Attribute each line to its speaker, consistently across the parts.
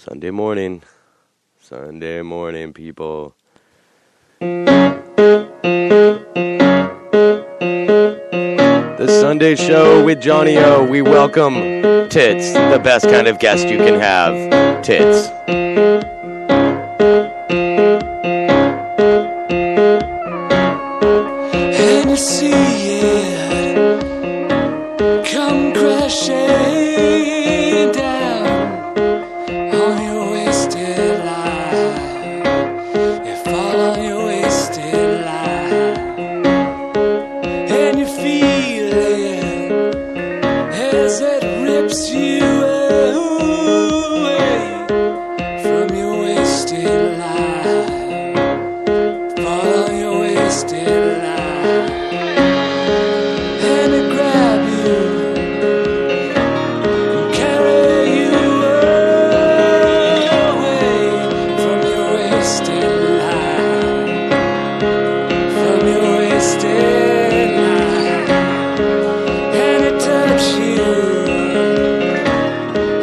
Speaker 1: Sunday morning, people. The Sunday show with Johnny O. We welcome Tits, the best kind of guest you can have. Tits.
Speaker 2: And you see it come crashing down on your wasted life. You fall on your wasted life, and you feel it as it rips you away from your wasted life. Fall on your wasted life, and it grab you and carry you away from your wasted life, from your wasted life, and it touch you,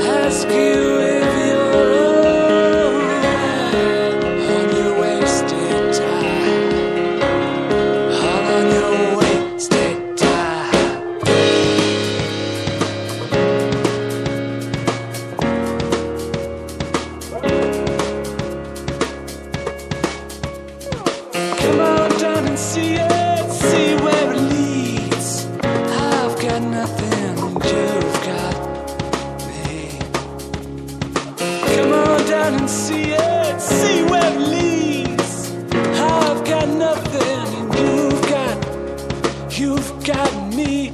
Speaker 2: ask you if you're alright on your wasted time, all on your wasted time. Come on down and see it, see where it leads. I've got nothing, you've got me. Come on down and see it, see where it leads. I've got nothing, and you've got me.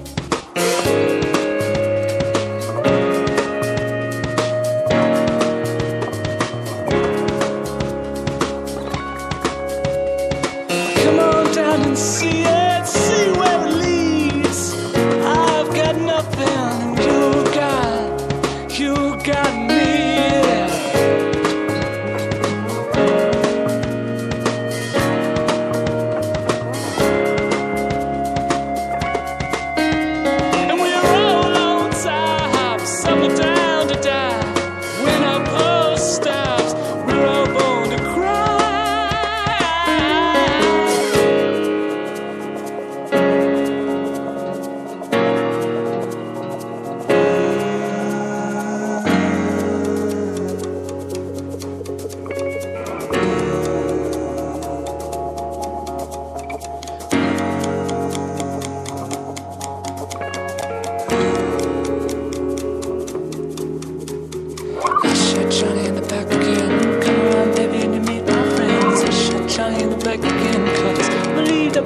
Speaker 2: Come on down and see it, see where it leads. I've got nothing, and you've got me. And we're all on top, some are down to die. When our pulse stops, we're all born to cry. I shot Johnny in the back again. Come around, baby, and you meet my friends. I shot Johnny in the back again, 'cause I believe it.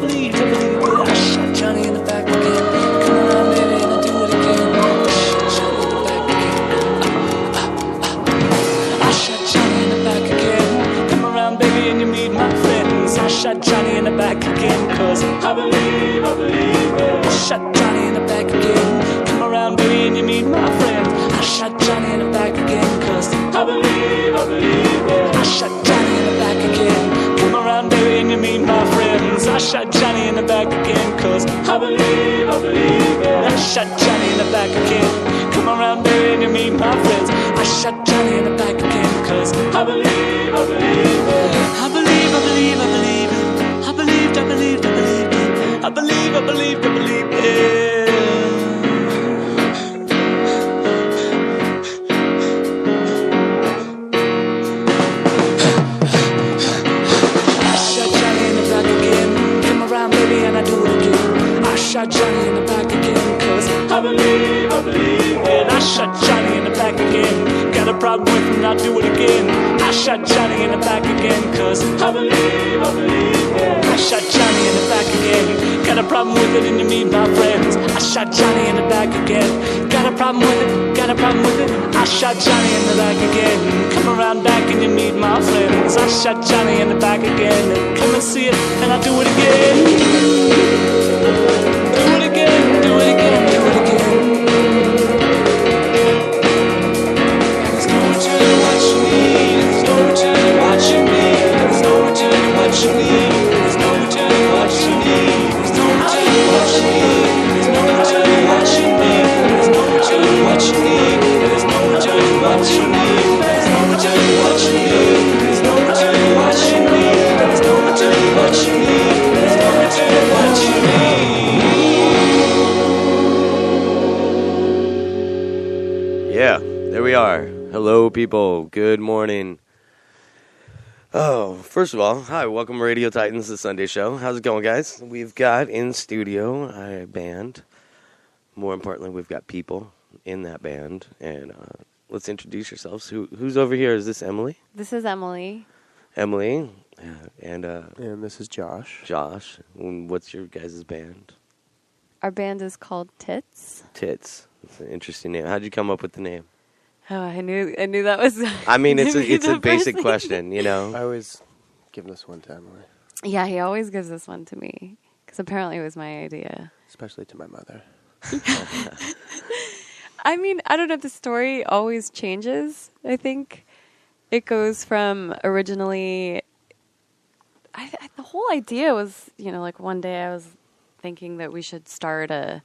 Speaker 2: I shot Johnny in the back again. Come around, baby, and I do it again. I shot Johnny in the back again. I shot Johnny in the back again. Come around, baby, and you meet my friends. I shot Johnny in the back again, 'cause I believe it. I shot Johnny in the back again. Come around, baby, and you meet my friends. I shot Johnny in the back again, 'cause I believe it. I shot Johnny in the back again. Come around, baby, and you meet my friends. I shot Johnny in the back again, 'cause I believe it. I shot Johnny in the back again. Come around, baby, and you meet my friends. I shot Johnny in the back again, 'cause I believe it. I believe it. I believed it. I believed it. I shot Johnny in the back again. Come around, baby, and I do it again. I shot Johnny in the back again, 'cause I believe it. I shot Johnny in the back again. Got a problem with him, I'll do it again. I shot Johnny in the back again, 'cause I believe it. I shot Johnny in the back again. Got a problem with it, and you meet my friends. I shot Johnny in the back again. Got a problem with it. I shot Johnny in the back again. Come around back and you meet my friends. I shot Johnny in the back again. Come and see it, and I'll do it again. Do it again. There's no return to what you need. There's no return to what you need. There's no return to what you need. There's no return to what you need. There's no return to what you need. There's no return to what you need. There's no return to what you need. There's no return to what you need. There's no return
Speaker 1: people. Good morning. Oh, first of all, hi, welcome to Radio Titans, the Sunday show. How's it going, guys? We've got in studio a band. More importantly, we've got people in that band. And let's introduce yourselves. Who's over here? Is this Emily?
Speaker 3: This is Emily.
Speaker 1: Emily. And
Speaker 4: this is Josh.
Speaker 1: Josh. And what's your guys' band?
Speaker 3: Our band is called Tits.
Speaker 1: Tits. It's an interesting name. How'd you come up with the name?
Speaker 3: Oh, I knew that was.
Speaker 1: I mean, it's
Speaker 3: the
Speaker 1: a basic
Speaker 3: first
Speaker 1: question, you know.
Speaker 4: I always give this one to Emily,
Speaker 3: Yeah, he always gives this one to me because apparently it was my idea.
Speaker 4: especially to my mother.
Speaker 3: I mean, I don't know. The story always changes. I think it goes from originally. The whole idea was, like one day I was thinking that we should start a.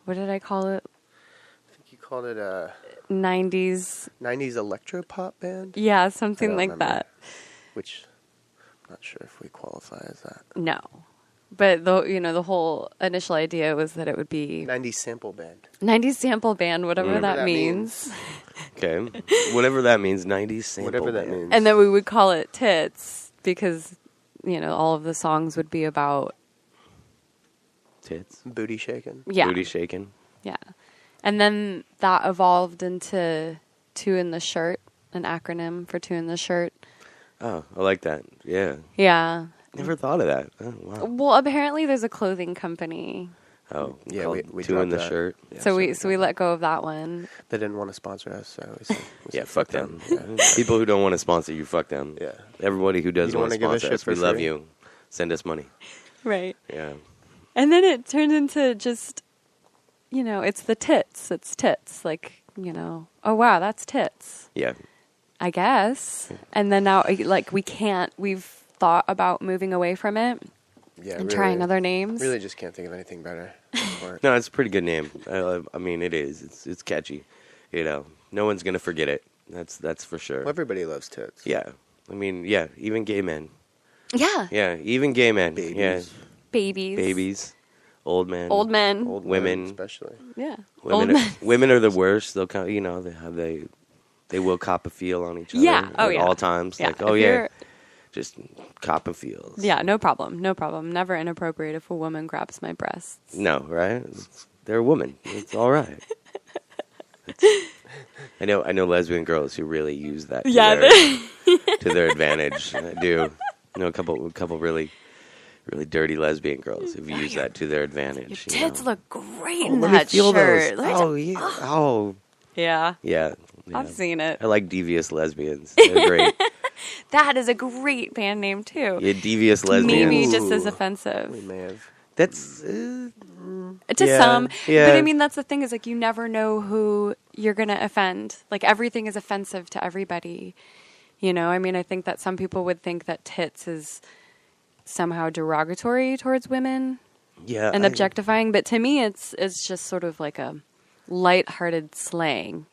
Speaker 3: What did I call it?
Speaker 4: I think you called it a
Speaker 3: 90s.
Speaker 4: 90s electropop band?
Speaker 3: Yeah,
Speaker 4: I
Speaker 3: something
Speaker 4: don't
Speaker 3: like
Speaker 4: remember.
Speaker 3: that.
Speaker 4: Which I'm not sure if we qualify as that.
Speaker 3: No. But the whole initial idea was that it would be
Speaker 4: 90s sample band.
Speaker 3: 90s sample band, whatever that
Speaker 4: that
Speaker 3: means.
Speaker 1: Okay. Whatever that means, 90s sample
Speaker 4: Whatever that
Speaker 1: band.
Speaker 4: means.
Speaker 3: And then we would call it Tits because, all of the songs would be about,
Speaker 1: Tits.
Speaker 4: Booty shaking.
Speaker 3: yeah.
Speaker 1: Booty shaking.
Speaker 3: Yeah. And then that evolved into Two in the Shirt, an acronym for Two in the Shirt.
Speaker 1: Oh, I like that. Yeah.
Speaker 3: Yeah.
Speaker 1: Never thought of that. Oh, wow.
Speaker 3: Well, apparently there's a clothing company.
Speaker 1: Oh,
Speaker 4: Yeah,
Speaker 1: called
Speaker 4: we
Speaker 1: Two in
Speaker 4: dropped
Speaker 1: the
Speaker 4: that.
Speaker 1: Shirt.
Speaker 4: Yeah,
Speaker 3: so we let go of that one.
Speaker 4: They didn't want to sponsor us, so we said,
Speaker 1: Yeah, fuck them.
Speaker 4: Yeah.
Speaker 1: People who don't want to sponsor you, fuck them.
Speaker 4: Yeah.
Speaker 1: Everybody who does
Speaker 4: You don't
Speaker 1: want to
Speaker 4: wanna give us
Speaker 1: sponsor
Speaker 4: shit
Speaker 1: us, we
Speaker 4: for
Speaker 1: love
Speaker 4: free?
Speaker 1: you. Send us money.
Speaker 3: Right.
Speaker 1: Yeah.
Speaker 3: And then it turned into just, it's the tits. It's tits. Like, oh, wow, that's tits,
Speaker 1: Yeah.
Speaker 3: I guess. And then now, we've thought about moving away from it
Speaker 4: Yeah,
Speaker 3: and
Speaker 4: really,
Speaker 3: trying other names.
Speaker 4: Really just can't think of anything better for it.
Speaker 1: No, it's a pretty good name. I mean, it is. It's catchy. No one's going to forget it. That's for sure.
Speaker 4: Well, everybody loves tits.
Speaker 1: Yeah. I mean, yeah, even gay men.
Speaker 3: Yeah.
Speaker 1: Yeah, even gay men.
Speaker 4: Babies.
Speaker 1: Yeah.
Speaker 3: Babies.
Speaker 1: Babies. Old men.
Speaker 3: Old men.
Speaker 4: Old
Speaker 1: Women.
Speaker 4: men especially.
Speaker 3: Yeah.
Speaker 1: Women,
Speaker 3: Old men.
Speaker 1: women are the worst. They'll kind of, they will cop a feel on each other.
Speaker 3: Yeah. Oh,
Speaker 1: at
Speaker 3: yeah.
Speaker 1: all times.
Speaker 3: Yeah.
Speaker 1: Like, oh
Speaker 3: If
Speaker 1: yeah,
Speaker 3: you're-
Speaker 1: just cop a feels.
Speaker 3: Yeah, no problem. No problem. Never inappropriate if a woman grabs my breasts.
Speaker 1: No, right? They're a woman. It's all right. I know lesbian girls who really use that to their advantage. I do. A couple really dirty lesbian girls who've used that to their advantage.
Speaker 3: Your tits look great
Speaker 1: Oh,
Speaker 3: in
Speaker 1: let me
Speaker 3: that
Speaker 1: feel
Speaker 3: shirt.
Speaker 1: those. Oh yeah. Oh
Speaker 3: Yeah.
Speaker 1: yeah.
Speaker 3: I've seen it.
Speaker 1: I like devious lesbians. They're great.
Speaker 3: That is a great band name, too.
Speaker 1: Yeah, devious lesbians.
Speaker 3: Maybe just as
Speaker 4: We
Speaker 3: offensive.
Speaker 4: may have.
Speaker 1: That's
Speaker 3: To
Speaker 1: yeah,
Speaker 3: some.
Speaker 1: yeah.
Speaker 3: But I mean, that's the thing is, like, you never know who you're going to offend. Like, everything is offensive to everybody. I mean, I think that some people would think that tits is somehow derogatory towards women
Speaker 1: yeah,
Speaker 3: and objectifying. But to me, it's just sort of like a lighthearted slang.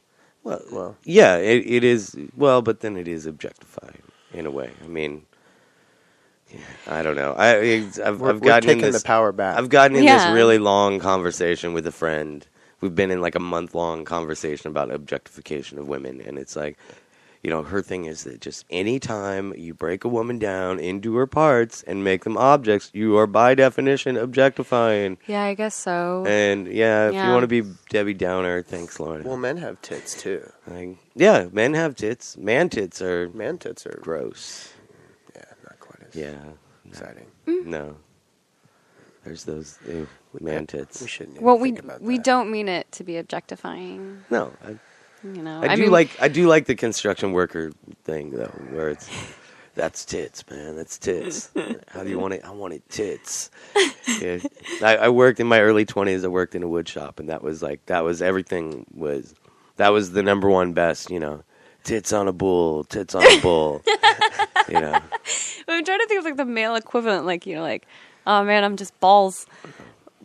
Speaker 4: Well,
Speaker 1: yeah, it is. Well, but then it is objectifying in a way. I mean, I don't know. I've
Speaker 4: we're
Speaker 1: gotten in
Speaker 4: taking
Speaker 1: this
Speaker 4: the power back.
Speaker 1: I've gotten in
Speaker 3: Yeah.
Speaker 1: this really long conversation with a friend. We've been in like a month-long conversation about objectification of women, and it's like, her thing is that just any time you break a woman down into her parts and make them objects, you are by definition objectifying.
Speaker 3: Yeah, I guess so.
Speaker 1: And if you
Speaker 3: Yeah.
Speaker 1: want to be Debbie Downer, thanks, Lauren.
Speaker 4: Well, men have tits too.
Speaker 1: Yeah, men have tits. Man tits are
Speaker 4: Man tits are
Speaker 1: gross.
Speaker 4: Yeah, not quite as
Speaker 1: Yeah,
Speaker 4: exciting.
Speaker 1: no. There's those man tits.
Speaker 4: We shouldn't even
Speaker 3: Well,
Speaker 4: think about
Speaker 3: we
Speaker 4: that.
Speaker 3: don't mean it to be objectifting.
Speaker 1: No,
Speaker 3: I
Speaker 1: do
Speaker 3: mean,
Speaker 1: like the construction worker thing though, where it's that's tits, man. That's tits. How do you want it? I want it tits. Yeah. I worked in my early 20s. I worked in a wood shop, and that was everything was. That was the number one best. Tits on a bull. Tits on a bull.
Speaker 3: I'm trying to think of like the male equivalent, like oh man, I'm just balls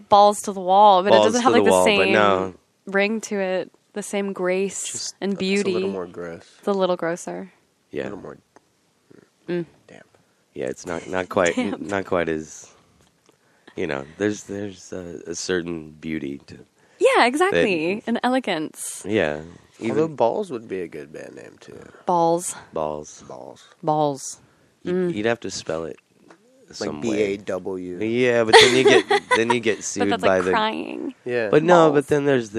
Speaker 3: to the wall, but
Speaker 1: Balls
Speaker 3: it doesn't have
Speaker 1: to
Speaker 3: like
Speaker 1: the
Speaker 3: the
Speaker 1: wall, but
Speaker 3: same
Speaker 1: no.
Speaker 3: ring to it, the same grace and
Speaker 4: It's
Speaker 3: beauty.
Speaker 4: a little more gross.
Speaker 3: It's a little grosser.
Speaker 4: A
Speaker 1: Yeah,
Speaker 4: little more
Speaker 3: Mm.
Speaker 4: damp.
Speaker 1: yeah. It's not quite
Speaker 3: Damn.
Speaker 1: not quite as. There's a certain beauty to.
Speaker 3: Yeah, exactly. An elegance.
Speaker 1: Yeah.
Speaker 4: Although Balls would be a good band name too.
Speaker 3: Balls.
Speaker 1: Balls.
Speaker 3: Balls.
Speaker 1: You'd have to spell it some way.
Speaker 4: BAW.
Speaker 1: Yeah, but then you get
Speaker 3: But
Speaker 1: sued
Speaker 3: that's
Speaker 1: by
Speaker 3: like
Speaker 1: the.
Speaker 3: crying.
Speaker 4: Yeah.
Speaker 1: But no,
Speaker 3: Balls.
Speaker 1: but then there's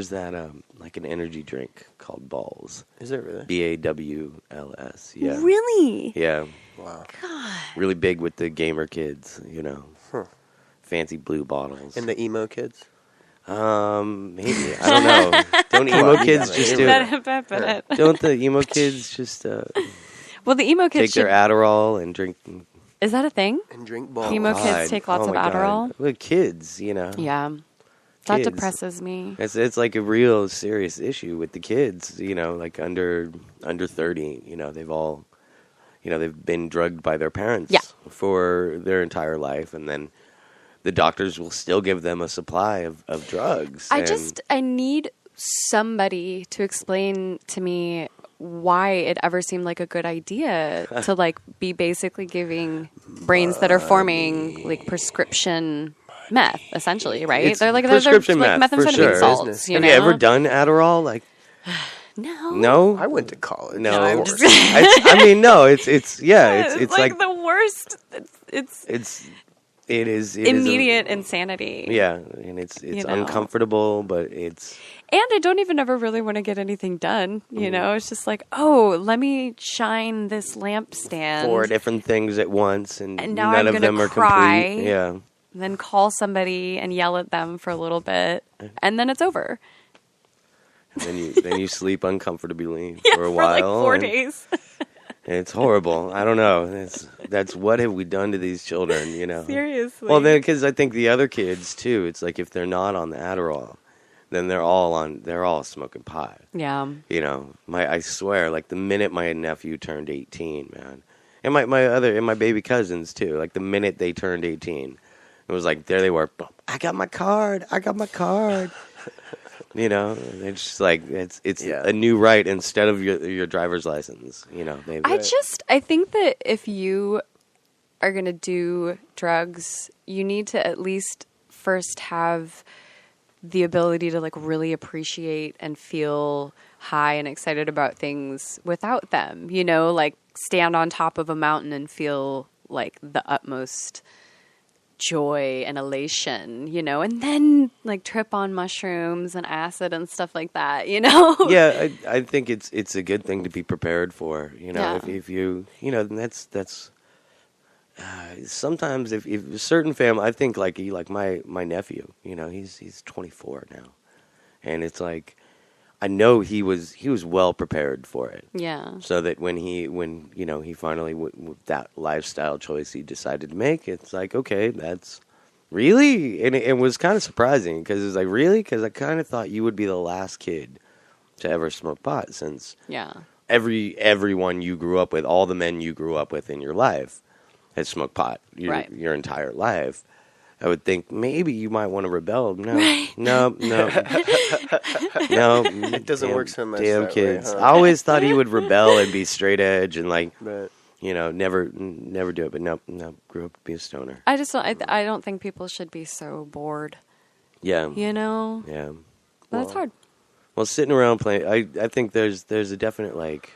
Speaker 1: that like an energy drink called Balls.
Speaker 4: Is it really?
Speaker 1: BAWLS. Yeah.
Speaker 3: Really?
Speaker 1: Yeah.
Speaker 4: Wow.
Speaker 3: God.
Speaker 1: Really big with the gamer kids.
Speaker 4: Huh.
Speaker 1: Fancy blue bottles.
Speaker 4: And the emo kids?
Speaker 1: Maybe I don't know. Don't emo
Speaker 4: Well,
Speaker 1: kids
Speaker 4: yeah,
Speaker 1: just
Speaker 4: emo.
Speaker 1: do? Don't the emo kids just
Speaker 3: Well, the emo kids
Speaker 1: take their Adderall and drink?
Speaker 3: Is that a thing?
Speaker 4: And drink Balls.
Speaker 3: Emo kids take lots of
Speaker 1: my God.
Speaker 3: Adderall?
Speaker 1: Well, kids,
Speaker 3: Yeah. That
Speaker 1: Kids.
Speaker 3: depresses me.
Speaker 1: It's like a real serious issue with the kids. Like under 30. They've all, they've been drugged by their parents
Speaker 3: Yeah.
Speaker 1: for their entire life, and then the doctors will still give them a supply of drugs.
Speaker 3: I need somebody to explain to me why it ever seemed like a good idea to like be basically giving brains that are forming like prescription meth, essentially, right?
Speaker 1: It's
Speaker 3: they're
Speaker 1: prescription
Speaker 3: like
Speaker 1: meth, for
Speaker 3: methamphetamine
Speaker 1: sure.
Speaker 3: salts.
Speaker 4: Business.
Speaker 3: You
Speaker 1: Have
Speaker 3: know?
Speaker 1: you ever done Adderall? Like,
Speaker 3: No.
Speaker 1: no,
Speaker 4: I went to college.
Speaker 1: no.
Speaker 3: I'm
Speaker 4: Of
Speaker 3: just-
Speaker 4: course.
Speaker 1: I mean, no. It's like
Speaker 3: the worst. It's
Speaker 1: it is
Speaker 3: immediate insanity.
Speaker 1: Yeah, and it's
Speaker 3: You know.
Speaker 1: uncomfortable, but it's
Speaker 3: And I don't even ever really want to get anything done. It's just like, oh, let me shine this lampstand.
Speaker 1: 4 different things at once, and
Speaker 3: And now
Speaker 1: none
Speaker 3: I'm
Speaker 1: of
Speaker 3: gonna
Speaker 1: them are
Speaker 3: cry.
Speaker 1: complete. Yeah,
Speaker 3: Then call somebody and yell at them for a little bit, and then it's over.
Speaker 1: and then you sleep uncomfortably
Speaker 3: Yeah,
Speaker 1: for a
Speaker 3: for
Speaker 1: while.
Speaker 3: like 4
Speaker 1: and
Speaker 3: days.
Speaker 1: It's horrible. I don't know. That's what have we done to these children?
Speaker 3: Seriously.
Speaker 1: Well, then because I think the other kids too. It's like if they're not on the Adderall, then they're all smoking pot.
Speaker 3: Yeah.
Speaker 1: I swear, like the minute my nephew turned 18, man, and my baby cousins too. Like the minute they turned 18, it was like there they were. I got my card. It's just like it's
Speaker 4: Yeah.
Speaker 1: a new right instead of your driver's license.
Speaker 3: I think that if you are going to do drugs, you need to at least first have the ability to like really appreciate and feel high and excited about things without them, like stand on top of a mountain and feel like the utmost joy and elation, and then like trip on mushrooms and acid and stuff like that,
Speaker 1: Yeah, I think it's a good thing to be prepared for.
Speaker 3: Yeah.
Speaker 1: If you that's sometimes if certain family, I think like my nephew, he's 24 now, and it's like I know he was well prepared for it.
Speaker 3: Yeah.
Speaker 1: So that when he finally that lifestyle choice he decided to make, it's like, okay, that's really, and it was kind of surprising because it's like, really, because I kind of thought you would be the last kid to ever smoke pot, since
Speaker 3: Yeah.
Speaker 1: everyone you grew up with, all the men you grew up with in your life, has smoked pot your entire life. I would think maybe you might want to rebel. No, no.
Speaker 4: It doesn't work so much
Speaker 1: Damn
Speaker 4: that way,
Speaker 1: kids.
Speaker 4: huh?
Speaker 1: I always thought he would rebel and be straight edge and like,
Speaker 4: But
Speaker 1: never do it. But no, grew up to be a stoner.
Speaker 3: I just don't, I don't think people should be so bored,
Speaker 1: Yeah,
Speaker 3: Yeah.
Speaker 1: Well,
Speaker 3: That's hard.
Speaker 1: Well, sitting around playing, I think there's a definite like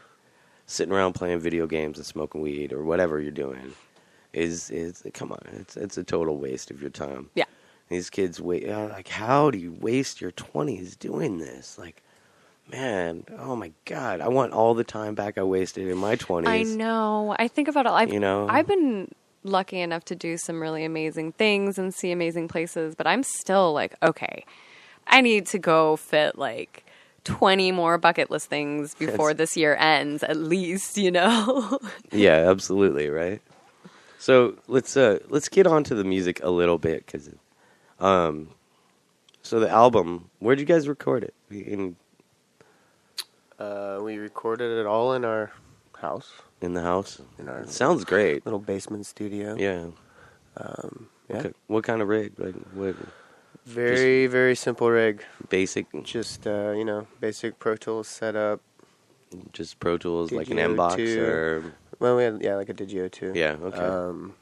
Speaker 1: sitting around playing video games and smoking weed or whatever you're doing is come on, it's a total waste of your time.
Speaker 3: Yeah.
Speaker 1: These kids like, how do you waste your 20s doing this? Like, man, oh my God, I want all the time back I wasted in my 20s.
Speaker 3: I know. I think about it. I've been lucky enough to do some really amazing things and see amazing places, but I'm still like, okay, I need to go fit like 20 more bucket list things before this year ends, at least,
Speaker 1: Yeah, absolutely, right? So let's get on to the music a little bit, because so the album, where'd you guys record it?
Speaker 4: we recorded it all in our house,
Speaker 1: In the house?
Speaker 4: in our
Speaker 1: It sounds great.
Speaker 4: little basement studio.
Speaker 1: Yeah.
Speaker 4: Yeah.
Speaker 1: Okay. What kind of rig? Like what?
Speaker 4: Very, very simple rig.
Speaker 1: Basic,
Speaker 4: Just, basic Pro Tools setup.
Speaker 1: just Pro Tools, like an
Speaker 4: Digio
Speaker 1: M-Box
Speaker 4: 2.
Speaker 1: or
Speaker 4: Well, we had, like a Digio too.
Speaker 1: yeah. Okay.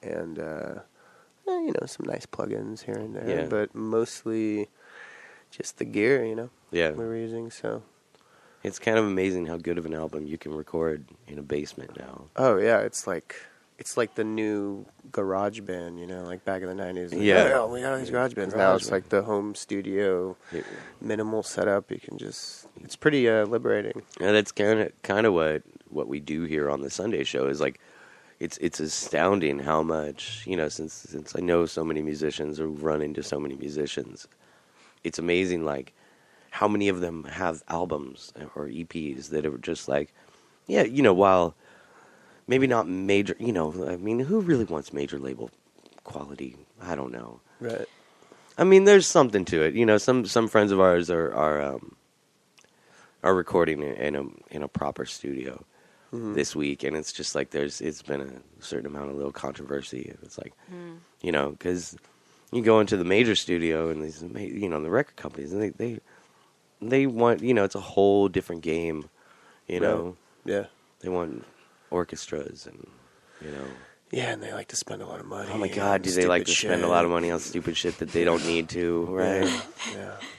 Speaker 4: And, some nice plugins here and there.
Speaker 1: Yeah.
Speaker 4: But mostly just the gear,
Speaker 1: Yeah.
Speaker 4: we were using. So
Speaker 1: It's kind of amazing how good of an album you can record in a basement now.
Speaker 4: Oh yeah, it's like the new garage band, you know, like back in the 90s. Like,
Speaker 1: Yeah.
Speaker 4: oh, we got all these garage bands. Now it's like the home studio, minimal setup. You can just, it's pretty liberating.
Speaker 1: And that's kind of what we do here on the Sunday show is like, it's astounding how much, you know, since I know so many musicians or run into so many musicians, it's amazing like how many of them have albums or EPs that are just like, yeah, you know, while maybe not major, you know, I mean, who really wants major label quality? I don't know.
Speaker 4: Right.
Speaker 1: I mean, there's something to it. You know, some friends of ours are recording in a proper studio this week, and it's just like it's been a certain amount of little controversy. It's like, you know, because you go into the major studio and these, you know, the record companies, and they want, you know, it's a whole different game. You know,
Speaker 4: Yeah.
Speaker 1: they want orchestras and, you know.
Speaker 4: Yeah, and they like to spend a lot of money.
Speaker 1: Oh my God, do they like to spend a lot of money on stupid shit that they don't need to, right?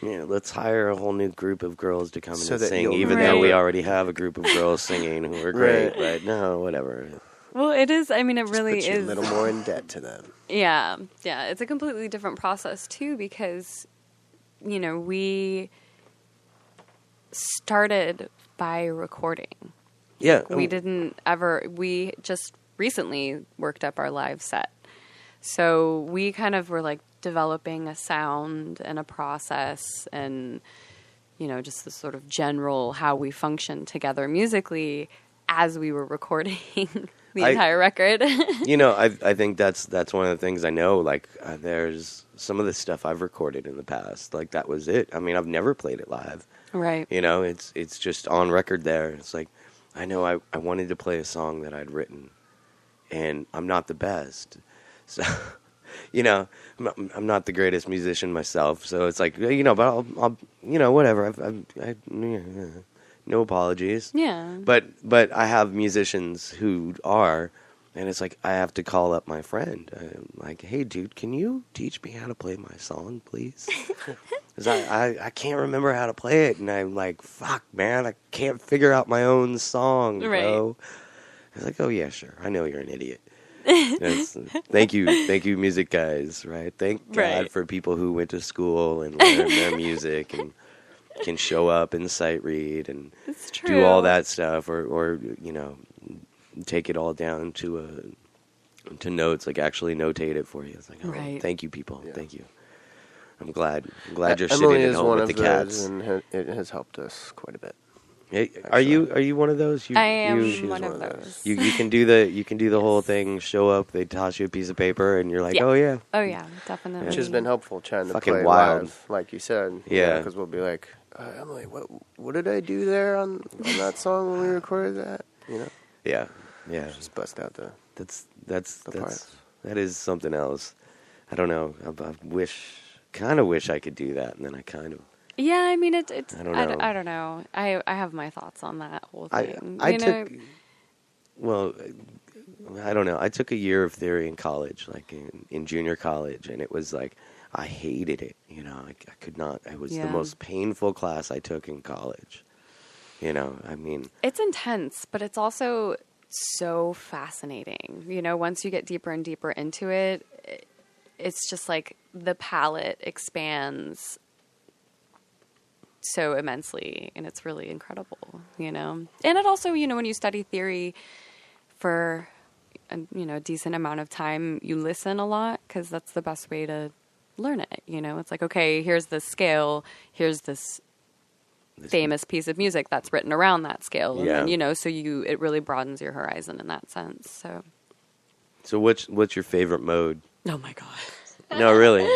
Speaker 1: Yeah, let's hire a whole new group of girls to come in and sing, even though we already have a group of girls singing who are great, but no, whatever.
Speaker 3: Well, it is, I mean, it really
Speaker 4: Put you
Speaker 3: is.
Speaker 4: a little more in debt to them.
Speaker 3: Yeah, it's a completely different process, too, because, you know, we started by recording.
Speaker 1: Yeah.
Speaker 3: We just recently worked up our live set. So we kind of were like developing a sound and a process and, you know, just the sort of general how we function together musically as we were recording the entire record.
Speaker 1: You know, I think that's one of the things I know. Like, there's some of the stuff I've recorded in the past. Like, that was it. I mean, I've never played it live.
Speaker 3: Right.
Speaker 1: You know, it's just on record there. It's like, I know I wanted to play a song that I'd written, and I'm not the best. So, you know, I'm not the greatest musician myself. So it's like, you know, but I'll you know, whatever. No apologies.
Speaker 3: Yeah.
Speaker 1: But I have musicians who are, and it's like I have to call up my friend. I'm like, hey, dude, can you teach me how to play my song, please? Because I can't remember how to play it, and I'm like, fuck, man, I can't figure out my own song, bro. It's like, oh yeah, sure, I know you're an idiot. Thank you, music guys, right? Thank God for people who went to school and learned their music and can show up and sight read and do all that stuff, or you know, take it all down to notes, like actually notate it for you. It's like, oh, thank you, people, thank you. I'm glad you're
Speaker 4: Emily
Speaker 1: sitting at home with the cats.
Speaker 4: and it has helped us quite a bit.
Speaker 1: Hey, are you one of those?
Speaker 3: I am one of those.
Speaker 1: You can do the whole thing. Show up, they toss you a piece of paper, and you're like, oh yeah,
Speaker 3: definitely.
Speaker 4: Which has been helpful trying to
Speaker 1: Fucking
Speaker 4: play
Speaker 1: wild.
Speaker 4: live, like you said.
Speaker 1: Yeah,
Speaker 4: because we'll be like, Emily, what did I do there on that song when we recorded that? You know?
Speaker 1: Yeah.
Speaker 4: Just bust out the.
Speaker 1: That's
Speaker 4: parts.
Speaker 1: that is something else. I don't know. I kind of wish I could do that, and then I kind of.
Speaker 3: Yeah, I mean, it's.
Speaker 1: I don't know.
Speaker 3: I don't know. I have my thoughts on that whole thing.
Speaker 1: Well, I don't know. I took a year of theory in college, like in junior college, and it was like I hated it. You know, I could not. It was the most painful class I took in college. You know, I mean,
Speaker 3: it's intense, but it's also so fascinating. You know, once you get deeper and deeper into it, it's just like the palette expands so immensely, and it's really incredible, you know. And it also, you know, when you study theory for a decent amount of time, you listen a lot because that's the best way to learn it. You know, it's like, okay, here's this scale, here's this famous piece of music that's written around that scale, and then, you know, so it really broadens your horizon in that sense. So
Speaker 1: what's your favorite mode?
Speaker 3: Oh my god,
Speaker 1: no, really,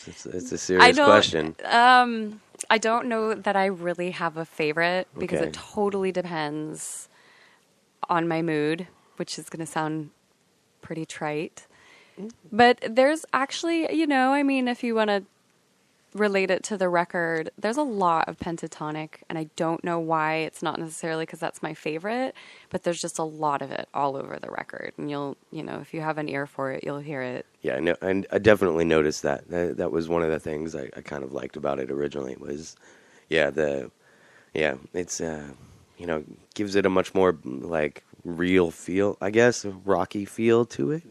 Speaker 1: it's a serious question.
Speaker 3: I don't know that I really have a favorite because it totally depends on my mood, which is going to sound pretty trite. But there's actually, you know, I mean, if you want to relate it to the record, there's a lot of pentatonic, and I don't know why. It's not necessarily because that's my favorite, but there's just a lot of it all over the record. And if you have an ear for it, you'll hear it.
Speaker 1: Yeah, no, and I definitely noticed that. That was one of the things I kind of liked about it originally was, Yeah, it's gives it a much more like real feel, I guess, a rocky feel to it.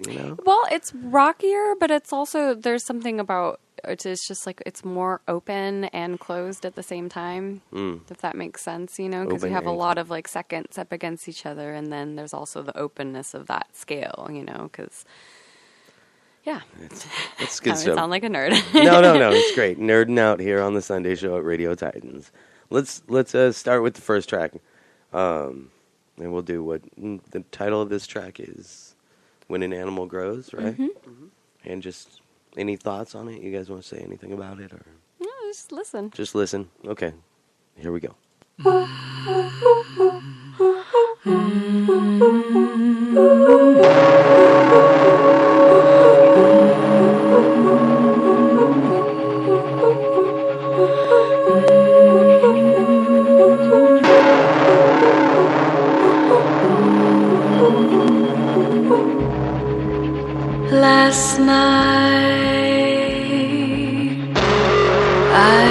Speaker 3: Well, it's rockier, but it's also there's something about it's just like it's more open and closed at the same time. If that makes sense, because you
Speaker 1: Open
Speaker 3: have a
Speaker 1: and
Speaker 3: lot of like seconds up against each other, and then there's also the openness of that scale. Because yeah,
Speaker 1: It's good
Speaker 3: I
Speaker 1: stuff.
Speaker 3: sound like a nerd.
Speaker 1: No, it's great. Nerding out here on the Sunday Show at Radio Titans. Let's start with the first track, and we'll do what the title of this track is. When an Animal Grows, right? Mm-hmm. And just any thoughts on it? You guys want to say anything about it, or
Speaker 3: No, just listen.
Speaker 1: just listen? Okay, here we go.
Speaker 5: Last night I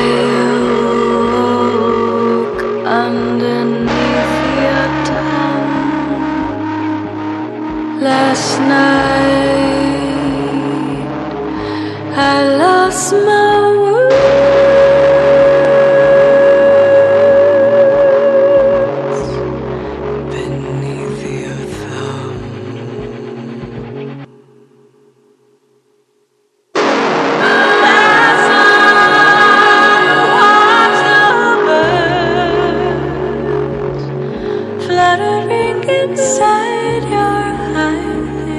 Speaker 5: woke underneath your tongue. Last night I lost my words beneath your thumb. Fluttering inside your eyelids.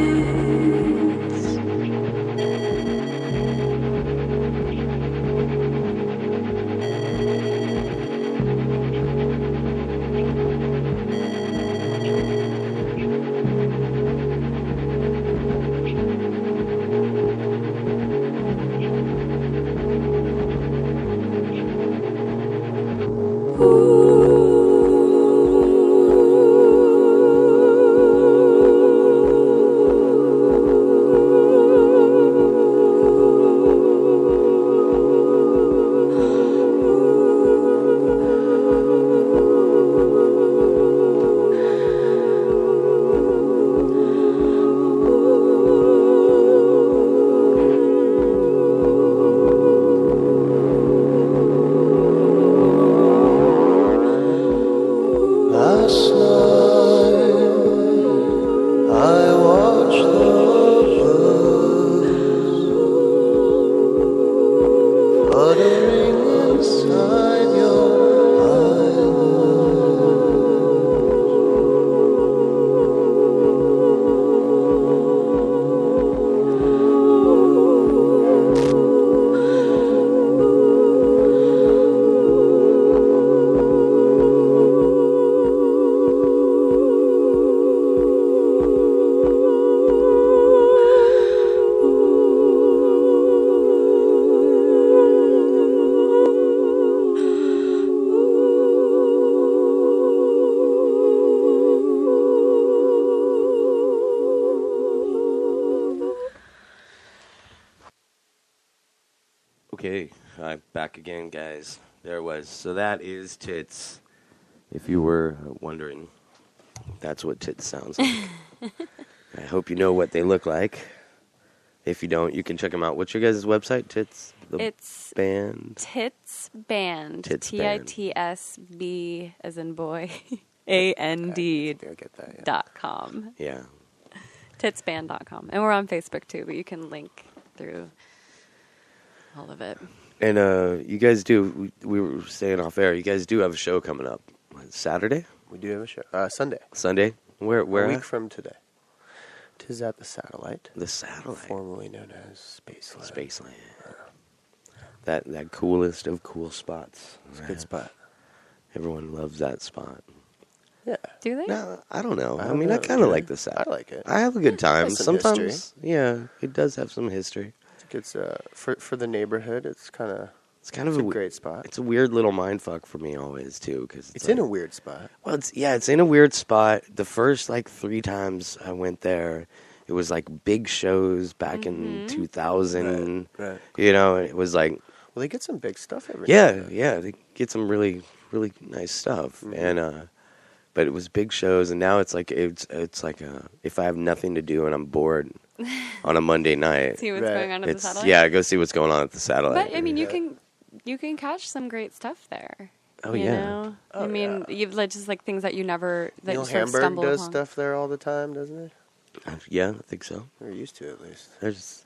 Speaker 5: Last night I watched the birds fluttering inside your
Speaker 1: Okay, I'm back again, guys. There it was. So that is Tits. If you were wondering, that's what Tits sounds like. I hope you know what they look like. If you don't, you can check them out. What's your guys' website? Tits?
Speaker 3: It's
Speaker 1: Band?
Speaker 3: Tits Band.
Speaker 1: Tits Band.
Speaker 3: TITSB as in boy. AND
Speaker 4: I get that. Yeah.
Speaker 3: .com.
Speaker 1: Yeah.
Speaker 3: Titsband.com. And we're on Facebook too, but you can link through all of it.
Speaker 1: And you guys do, we were saying off air, you guys do have a show coming up. Saturday?
Speaker 4: We do have a show. Sunday.
Speaker 1: Sunday? Where?
Speaker 4: A week
Speaker 1: at?
Speaker 4: from today. 'Tis at the Satellite,
Speaker 1: The Satellite.
Speaker 4: formerly known as Spaceland.
Speaker 1: Spaceland. That coolest of cool spots.
Speaker 4: It's a good spot.
Speaker 1: Everyone loves that spot.
Speaker 4: Yeah.
Speaker 3: Do they?
Speaker 1: No, I don't know. I
Speaker 4: don't
Speaker 1: mean, I
Speaker 4: know,
Speaker 1: kind of
Speaker 4: yeah.
Speaker 1: like the Satellite.
Speaker 4: I like it.
Speaker 1: I have a good time.
Speaker 4: has some
Speaker 1: Sometimes,
Speaker 4: history.
Speaker 1: yeah, it does have some history.
Speaker 4: I think it's for the neighborhood. It's kind of
Speaker 1: It's kind of
Speaker 4: a
Speaker 1: a
Speaker 4: great spot.
Speaker 1: It's a weird little mind fuck for me always too, because
Speaker 4: It's in a weird spot.
Speaker 1: Well, it's in a weird spot. The first 3 times I went there, it was big shows back in 2000.
Speaker 4: Right.
Speaker 1: You know, it was like,
Speaker 4: Well, they get some big stuff every
Speaker 1: yeah,
Speaker 4: now and then.
Speaker 1: yeah, they get some really really nice stuff, and but it was big shows, and now it's like if I have nothing to do and I'm bored on a Monday night,
Speaker 3: See what's
Speaker 4: Right.
Speaker 3: going on at the
Speaker 1: it's
Speaker 3: satellite.
Speaker 1: go see what's going on at the satellite.
Speaker 3: But I mean, you can catch some great stuff there.
Speaker 1: Oh,
Speaker 3: you
Speaker 1: yeah.
Speaker 3: know?
Speaker 4: Oh,
Speaker 3: I mean, you've just like things that you never that
Speaker 4: Neil
Speaker 3: you sort of
Speaker 4: Hamburg
Speaker 3: stumble
Speaker 4: does
Speaker 3: upon.
Speaker 4: stuff there all the time, doesn't it?
Speaker 1: Yeah, I think so.
Speaker 4: Or used to, at least.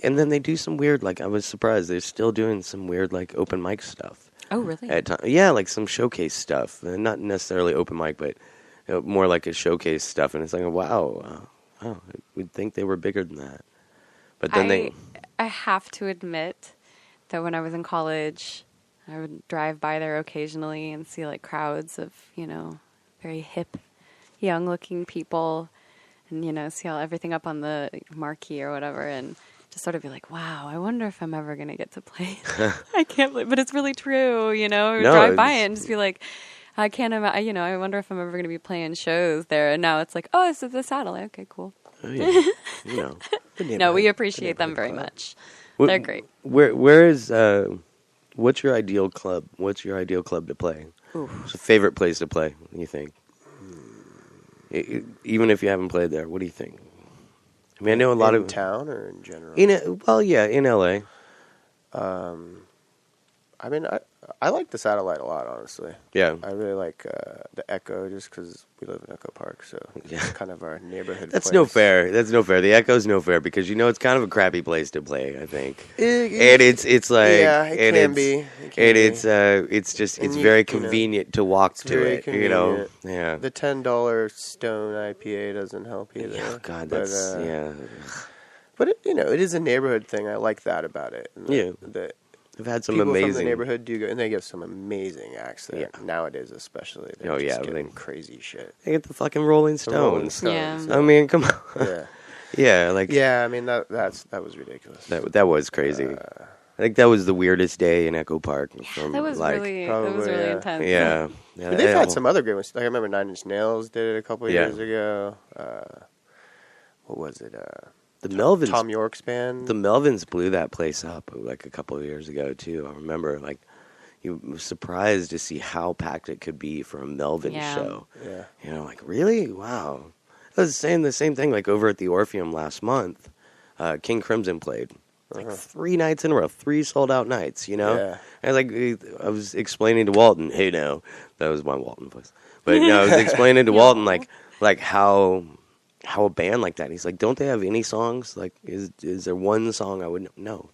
Speaker 1: And then they do some weird, like I was surprised they're still doing some weird like open mic stuff.
Speaker 3: Oh, really?
Speaker 1: At yeah, like some showcase stuff, not necessarily open mic, but more like a showcase stuff. And it's like, wow, we'd think they were bigger than that, but then
Speaker 3: I have to admit that when I was in college, I would drive by there occasionally and see like crowds of, very hip, young-looking people, and see all everything up on the marquee or whatever, and just sort of be like, wow, I wonder if I'm ever gonna get to play. I can't believe, but it's really true, drive by it and just be like, I can't imagine, I wonder if I'm ever gonna be playing shows there. And now it's like, oh, this is the satellite. Okay, cool.
Speaker 1: oh, yeah,
Speaker 3: No, we appreciate them very much.
Speaker 1: Wh-
Speaker 3: They're great.
Speaker 1: Where is what's your ideal club? What's your ideal club to play? What's your favorite place to play? What do you think? Even if you haven't played there, what do you think? I mean, I know a lot
Speaker 4: in
Speaker 1: of
Speaker 4: town or in general?
Speaker 1: in LA.
Speaker 4: I mean, I like the satellite a lot, honestly.
Speaker 1: Yeah,
Speaker 4: I really like the Echo just because we live in Echo Park, so
Speaker 1: Yeah.
Speaker 4: it's kind of our neighborhood.
Speaker 1: that's
Speaker 4: place.
Speaker 1: no fair. That's no fair. The Echo's no fair because it's kind of a crappy place to play. I think, and it's like
Speaker 4: yeah, it
Speaker 1: and
Speaker 4: can
Speaker 1: it's,
Speaker 4: be. It can
Speaker 1: and
Speaker 4: be.
Speaker 1: it's just
Speaker 4: And
Speaker 1: it's
Speaker 4: you-
Speaker 1: very
Speaker 4: you know,
Speaker 1: convenient to walk to
Speaker 4: very
Speaker 1: it.
Speaker 4: convenient.
Speaker 1: Yeah.
Speaker 4: The $10 Stone IPA doesn't help either.
Speaker 1: Oh God,
Speaker 4: But,
Speaker 1: that's yeah.
Speaker 4: But it is a neighborhood thing. I like that about it. And
Speaker 1: Yeah.
Speaker 4: the
Speaker 1: I've had some
Speaker 4: people from the
Speaker 1: amazing.
Speaker 4: neighborhood do go, and they give some amazing acts there.
Speaker 1: Yeah.
Speaker 4: Nowadays, especially. They're
Speaker 1: Oh,
Speaker 4: just
Speaker 1: yeah,
Speaker 4: getting
Speaker 1: they-
Speaker 4: crazy shit.
Speaker 1: They get the fucking Rolling
Speaker 4: The Rolling
Speaker 1: Stones.
Speaker 4: Stones.
Speaker 1: I mean, come on.
Speaker 4: Yeah.
Speaker 1: Yeah, like
Speaker 4: Yeah, I mean that was ridiculous.
Speaker 1: that was crazy. I think that was the weirdest day in Echo Park. From,
Speaker 3: That was
Speaker 1: like,
Speaker 3: really
Speaker 4: probably, yeah.
Speaker 3: intense.
Speaker 1: Yeah.
Speaker 4: But they've had some other good ones. Like I remember Nine Inch Nails did it a couple
Speaker 1: Yeah.
Speaker 4: years ago. What was it?
Speaker 1: The Melvins.
Speaker 4: Tom York's band.
Speaker 1: The Melvins blew that place up like a couple of years ago too. I remember like you was surprised to see how packed it could be for a Melvin
Speaker 3: Yeah.
Speaker 1: show.
Speaker 4: Yeah.
Speaker 1: Like really? Wow. I was saying the same thing like over at the Orpheum last month. King Crimson played. Like 3 nights in a row, 3 sold out nights,
Speaker 4: Yeah.
Speaker 1: And I was explaining to Walton, hey now, that was my Walton voice. But no, I was explaining to Walton like how a band like that. He's like, don't they have any songs? Like, is there one song I would know? No,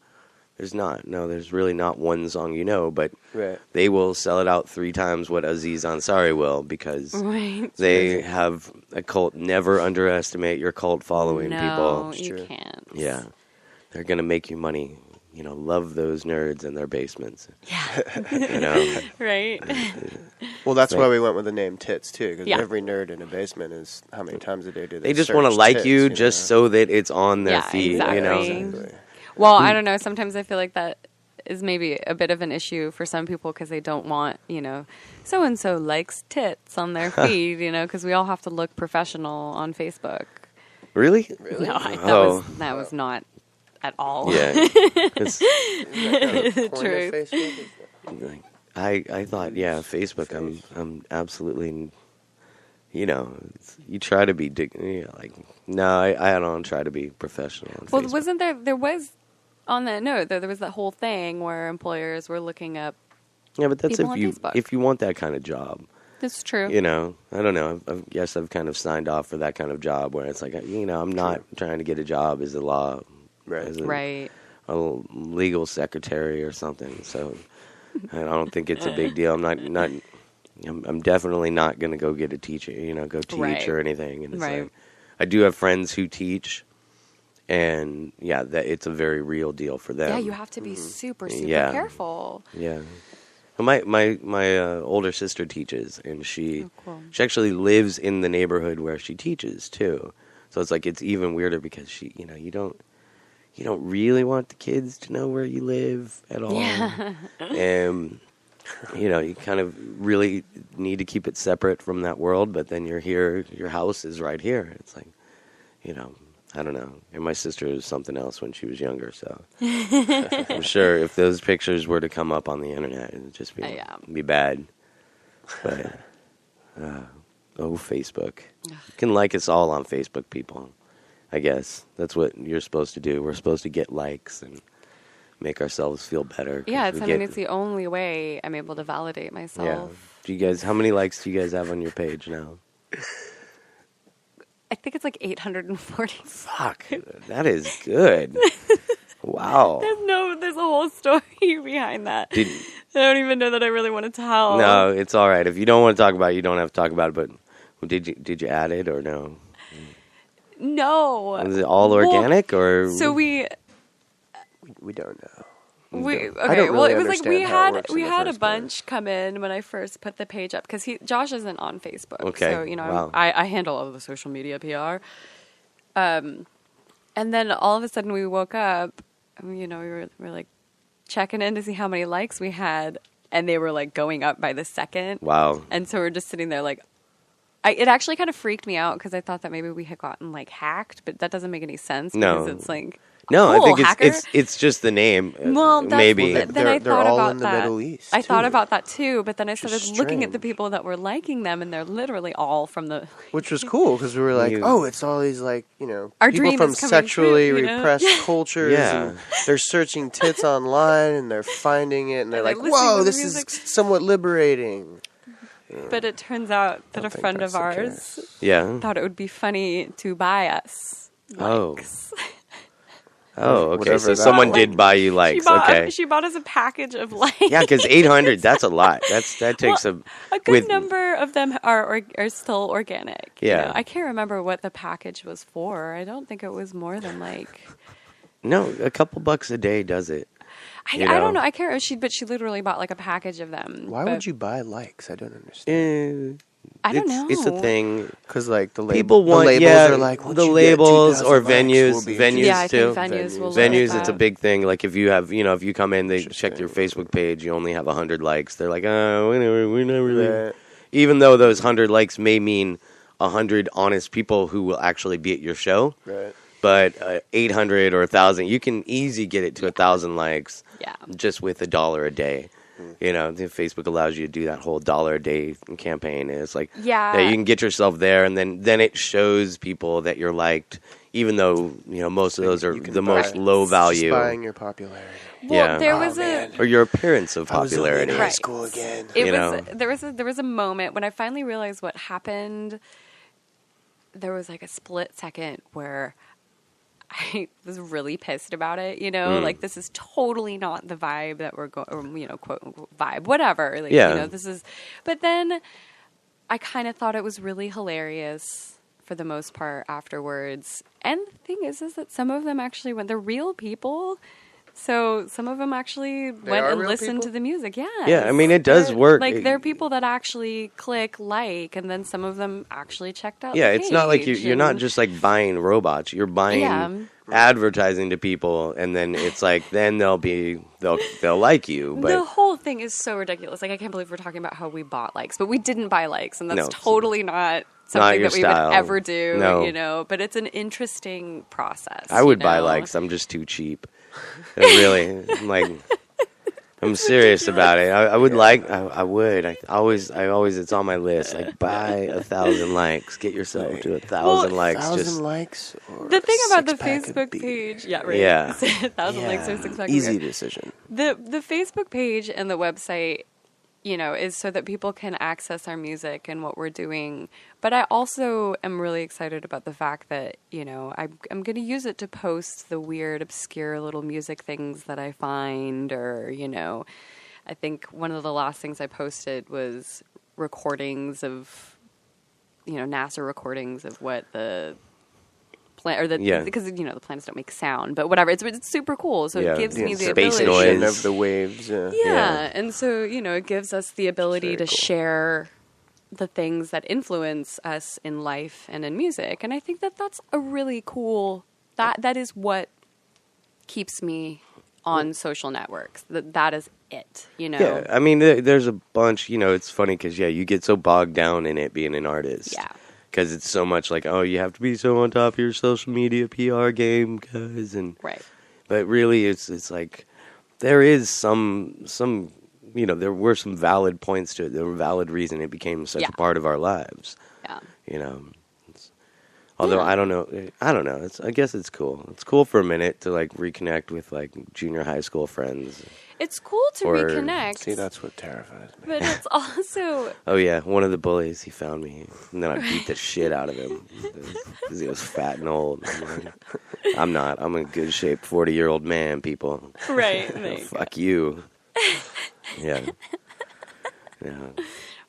Speaker 1: there's not. No, there's really not one song but
Speaker 4: Right.
Speaker 1: they will sell it out 3 times what Aziz Ansari will because
Speaker 3: Right.
Speaker 1: they have a cult. Never underestimate your cult following,
Speaker 3: No,
Speaker 1: people.
Speaker 3: you
Speaker 4: true.
Speaker 3: can't.
Speaker 1: Yeah. They're going to make you money. Love those nerds in their basements.
Speaker 3: Yeah. Right.
Speaker 4: Well, that's why we went with the name Tits too, because
Speaker 3: Yeah.
Speaker 4: every nerd in a basement is how many times a day do they?
Speaker 1: They just
Speaker 4: search
Speaker 1: want to like
Speaker 4: tits,
Speaker 1: you just so that it's on their
Speaker 3: Yeah,
Speaker 1: feed,
Speaker 3: exactly.
Speaker 4: Exactly.
Speaker 3: Well, I don't know. Sometimes I feel like that is maybe a bit of an issue for some people because they don't want, so and so likes tits on their feed, because we all have to look professional on Facebook.
Speaker 1: Really?
Speaker 3: No,
Speaker 1: Oh.
Speaker 3: that was not at all.
Speaker 1: Yeah. It's,
Speaker 4: Point of
Speaker 3: True.
Speaker 4: Facebook?
Speaker 1: like, I thought, yeah, Facebook, I'm absolutely, you try to be, no, I don't try to be professional on
Speaker 3: Well,
Speaker 1: Facebook.
Speaker 3: wasn't there was on that note there was that whole thing where employers were looking up.
Speaker 1: Yeah, but that's
Speaker 3: people on Facebook.
Speaker 1: if you want that kind of job.
Speaker 3: That's true.
Speaker 1: I don't know. I guess I've kind of signed off for that kind of job where it's like, I'm not trying to get a job as a law,
Speaker 4: Right.
Speaker 1: as a,
Speaker 3: Right.
Speaker 1: a legal secretary or something. So I don't think it's a big deal. I'm definitely not going to go get a teacher, go teach
Speaker 3: Right.
Speaker 1: or anything. And it's
Speaker 3: Right.
Speaker 1: like, I do have friends who teach, and yeah, that it's a very real deal for them.
Speaker 3: Yeah, you have to be super, super
Speaker 1: Yeah.
Speaker 3: careful.
Speaker 1: Yeah. Well, my older sister teaches, and she
Speaker 3: Oh, cool.
Speaker 1: actually lives in the neighborhood where she teaches too. So it's like it's even weirder because she, you don't really want the kids to know where you live at all.
Speaker 3: Yeah.
Speaker 1: And you kind of really need to keep it separate from that world. But then you're here, your house is right here. It's like, I don't know. And my sister was something else when she was younger, so I'm sure if those pictures were to come up on the internet, it would just be bad. But Facebook. You can like us all on Facebook, people. I guess that's what you're supposed to do. We're supposed to get likes and make ourselves feel better.
Speaker 3: Yeah, it's the only way I'm able to validate myself.
Speaker 1: Yeah. How many likes do you guys have on your page now?
Speaker 3: I think it's like 840.
Speaker 1: Fuck, that is good. Wow.
Speaker 3: There's a whole story behind that. I don't even know that I really want to tell.
Speaker 1: No, it's all right. If you don't want to talk about it, you don't have to talk about it. But did you add it or no?
Speaker 3: No.
Speaker 1: Was it all organic or?
Speaker 3: So we
Speaker 4: don't know.
Speaker 3: Okay, well, it was like we had a bunch come in when I first put the page up because Josh isn't on Facebook.
Speaker 1: Okay.
Speaker 3: So,
Speaker 1: wow.
Speaker 3: I handle all of the social media PR. And then all of a sudden we woke up, and, we were like checking in to see how many likes we had, and they were like going up by the second.
Speaker 1: Wow.
Speaker 3: And so we're just sitting there like, it actually kind of freaked me out because I thought that maybe we had gotten like hacked, but that doesn't make any sense because it's like.
Speaker 1: No,
Speaker 3: cool,
Speaker 1: I think
Speaker 3: hacker.
Speaker 1: it's just the name.
Speaker 3: Well,
Speaker 1: maybe.
Speaker 3: Then I thought
Speaker 4: all
Speaker 3: about
Speaker 4: in the
Speaker 3: that.
Speaker 4: Middle East.
Speaker 3: I thought about that too, but then I started
Speaker 4: Just
Speaker 3: looking at the
Speaker 4: strange.
Speaker 3: people that were liking them, and they're literally all from the.
Speaker 4: Which was cool because we were like, it's all these like
Speaker 3: Our
Speaker 4: people
Speaker 3: dream
Speaker 4: from
Speaker 3: is coming
Speaker 4: sexually
Speaker 3: true, you know?
Speaker 4: repressed cultures.
Speaker 1: Yeah.
Speaker 4: And they're searching tits online and they're finding it and they're
Speaker 3: And they're
Speaker 4: like,
Speaker 3: listening
Speaker 4: whoa,
Speaker 3: to
Speaker 4: this
Speaker 3: music.
Speaker 4: is somewhat liberating.
Speaker 3: But it turns out that a
Speaker 4: think
Speaker 3: friend of
Speaker 4: that's the
Speaker 3: ours
Speaker 4: case.
Speaker 1: Yeah.
Speaker 3: thought it would be funny to buy us likes.
Speaker 1: Oh, okay.
Speaker 4: Whatever
Speaker 1: So
Speaker 4: that
Speaker 1: someone
Speaker 4: was.
Speaker 1: did buy you likes. Okay.
Speaker 3: She bought us a package of likes.
Speaker 1: Yeah, because 800, that's a lot. That takes
Speaker 3: a good number of them are still organic.
Speaker 1: Yeah.
Speaker 3: I can't remember what the package was for. I don't think it was more than like.
Speaker 1: No, a couple bucks a day does it.
Speaker 3: I don't know. I can't remember. But she literally bought like a package of them.
Speaker 4: Why would you buy likes? I don't understand.
Speaker 3: I don't know.
Speaker 1: It's a thing.
Speaker 4: Because like the
Speaker 1: People want
Speaker 4: the labels are like, once
Speaker 1: the
Speaker 4: you get
Speaker 1: labels
Speaker 4: 2,000
Speaker 1: or
Speaker 4: likes,
Speaker 1: venues,
Speaker 4: we'll be
Speaker 1: venues
Speaker 3: Yeah, I
Speaker 1: too.
Speaker 3: think venues will
Speaker 1: Venues,
Speaker 3: look
Speaker 1: it's a
Speaker 3: at
Speaker 1: big thing. Like if you have, if you come in, they check your Facebook page, you only have 100 likes. They're like, oh, we never really.
Speaker 4: Right.
Speaker 1: Even though those 100 likes may mean 100 honest people who will actually be at your show,
Speaker 4: Right.
Speaker 1: but 800 or 1,000, you can easy get it to 1,000 likes.
Speaker 3: Yeah.
Speaker 1: Just with $1 a day. Facebook allows you to do that whole $1 a day campaign. And it's like,
Speaker 3: Yeah.
Speaker 1: you can get yourself there, and then it shows people that you're liked, even though most of those are
Speaker 4: You can
Speaker 1: the
Speaker 4: buy
Speaker 1: most
Speaker 4: it.
Speaker 1: low value.
Speaker 4: Just buying your popularity.
Speaker 3: Well, there
Speaker 1: Yeah.
Speaker 3: was a.
Speaker 1: Or your appearance of
Speaker 4: I was only in
Speaker 1: popularity.
Speaker 4: high
Speaker 3: Right.
Speaker 4: school again.
Speaker 3: It
Speaker 1: You
Speaker 3: was
Speaker 1: know.
Speaker 3: there was a moment when I finally realized what happened. There was like a split second where I was really pissed about it. Like this is totally not the vibe that we're going. Quote unquote vibe, whatever. Like,
Speaker 1: Yeah.
Speaker 3: this is. But then I kind of thought it was really hilarious for the most part afterwards. And the thing is that some of them actually went. They're real people. So some of them actually went
Speaker 4: are
Speaker 3: and
Speaker 4: real
Speaker 3: listened
Speaker 4: people?
Speaker 3: to the music. Yeah.
Speaker 1: Yeah, I mean, it does work.
Speaker 3: Like there are people that actually click like, and then some of them actually checked out.
Speaker 1: Yeah,
Speaker 3: the
Speaker 1: it's not like
Speaker 3: page
Speaker 1: you're not
Speaker 3: and-
Speaker 1: just like buying robots. You're buying
Speaker 3: Yeah.
Speaker 1: advertising to people, and then it's like then they'll like you. But
Speaker 3: the whole thing is so ridiculous. Like I can't believe we're talking about how we bought likes, but we didn't buy likes, and that's
Speaker 1: No.
Speaker 3: totally not something
Speaker 1: your
Speaker 3: that we
Speaker 1: style.
Speaker 3: would ever do.
Speaker 1: No.
Speaker 3: But it's an interesting process.
Speaker 1: I would
Speaker 3: you
Speaker 1: buy
Speaker 3: know?
Speaker 1: likes. I'm just too cheap. Really, I'm serious about it. I would like. I would. I always. It's on my list. Like buy 1,000 likes. Get yourself to 1,000 likes.
Speaker 4: 1,000 likes. Or
Speaker 3: The thing about the
Speaker 4: six-pack of
Speaker 3: Facebook
Speaker 4: beer.
Speaker 3: page, yeah, right.
Speaker 1: Yeah.
Speaker 3: 1,000 likes or 6 pack.
Speaker 4: Easy decision.
Speaker 3: The Facebook page and the website, is so that people can access our music and what we're doing. But I also am really excited about the fact that, I'm going to use it to post the weird, obscure little music things that I find or, I think one of the last things I posted was recordings of, NASA recordings of what the because the planets don't make sound, but whatever, it's super cool. So
Speaker 1: Yeah.
Speaker 3: it gives me the
Speaker 1: Space
Speaker 3: ability
Speaker 1: noise.
Speaker 4: of the waves.
Speaker 3: yeah, and so it gives us the ability to
Speaker 4: very cool.
Speaker 3: share the things that influence us in life and in music, and I think that that's a really cool. That is what keeps me on social networks. That is it.
Speaker 1: Yeah, I mean, there's a bunch. It's funny because you get so bogged down in it being an artist.
Speaker 3: Yeah.
Speaker 1: because it's so much like, oh, you have to be so on top of your social media PR game, guys, and
Speaker 3: Right.
Speaker 1: but really, it's like there is some there were some valid points to it. There were valid reason it became such
Speaker 3: Yeah.
Speaker 1: a part of our lives.
Speaker 3: Yeah.
Speaker 1: Although
Speaker 3: Yeah.
Speaker 1: I don't know. I guess it's cool. It's cool for a minute to like reconnect with like junior high school friends.
Speaker 3: It's cool to
Speaker 1: Or-
Speaker 3: reconnect.
Speaker 4: See, that's what terrifies me.
Speaker 3: But it's also
Speaker 1: Oh yeah, one of the bullies, he found me, and then I beat the shit out of him because he was fat and old. I'm not. I'm a good shape 40-year-old man. People,
Speaker 3: right. there you go.
Speaker 1: fuck you. Yeah. Yeah.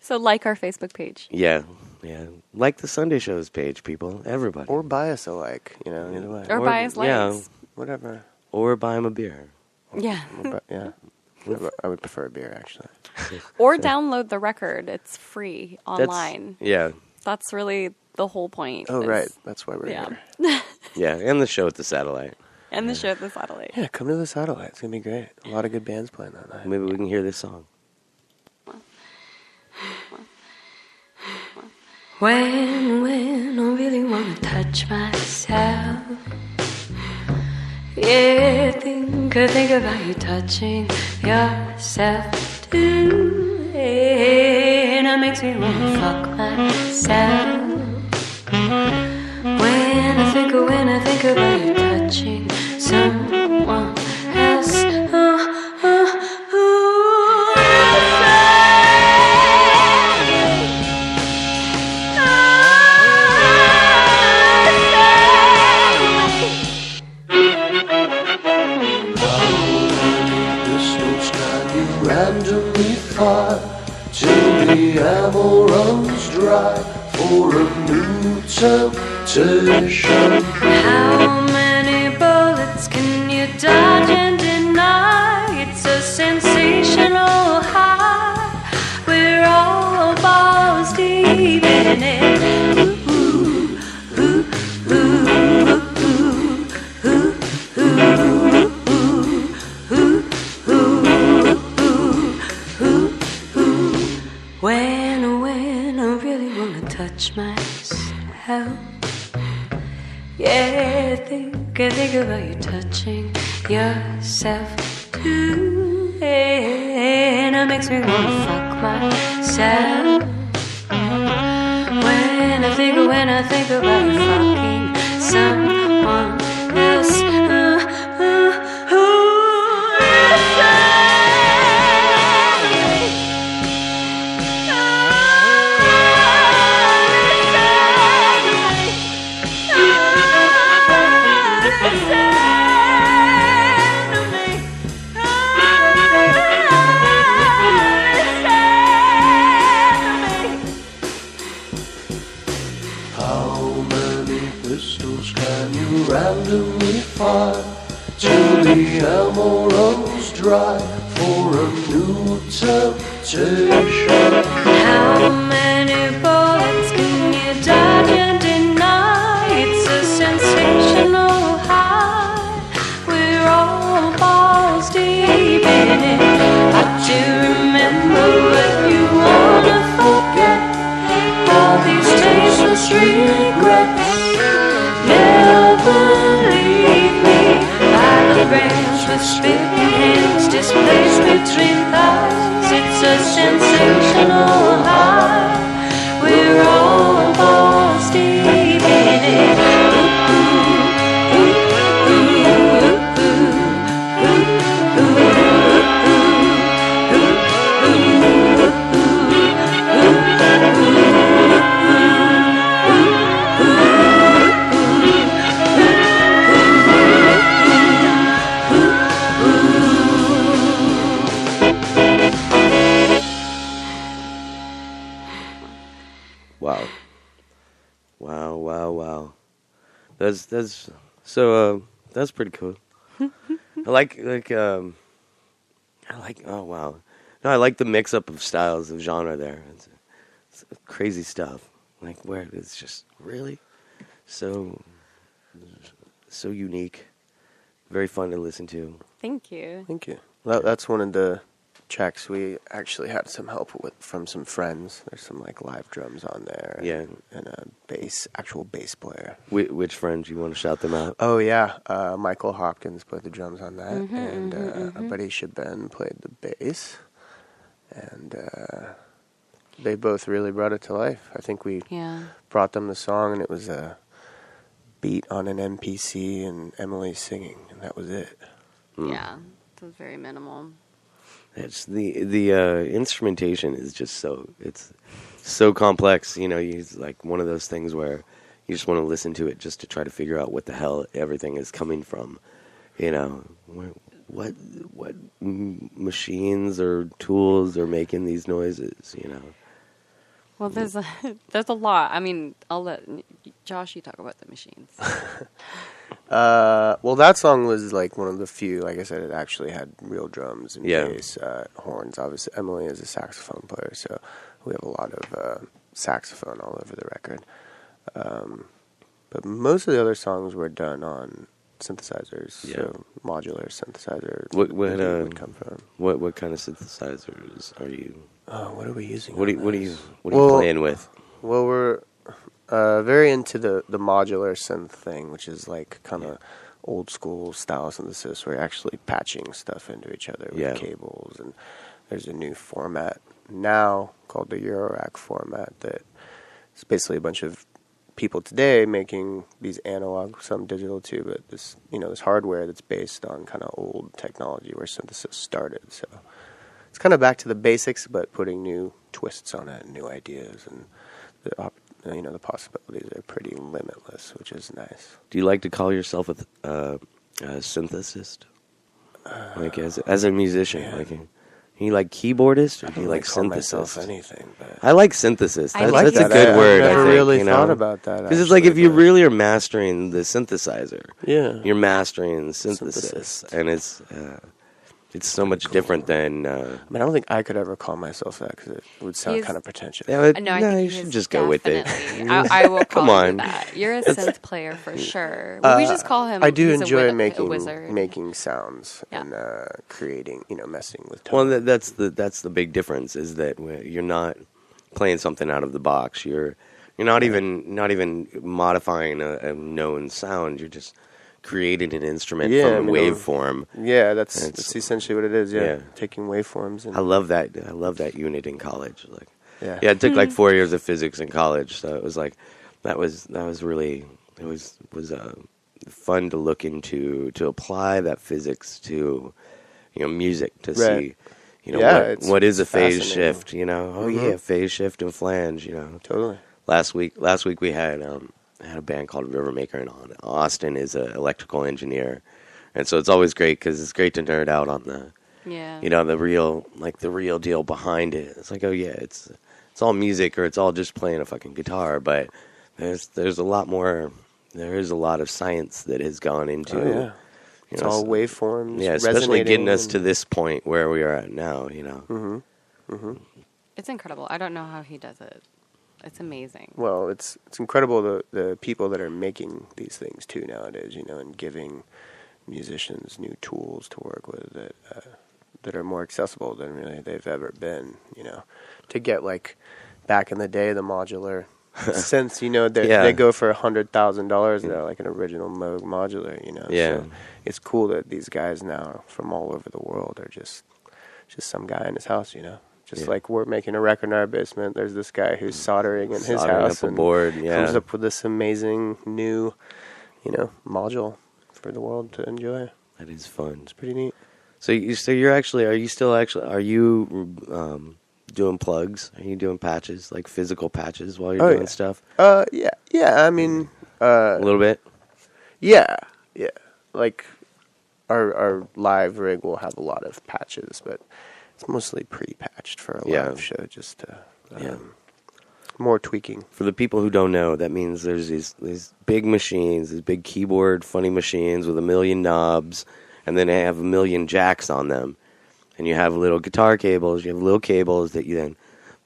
Speaker 3: So like our Facebook page.
Speaker 1: Yeah. Yeah. Like the Sunday Shows page, people. Everybody.
Speaker 4: Or buy us a like, either way.
Speaker 3: Or buy us
Speaker 1: yeah.
Speaker 3: likes.
Speaker 4: Whatever.
Speaker 1: Or buy him a beer.
Speaker 3: Yeah.
Speaker 4: Yeah. I would prefer a beer, actually.
Speaker 3: Or download the record. It's free online.
Speaker 1: Yeah.
Speaker 3: That's really the whole point.
Speaker 4: Oh,
Speaker 3: is-
Speaker 4: right. That's why we're
Speaker 3: Yeah.
Speaker 4: here.
Speaker 1: Yeah. And the show at the Satellite.
Speaker 3: And the show at the satellite.
Speaker 4: Yeah, come to the Satellite. It's going to be great. A lot of good bands playing that night.
Speaker 1: Maybe we can hear this song.
Speaker 5: When I really wanna touch myself, yeah, think about you touching yourself too, and it makes me wanna fuck myself. When I think about you touching someone else,
Speaker 6: Pistols can you randomly fire till the ammo runs dry for a new temptation?
Speaker 5: How many bullets can you dodge and deny? It's a sensational high. We're all balls deep in it. Ooh, ooh, ooh, ooh, ooh, ooh, ooh, ooh, ooh, ooh. When I really wanna touch myself. Yeah, think about you touching yourself too, and it makes me wanna fuck myself. When I think about you fucking someone else,
Speaker 6: How many pistols can you randomly fire till the ammo runs dry for a new temptation?
Speaker 5: How many bullets can you dodge and deny? It's a sensational high. We're all balls deep in it. But you remember what you wanna forget. All these tasteless regrets never leave me. Like a branch with spitting hands displaced between thighs. It's a sensational high. We're all balls deep in it.
Speaker 1: Wow. Wow, wow, wow. That's so that's pretty cool. I like oh wow. No, I like the mix up of styles of genre there. It's crazy stuff. Like where it's just really so unique. Very fun to listen to.
Speaker 3: Thank you.
Speaker 4: Thank you. That's one of the tracks we actually had some help with from some friends. There's some like live drums on there.
Speaker 1: Yeah.
Speaker 4: And a actual bass player.
Speaker 1: Which friends, you want to shout them out?
Speaker 4: Oh yeah, Michael Hopkins played the drums on that, and our buddy Shaben played the bass, and they both really brought it to life. I think we brought them the song, and it was a beat on an MPC and Emily singing, and that was it.
Speaker 3: Yeah, it was very minimal.
Speaker 1: It's the instrumentation is just it's so complex. You know, it's like one of those things where you just want to listen to it just to try to figure out what the hell everything is coming from. You know, what machines or tools are making these noises. You know.
Speaker 3: Well, there's a lot. I mean, I'll let Josh, you talk about the machines.
Speaker 4: Well, that song was like one of the few, like I said, it actually had real drums and bass, horns. Obviously, Emily is a saxophone player, so we have a lot of saxophone all over the record. But most of the other songs were done on synthesizers, so modular synthesizers.
Speaker 1: What
Speaker 4: would come from?
Speaker 1: What kind of synthesizers are you?
Speaker 4: What are we using?
Speaker 1: What are you playing with?
Speaker 4: Well, we're very into the modular synth thing, which is like kind of old school style synthesis, where you're actually patching stuff into each other with cables. And there's a new format now called the Eurorack format that it's basically a bunch of people today making these analog, some digital too, but this hardware that's based on kind of old technology where synthesis started. So it's kind of back to the basics, but putting new twists on it and new ideas, and the possibilities are pretty limitless, which is nice.
Speaker 1: Do you like to call yourself a synthesist? Like as a musician, like you like keyboardist, or do you like synthesist?
Speaker 4: Anything, but
Speaker 1: I like synthesis.
Speaker 3: I like
Speaker 1: That's
Speaker 3: that.
Speaker 1: a good word.
Speaker 4: I never
Speaker 1: I think,
Speaker 4: really thought about that,
Speaker 1: because it's like if you really are mastering the synthesizer, you're mastering synthesis, and it's so much different than.
Speaker 4: I mean, I don't think I could ever call myself that because it would sound kind of pretentious.
Speaker 1: You should just go with it.
Speaker 3: I will call
Speaker 1: Come on.
Speaker 3: you that. You're a synth player for sure. We just call him.
Speaker 4: I do
Speaker 3: he's
Speaker 4: enjoy
Speaker 3: a
Speaker 4: making
Speaker 3: wizard.
Speaker 4: sounds and creating, messing with tone.
Speaker 1: Well, that's the big difference is that you're not playing something out of the box. You're not even modifying a known sound. You're just creating an instrument from a waveform.
Speaker 4: Yeah, that's essentially what it is. Yeah, taking waveforms. And
Speaker 1: I love that unit in college. Like, it took like 4 years of physics in college, so it was like that was really it was fun to look into, to apply that physics to music, to see what is a phase shift. Phase shift and flange.
Speaker 4: Totally.
Speaker 1: Last week we had a band called Rivermaker, and Austin is an electrical engineer, and so it's always great because it's great to nerd out on the the real deal behind it. It's like, it's all music, or it's all just playing a fucking guitar, but there's a lot more. There is a lot of science that has gone into.
Speaker 4: It's all waveforms.
Speaker 1: Yeah, especially getting us to this point where we are at now.
Speaker 3: It's incredible. I don't know how he does it. It's amazing.
Speaker 4: Well, it's incredible the people that are making these things too nowadays, and giving musicians new tools to work with that are more accessible than really they've ever been. To get like back in the day the modular synths, they go for $100,000 now, like an original Moog modular. So it's cool that these guys now from all over the world are just some guy in his house. Just like we're making a record in our basement, there's this guy who's soldering in his house
Speaker 1: up a board,
Speaker 4: comes up with this amazing new, module for the world to enjoy.
Speaker 1: That is fun.
Speaker 4: It's pretty neat.
Speaker 1: So are you doing plugs? Are you doing patches, like physical patches while you're doing stuff?
Speaker 4: Yeah. I mean,
Speaker 1: a little bit.
Speaker 4: Yeah. Like our live rig will have a lot of patches, but it's mostly pre-patched for a live show, just to more tweaking.
Speaker 1: For the people who don't know, that means there's these big machines, these big keyboard funny machines with 1 million knobs, and then they have 1 million jacks on them. And you have little guitar cables, you have little cables that you then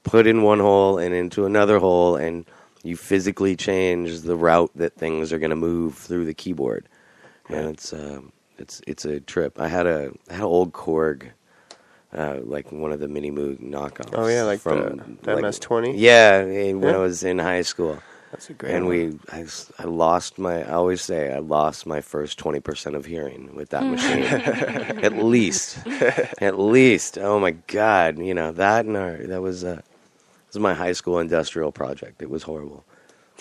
Speaker 1: put in one hole and into another hole, and you physically change the route that things are going to move through the keyboard. And it's a trip. I had an old Korg like one of the Mini Moog knockoffs.
Speaker 4: Oh yeah, like
Speaker 1: from
Speaker 4: the MS-20.
Speaker 1: Yeah, when I was in high school.
Speaker 4: That's a great.
Speaker 1: And
Speaker 4: one.
Speaker 1: I lost my. I always say I lost my first 20% of hearing with that machine. At least. Oh my God, that was my high school industrial project. It was horrible.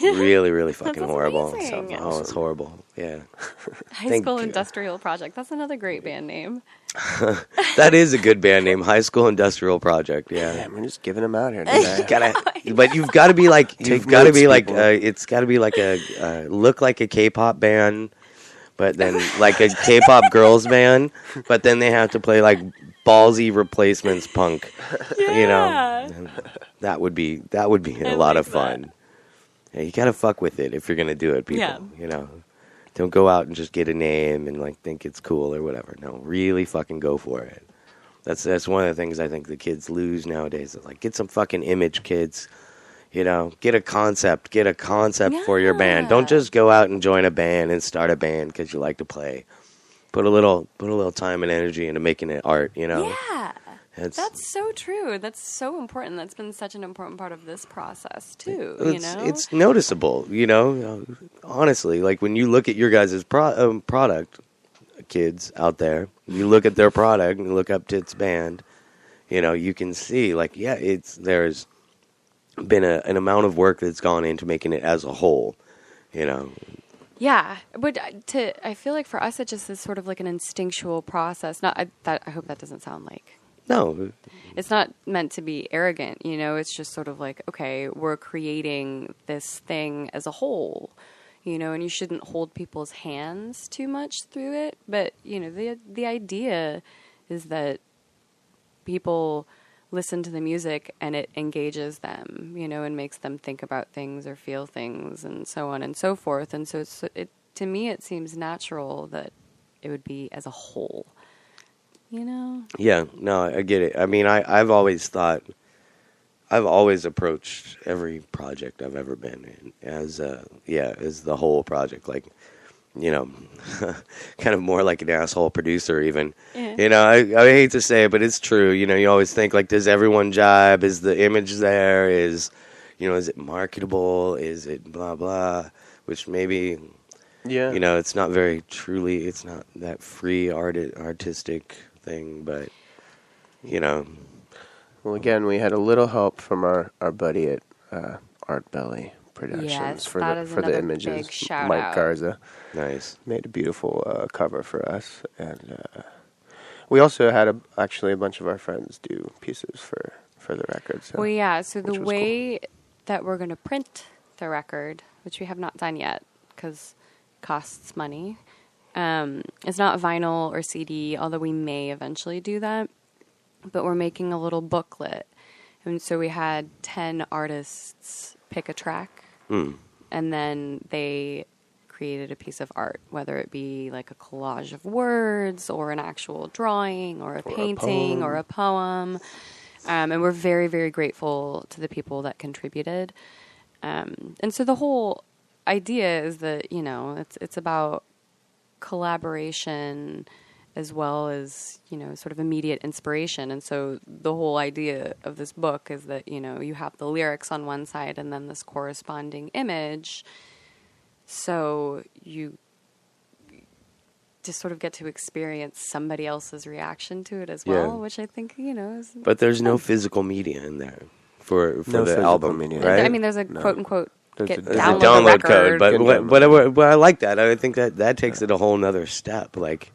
Speaker 1: Really, really fucking horrible.
Speaker 3: amazing.
Speaker 1: Oh, it's horrible. Yeah.
Speaker 3: High School Industrial Project. That's another great band name.
Speaker 1: That is a good band name, High School Industrial Project. Yeah.
Speaker 4: Damn, we're just giving them out here today.
Speaker 1: But you've got to be like,
Speaker 4: Take notes, people.
Speaker 1: it's got to be like look like a K-pop band, but then like a K-pop girls band, but then they have to play like ballsy replacements punk.
Speaker 3: Yeah.
Speaker 1: That would be a lot of fun. Yeah, you gotta fuck with it if you're gonna do it, people.
Speaker 3: Yeah.
Speaker 1: Don't go out and just get a name and like think it's cool or whatever. No, really fucking go for it. That's one of the things I think the kids lose nowadays. Like, get some fucking image, kids. Get a concept. Get a concept for your band. Don't just go out and join a band and start a band because you like to play. Put a little time and energy into making it art.
Speaker 3: Yeah. That's so true. That's so important. That's been such an important part of this process too.
Speaker 1: It's noticeable. Honestly, like when you look at your guys' product, kids out there, you look at their product and look up Tits Band. You can see like there's been an amount of work that's gone into making it as a whole.
Speaker 3: Yeah, but I feel like for us it just is sort of like an instinctual process. I hope that doesn't sound like.
Speaker 1: No.
Speaker 3: It's not meant to be arrogant, It's just sort of like, okay, we're creating this thing as a whole, and you shouldn't hold people's hands too much through it. But, the idea is that people listen to the music and it engages them, and makes them think about things or feel things and so on and so forth. And so to me, it seems natural that it would be as a whole.
Speaker 1: Yeah, no, I get it. I mean, I've always approached every project I've ever been in as the whole project, like, kind of more like an asshole producer even. Yeah. I hate to say it, but it's true. You always think like, does everyone jibe? Is the image there? Is it marketable? Is it blah, blah, which maybe, it's not very truly, it's not that free artistic thing, but
Speaker 4: well, again, we had a little help from our buddy at Art Belly Productions for the images. Mike Garza,
Speaker 1: nice,
Speaker 4: made a beautiful cover for us, and we also had actually a bunch of our friends do pieces for the record. So,
Speaker 3: so the way that we're going to print the record, which we have not done yet because it costs money. It's not vinyl or CD, although we may eventually do that. But we're making a little booklet. And so we had 10 artists pick a track. And then they created a piece of art, whether it be like a collage of words or an actual drawing or a painting or a poem. And we're very, very grateful to the people that contributed. And so the whole idea is that, it's about collaboration as well as, sort of immediate inspiration. And so the whole idea of this book is that, you have the lyrics on one side and then this corresponding image. So you just sort of get to experience somebody else's reaction to it as well, which I think, is...
Speaker 1: But there's no physical media in there for the album,
Speaker 4: media,
Speaker 1: right?
Speaker 3: I mean, there's a quote-unquote
Speaker 1: there's a
Speaker 3: download
Speaker 1: code, but I like that. I think that takes it a whole nother step. Like,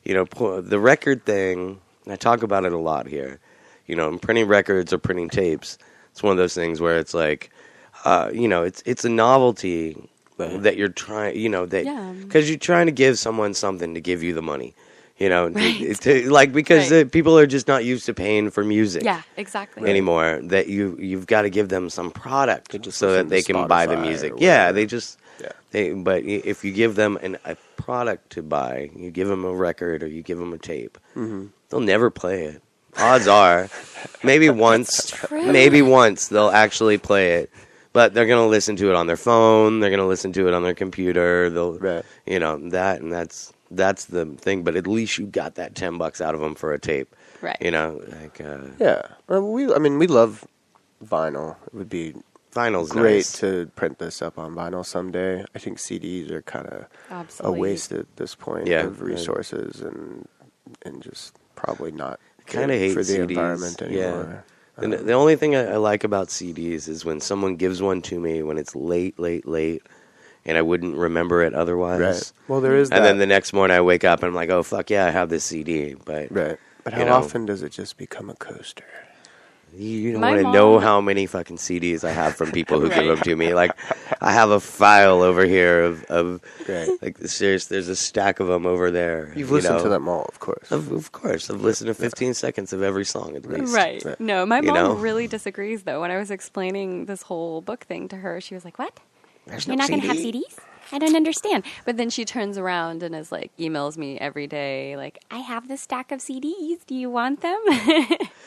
Speaker 1: the record thing, I talk about it a lot here. And printing records or printing tapes, it's one of those things where it's like, it's a novelty that you're trying, because you're trying to give someone something to give you the money. Because people are just not used to paying for music.
Speaker 3: Yeah, exactly.
Speaker 1: Anymore. That you've got to give them some product so that they can buy the music. Yeah, but if you give them a product to buy, you give them a record or you give them a tape, they'll never play it. Odds are, maybe once they'll actually play it. But they're gonna listen to it on their phone. They're gonna listen to it on their computer. They'll, that's the thing. But at least you got that $10 out of them for a tape.
Speaker 3: Right.
Speaker 1: You know, like
Speaker 4: Yeah. Well, we love vinyl. It would be
Speaker 1: vinyl's
Speaker 4: great
Speaker 1: nice.
Speaker 4: to print this up on vinyl someday. I think CDs are kind of a
Speaker 3: Obsolete.
Speaker 4: waste at this point
Speaker 1: Yeah.
Speaker 4: of resources and just probably not
Speaker 1: Kinda
Speaker 4: good
Speaker 1: hate
Speaker 4: for the
Speaker 1: CDs.
Speaker 4: environment
Speaker 1: Yeah.
Speaker 4: anymore.
Speaker 1: And the only thing I like about CDs is when someone gives one to me when it's late, and I wouldn't remember it otherwise.
Speaker 4: Right. Well, there is that.
Speaker 1: And then the next morning I wake up and I'm like, oh, fuck yeah, I have this CD. But
Speaker 4: Right. But
Speaker 1: you
Speaker 4: how
Speaker 1: know.
Speaker 4: often does it just become a coaster?
Speaker 1: you don't
Speaker 3: My
Speaker 1: want to
Speaker 3: mom-
Speaker 1: know how many fucking CDs I have from people who give
Speaker 3: Right.
Speaker 1: them to me. Like, I have a file over here of
Speaker 4: Right.
Speaker 1: like, serious, there's a stack of them over there.
Speaker 4: You've
Speaker 1: you
Speaker 4: listened
Speaker 1: know?
Speaker 4: to them all, of course.
Speaker 1: Of course. I've listened to 15 seconds of every song at least.
Speaker 3: Right.
Speaker 4: Right.
Speaker 3: No, my
Speaker 1: You
Speaker 3: mom
Speaker 1: know?
Speaker 3: really disagrees, though. When I was explaining this whole book thing to her, she was like, what?
Speaker 1: There's
Speaker 3: You're
Speaker 1: no
Speaker 3: not going to have
Speaker 1: CD?
Speaker 3: CDs? I don't understand. But then she turns around and is like, emails me every day, like, I have this stack of CDs. Do you want them?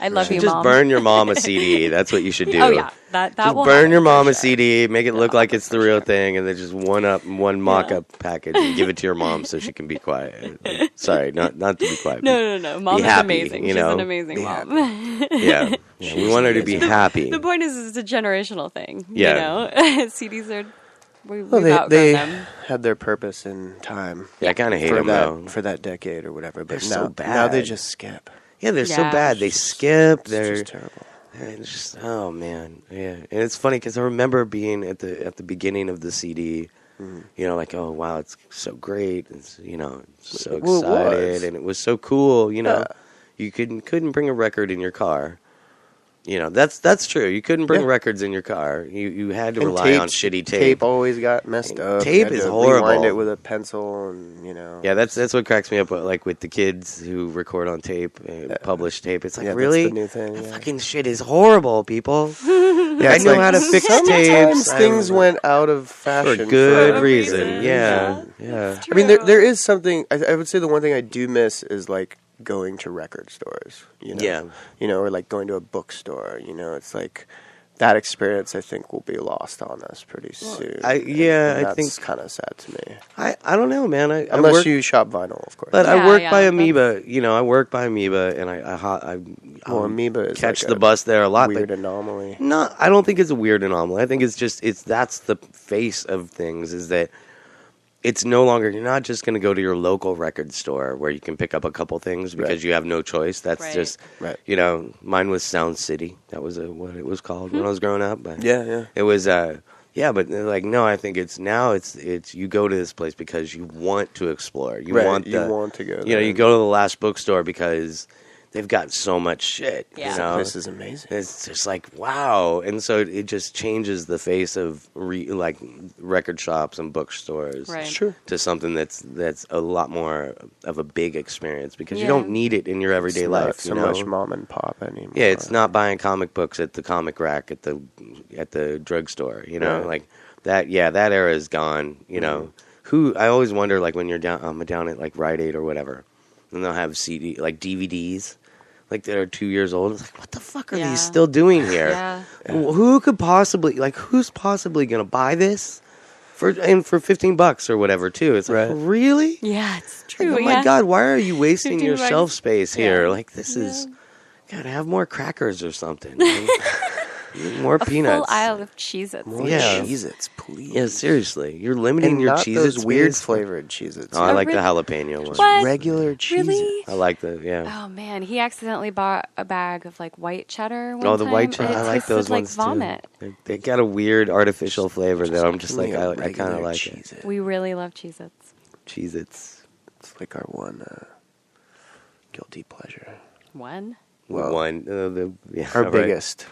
Speaker 3: I love you,
Speaker 1: Just
Speaker 3: Mom.
Speaker 1: burn your mom a CD. That's what you should do.
Speaker 3: Oh, yeah. That
Speaker 1: Just
Speaker 3: will
Speaker 1: burn
Speaker 3: happen
Speaker 1: your mom
Speaker 3: for
Speaker 1: a
Speaker 3: sure.
Speaker 1: CD, make it look like it's the real thing, and then just one mock-up package and give it to your mom so she can be quiet. Sorry, not to be quiet.
Speaker 3: No. Mom is
Speaker 1: happy,
Speaker 3: amazing.
Speaker 1: you
Speaker 3: She's
Speaker 1: know?
Speaker 3: an amazing mom.
Speaker 1: Yeah. We want her to be happy.
Speaker 3: The point is, it's a generational thing.
Speaker 1: Yeah.
Speaker 3: You know? CDs are, we've
Speaker 4: Well,
Speaker 3: outgrown
Speaker 4: they
Speaker 3: them.
Speaker 4: had their purpose in time.
Speaker 1: Yeah, I kind of hate
Speaker 4: for
Speaker 1: them, though.
Speaker 4: for that decade or whatever. But
Speaker 1: They're
Speaker 4: now,
Speaker 1: so bad.
Speaker 4: now they just skip.
Speaker 1: Yeah, they're so
Speaker 3: Yeah.
Speaker 1: bad. They skip.
Speaker 4: It's
Speaker 1: They're
Speaker 4: just terrible.
Speaker 1: it's just, oh, man. Yeah. And it's funny because I remember being at the beginning of the CD, you know, like, oh, wow, it's so great. It's, you know, so
Speaker 4: Well, it was.
Speaker 1: excited. And it was so cool, you know.
Speaker 4: Yeah.
Speaker 1: You couldn't bring a record in your car. You know, that's true. You couldn't bring
Speaker 4: Yeah.
Speaker 1: records in your car. You had to
Speaker 4: And
Speaker 1: rely on
Speaker 4: tapes-
Speaker 1: shitty tape.
Speaker 4: Tape always got messed up.
Speaker 1: Tape
Speaker 4: You had
Speaker 1: is
Speaker 4: to
Speaker 1: horrible.
Speaker 4: Rewind it with a pencil, and you know.
Speaker 1: Yeah, that's what cracks me up. Like with the kids who record on tape, publish tape. It's like,
Speaker 4: Yeah, that's
Speaker 1: really,
Speaker 4: the new thing,
Speaker 1: That
Speaker 4: yeah.
Speaker 1: fucking shit is horrible, people.
Speaker 4: Yeah,
Speaker 1: I
Speaker 4: it's
Speaker 1: know
Speaker 4: like,
Speaker 1: how to fix
Speaker 4: sometimes
Speaker 1: tapes.
Speaker 4: things went out of
Speaker 1: for
Speaker 4: fashion
Speaker 1: good
Speaker 3: For a
Speaker 1: reason.
Speaker 3: reason.
Speaker 1: Yeah, yeah.
Speaker 4: I mean, there is something. I would say the one thing I do miss is like going to record stores. You know?
Speaker 1: Yeah.
Speaker 4: You know, or like going to a bookstore. You know, it's like that experience. I think will be lost on us pretty soon.
Speaker 1: I
Speaker 4: And
Speaker 1: think
Speaker 4: that's kind of sad to me.
Speaker 1: I don't know, man. I
Speaker 4: Unless
Speaker 1: work,
Speaker 4: you shop vinyl, of course.
Speaker 1: but I
Speaker 3: Yeah,
Speaker 1: work
Speaker 3: yeah,
Speaker 1: by
Speaker 3: that's-
Speaker 1: Amoeba. You know, I work by Amoeba, and I
Speaker 4: well, Amoeba is
Speaker 1: catch
Speaker 4: like
Speaker 1: the
Speaker 4: a
Speaker 1: bus there a lot.
Speaker 4: weird
Speaker 1: But
Speaker 4: anomaly.
Speaker 1: no, I don't think it's a weird anomaly. I think it's just that's the face of things. Is that it's no longer, you're not just going to go to your local record store where you can pick up a couple things because
Speaker 4: Right.
Speaker 1: you have no choice. That's
Speaker 3: Right.
Speaker 1: just,
Speaker 4: Right.
Speaker 1: you know, mine was Sound City. That was what it was called when I was growing up. But
Speaker 4: Yeah.
Speaker 1: it was, yeah, but like, no, I think it's you go to this place because you want to explore. You
Speaker 4: Right,
Speaker 1: want
Speaker 4: you
Speaker 1: the,
Speaker 4: want to go
Speaker 1: you know,
Speaker 4: there.
Speaker 1: you go to the last bookstore because they've got so much shit.
Speaker 3: Yeah.
Speaker 1: You know?
Speaker 4: This is amazing.
Speaker 1: It's just like, wow. And so it just changes the face of like record shops and bookstores
Speaker 3: Right.
Speaker 4: It's true.
Speaker 1: to something that's a lot more of a big experience because you
Speaker 3: Yeah.
Speaker 1: don't need it in your everyday
Speaker 4: It's
Speaker 1: life.
Speaker 4: not so
Speaker 1: you know?
Speaker 4: much mom and pop anymore.
Speaker 1: Yeah, it's not buying comic books at the comic rack at the drugstore. You know,
Speaker 4: Yeah.
Speaker 1: like that. Yeah, that era is gone. You know, who I always wonder, like when you're down at like Rite Aid or whatever, and they'll have DVDs. Like that are 2 years old. It's like, what the fuck are
Speaker 3: Yeah.
Speaker 1: these still doing here?
Speaker 3: Yeah.
Speaker 1: Who could possibly who's possibly gonna buy this for $15 or whatever too? It's like,
Speaker 4: Right.
Speaker 1: really?
Speaker 3: Yeah, it's
Speaker 1: Like,
Speaker 3: true.
Speaker 1: oh my
Speaker 3: yeah.
Speaker 1: god, why are you wasting your
Speaker 3: $15.
Speaker 1: shelf space here?
Speaker 3: Yeah.
Speaker 1: Like this is, gotta have more crackers or something. man. More
Speaker 3: A
Speaker 1: peanuts.
Speaker 3: full aisle of Cheez-Its.
Speaker 4: More
Speaker 1: Yeah.
Speaker 4: Cheez-Its, please.
Speaker 1: Yeah, seriously, you're limiting
Speaker 4: And
Speaker 1: your
Speaker 4: not
Speaker 1: Cheez-Its
Speaker 4: those
Speaker 1: weird
Speaker 4: weird flavored Cheez-Its.
Speaker 1: Oh, I like the
Speaker 3: really-
Speaker 1: jalapeno one.
Speaker 3: What?
Speaker 4: Regular Cheez-Its.
Speaker 3: Really?
Speaker 1: I like the
Speaker 3: Oh man, he accidentally bought a bag of like white cheddar. One
Speaker 1: Oh, the
Speaker 3: time,
Speaker 1: white cheddar.
Speaker 3: and it
Speaker 1: I like
Speaker 3: tasted
Speaker 1: those
Speaker 3: like
Speaker 1: ones
Speaker 3: vomit.
Speaker 1: too. They got a weird artificial flavor that I'm just
Speaker 4: Give
Speaker 1: like,
Speaker 4: me a
Speaker 1: I kind
Speaker 4: regular
Speaker 1: of like it.
Speaker 4: Cheez-It.
Speaker 3: We really love Cheez-Its.
Speaker 1: Cheez-Its.
Speaker 4: It's like our one guilty pleasure.
Speaker 3: One?
Speaker 4: Well,
Speaker 1: Yeah,
Speaker 4: Our
Speaker 1: right.
Speaker 4: biggest.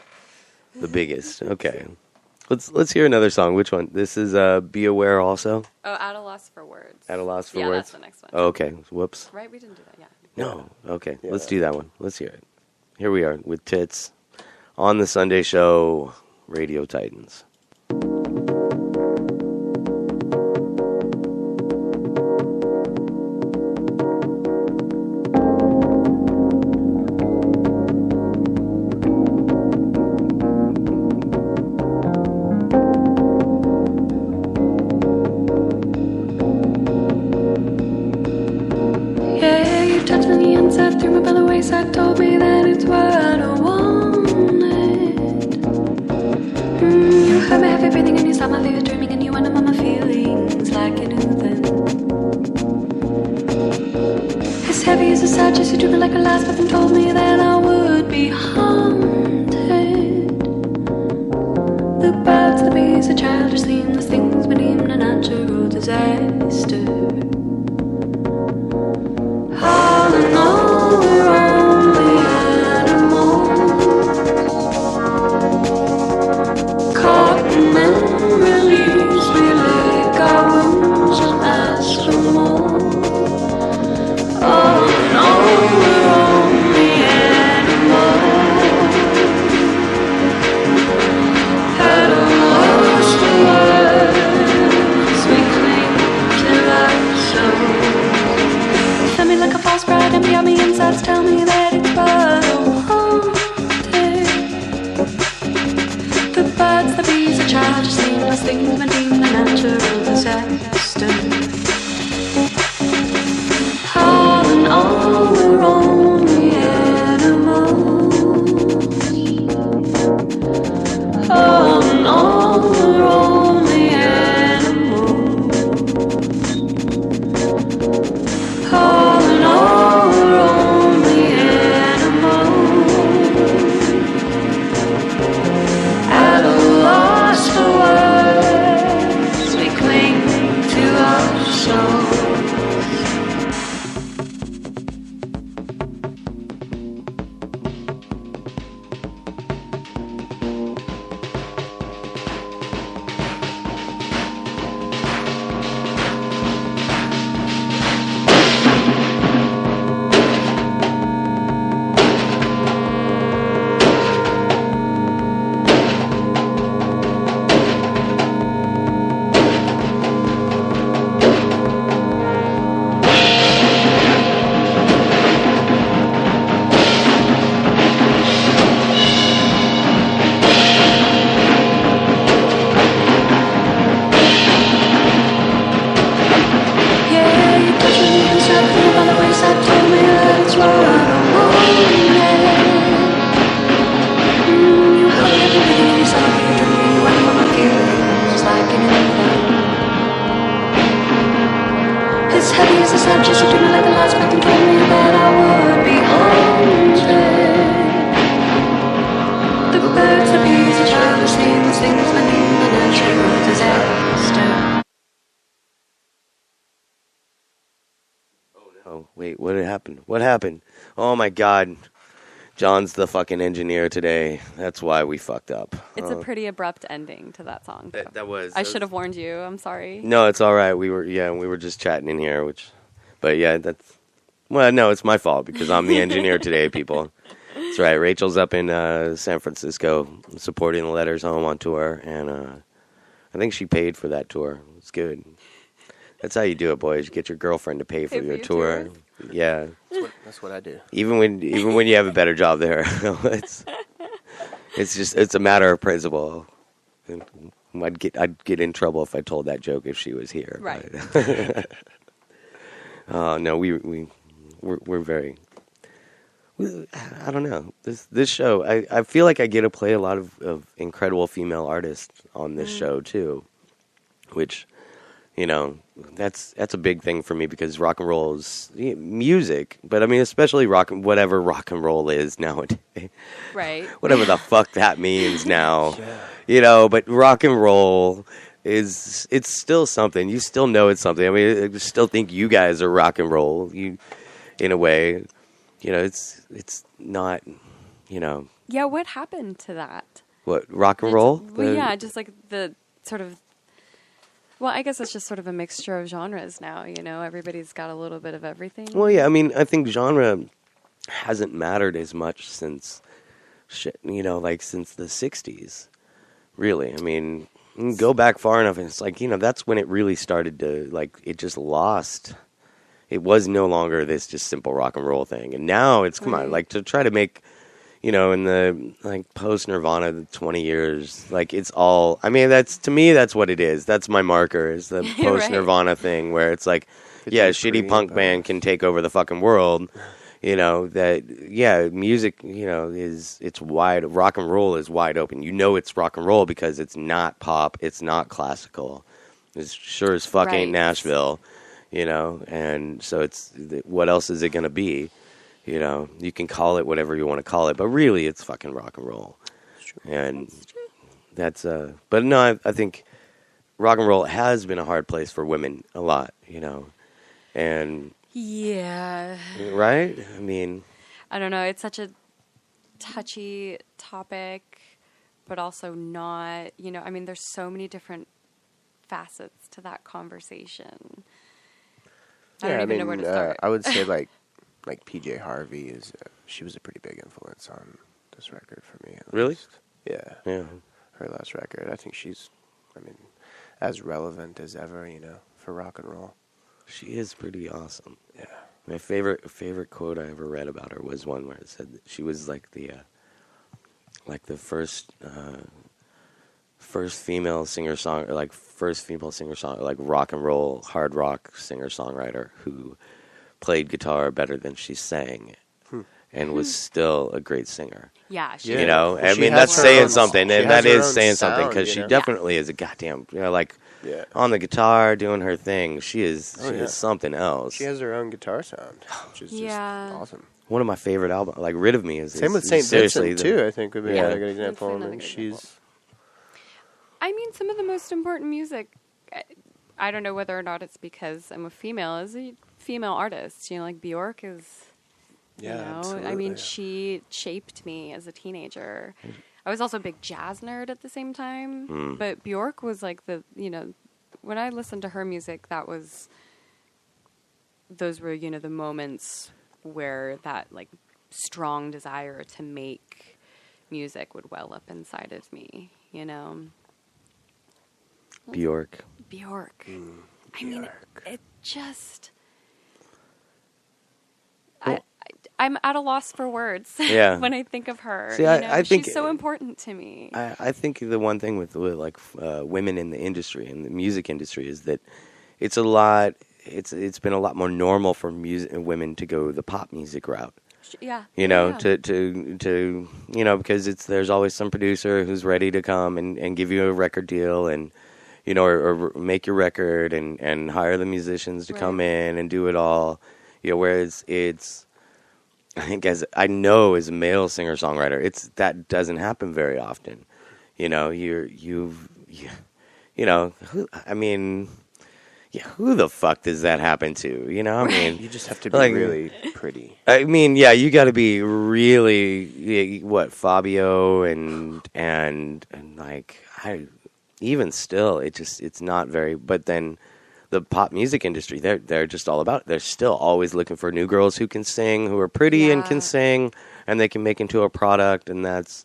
Speaker 1: The biggest. Okay. Let's hear another song. Which one? This is Be Aware also?
Speaker 3: Oh, At a Loss for Words.
Speaker 1: At a Loss for
Speaker 3: yeah,
Speaker 1: Words?
Speaker 3: that's the next one.
Speaker 1: Oh, okay. Whoops.
Speaker 3: Right, we didn't do that. Yeah.
Speaker 1: No. Okay.
Speaker 4: Yeah.
Speaker 1: Let's do that one. Let's hear it. Here we are with Tits on the Sunday show, Radio Titans.
Speaker 5: Yeah, you touched me on the inside, threw my belly away, wayside told me that it's what I wanted. You have me heavy breathing and you saw my vivid dreaming and you went on my feelings like you knew them. As heavy as a sad, just you drew me like a last breath and told me that I would be haunted. The birds, the bees, the childish seamless things we deemed a natural disaster. All in all, we're only animals, caught in memories. We lick our wounds and ask for more. All in all, we're only animals, at a loss for words. We cling to our souls. Tell me like a false pride, and beyond me insides tell me that it's but a haunted. The birds, the bees, the child, just seamless things when deemed a natural disaster. All in all, we're only animals. All in all, we're only animals. All in all, we're only animals, at a loss for words. We cling to our souls. Yeah, you touched me inside, feel by the wayside, told me that it's what I wanted. You held me everything and you saw me dreaming, you went on my feelings like an infant. As heavy as a sad, just you drew me like a last breath and told me that I would be haunted. The birds, the bees, the childish things when in a natural disaster.
Speaker 1: Oh, wait, what happened? What happened? Oh my God. John's the fucking engineer today. That's why we fucked up.
Speaker 3: It's a pretty abrupt ending to that song. though.
Speaker 1: That was.
Speaker 3: I should have warned you. I'm sorry.
Speaker 1: No, it's all right. We were just chatting in here, but yeah, well, no, it's my fault because I'm the engineer today, people. That's right. Rachel's up in San Francisco supporting the Letters Home on tour, and I think she paid for that tour. It's good. That's how you do it, boys. You get your girlfriend to pay for your tour. Yeah.
Speaker 4: That's what I do.
Speaker 1: Even when you have a better job there, it's a matter of principle. I'd get in trouble if I told that joke if she was here.
Speaker 3: Right.
Speaker 1: No, we're very. I don't know. This show, I feel like I get to play a lot of incredible female artists on this show too, which, you know, that's a big thing for me because rock and roll is music, but I mean especially whatever rock and roll is nowadays.
Speaker 3: Right.
Speaker 1: Whatever the fuck that means now. Yeah. You know, but rock and roll it's still something. You still know it's something. I mean, I still think you guys are rock and roll. You, in a way, you know, it's not, you know.
Speaker 3: Yeah, what happened to that?
Speaker 1: What, rock and roll?
Speaker 3: Well, yeah, just like the sort of. Well, I guess it's just sort of a mixture of genres now. You know, everybody's got a little bit of everything.
Speaker 1: Well, yeah, I mean, I think genre hasn't mattered as much since, you know, like since the '60s. Really, I mean, you can go back far enough, and it's like, you know, that's when it really started to, like, it just lost. It was no longer this just simple rock and roll thing, and now it's, come on, like, to try to make, you know, in the, like, post-Nirvana, the 20 years, like, it's all, I mean, that's, to me, that's what it is. That's my marker, is the post-Nirvana thing, where it's like, yeah, a shitty punk band can take over the fucking world, You know, that, yeah, music, you know, it's wide, rock and roll is wide open. You know it's rock and roll because it's not pop, it's not classical. It's sure as fuck ain't Nashville, you know, and so it's, what else is it going to be? You know, you can call it whatever you want to call it, but really it's fucking rock and roll. And that's, but no, I think rock and roll has been a hard place for women a lot, you know, and...
Speaker 3: Yeah.
Speaker 1: Right? I mean...
Speaker 3: I don't know. It's such a touchy topic, but also not, you know, I mean, there's so many different facets to that conversation. I don't even know where to start.
Speaker 4: I would say like PJ Harvey is, she was a pretty big influence on this record for me.
Speaker 1: Really?
Speaker 4: Yeah.
Speaker 1: Yeah.
Speaker 4: Her last record. I think she's, I mean, as relevant as ever, you know, for rock and roll.
Speaker 1: She is pretty awesome.
Speaker 4: Yeah.
Speaker 1: My favorite quote I ever read about her was one where it said that she was like the first female singer-songwriter, like first female singer-songwriter, like rock and roll, hard rock singer-songwriter who played guitar better than she sang and was still a great singer.
Speaker 3: Yeah. She
Speaker 1: You know,
Speaker 4: well,
Speaker 1: I mean, that's saying something, and that is saying something, because she definitely is a goddamn, you know, like, on the guitar doing her thing. She is something else.
Speaker 4: She has her own guitar sound, which is just awesome.
Speaker 1: One of my favorite albums, like Rid of Me, is
Speaker 4: same with St. Vincent too. I think would be another good example. I mean, she's.
Speaker 3: I mean, some of the most important music. I don't know whether or not it's because I'm a female. As a female artist, you know, like Bjork is. You know, I mean, she shaped me as a teenager. I was also a big jazz nerd at the same time, but Bjork was like the, you know, when I listened to her music, those were, you know, the moments where that like strong desire to make music would well up inside of me, you know.
Speaker 1: Bjork.
Speaker 3: I mean, it just... I'm at a loss for words when I think of her.
Speaker 1: See,
Speaker 3: you know,
Speaker 1: I think
Speaker 3: she's so important to me.
Speaker 1: I think the one thing with like women in the industry, in the music industry, is that it's a lot. It's been a lot more normal for women to go the pop music route.
Speaker 3: Yeah,
Speaker 1: you know, to you know, because there's always some producer who's ready to come and give you a record deal, and you know, or make your record and hire the musicians to come in and do it all. You know, whereas I think as a male singer-songwriter, that doesn't happen very often. You know, you know, who the fuck does that happen to? You know, I mean,
Speaker 4: you just have to be really pretty.
Speaker 1: I mean, yeah, you got to be really Fabio and like even still, it's not very. But then the pop music industry, they're just all about it. They're still always looking for new girls who can sing, who are pretty and can sing, and they can make into a product, and that's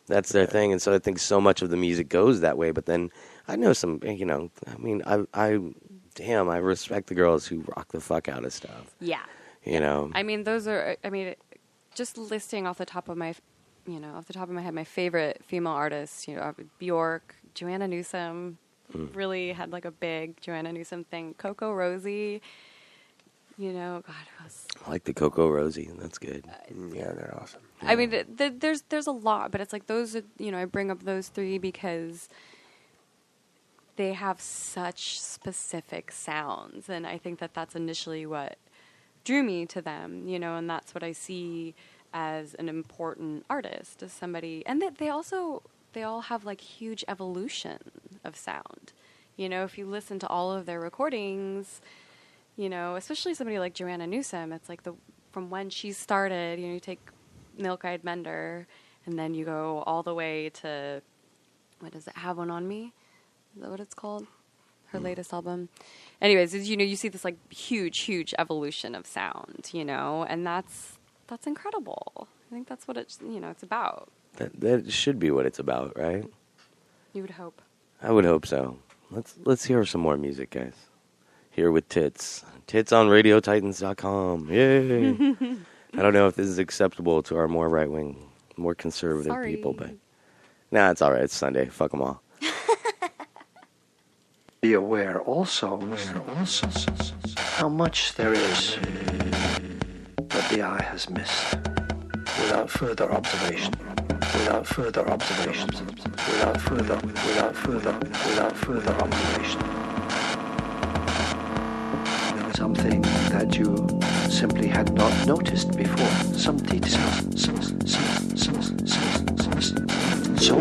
Speaker 1: their thing. And so I think so much of the music goes that way. But then I know some, you know, I mean, I respect the girls who rock the fuck out of stuff. Yeah. You know.
Speaker 3: I mean, just listing off the top of my head, my favorite female artists, you know, Bjork, Joanna Newsom. Really had like a big Joanna Newsom thing. Coco Rosie, you know, God,
Speaker 1: I like the Coco Rosie. That's good.
Speaker 4: Yeah, they're awesome.
Speaker 3: I mean, there's a lot, but it's like those. You know, I bring up those three because they have such specific sounds, and I think that's initially what drew me to them. You know, and that's what I see as an important artist, as somebody, and they all have like huge evolution of sound. You know, if you listen to all of their recordings, you know, especially somebody like Joanna Newsom, it's like from when she started, you know, you take Milk Eyed Mender and then you go all the way to, what does it, Have One on Me? Is that what it's called? Her latest album. Anyways, you know, you see this like huge evolution of sound, you know, and that's incredible. I think that's what it's about.
Speaker 1: That should be what it's about, right?
Speaker 3: You would hope.
Speaker 1: I would hope so. Let's hear some more music, guys. Here with Tits. Tits on RadioTitans.com. Yay! I don't know if this is acceptable to our more right-wing, more conservative people, but nah, it's all right. It's Sunday. Fuck them all.
Speaker 6: Be aware also how much there is that the eye has missed. Without further observation, without further observation, without further observation. There was something that you simply had not noticed before. Some details, so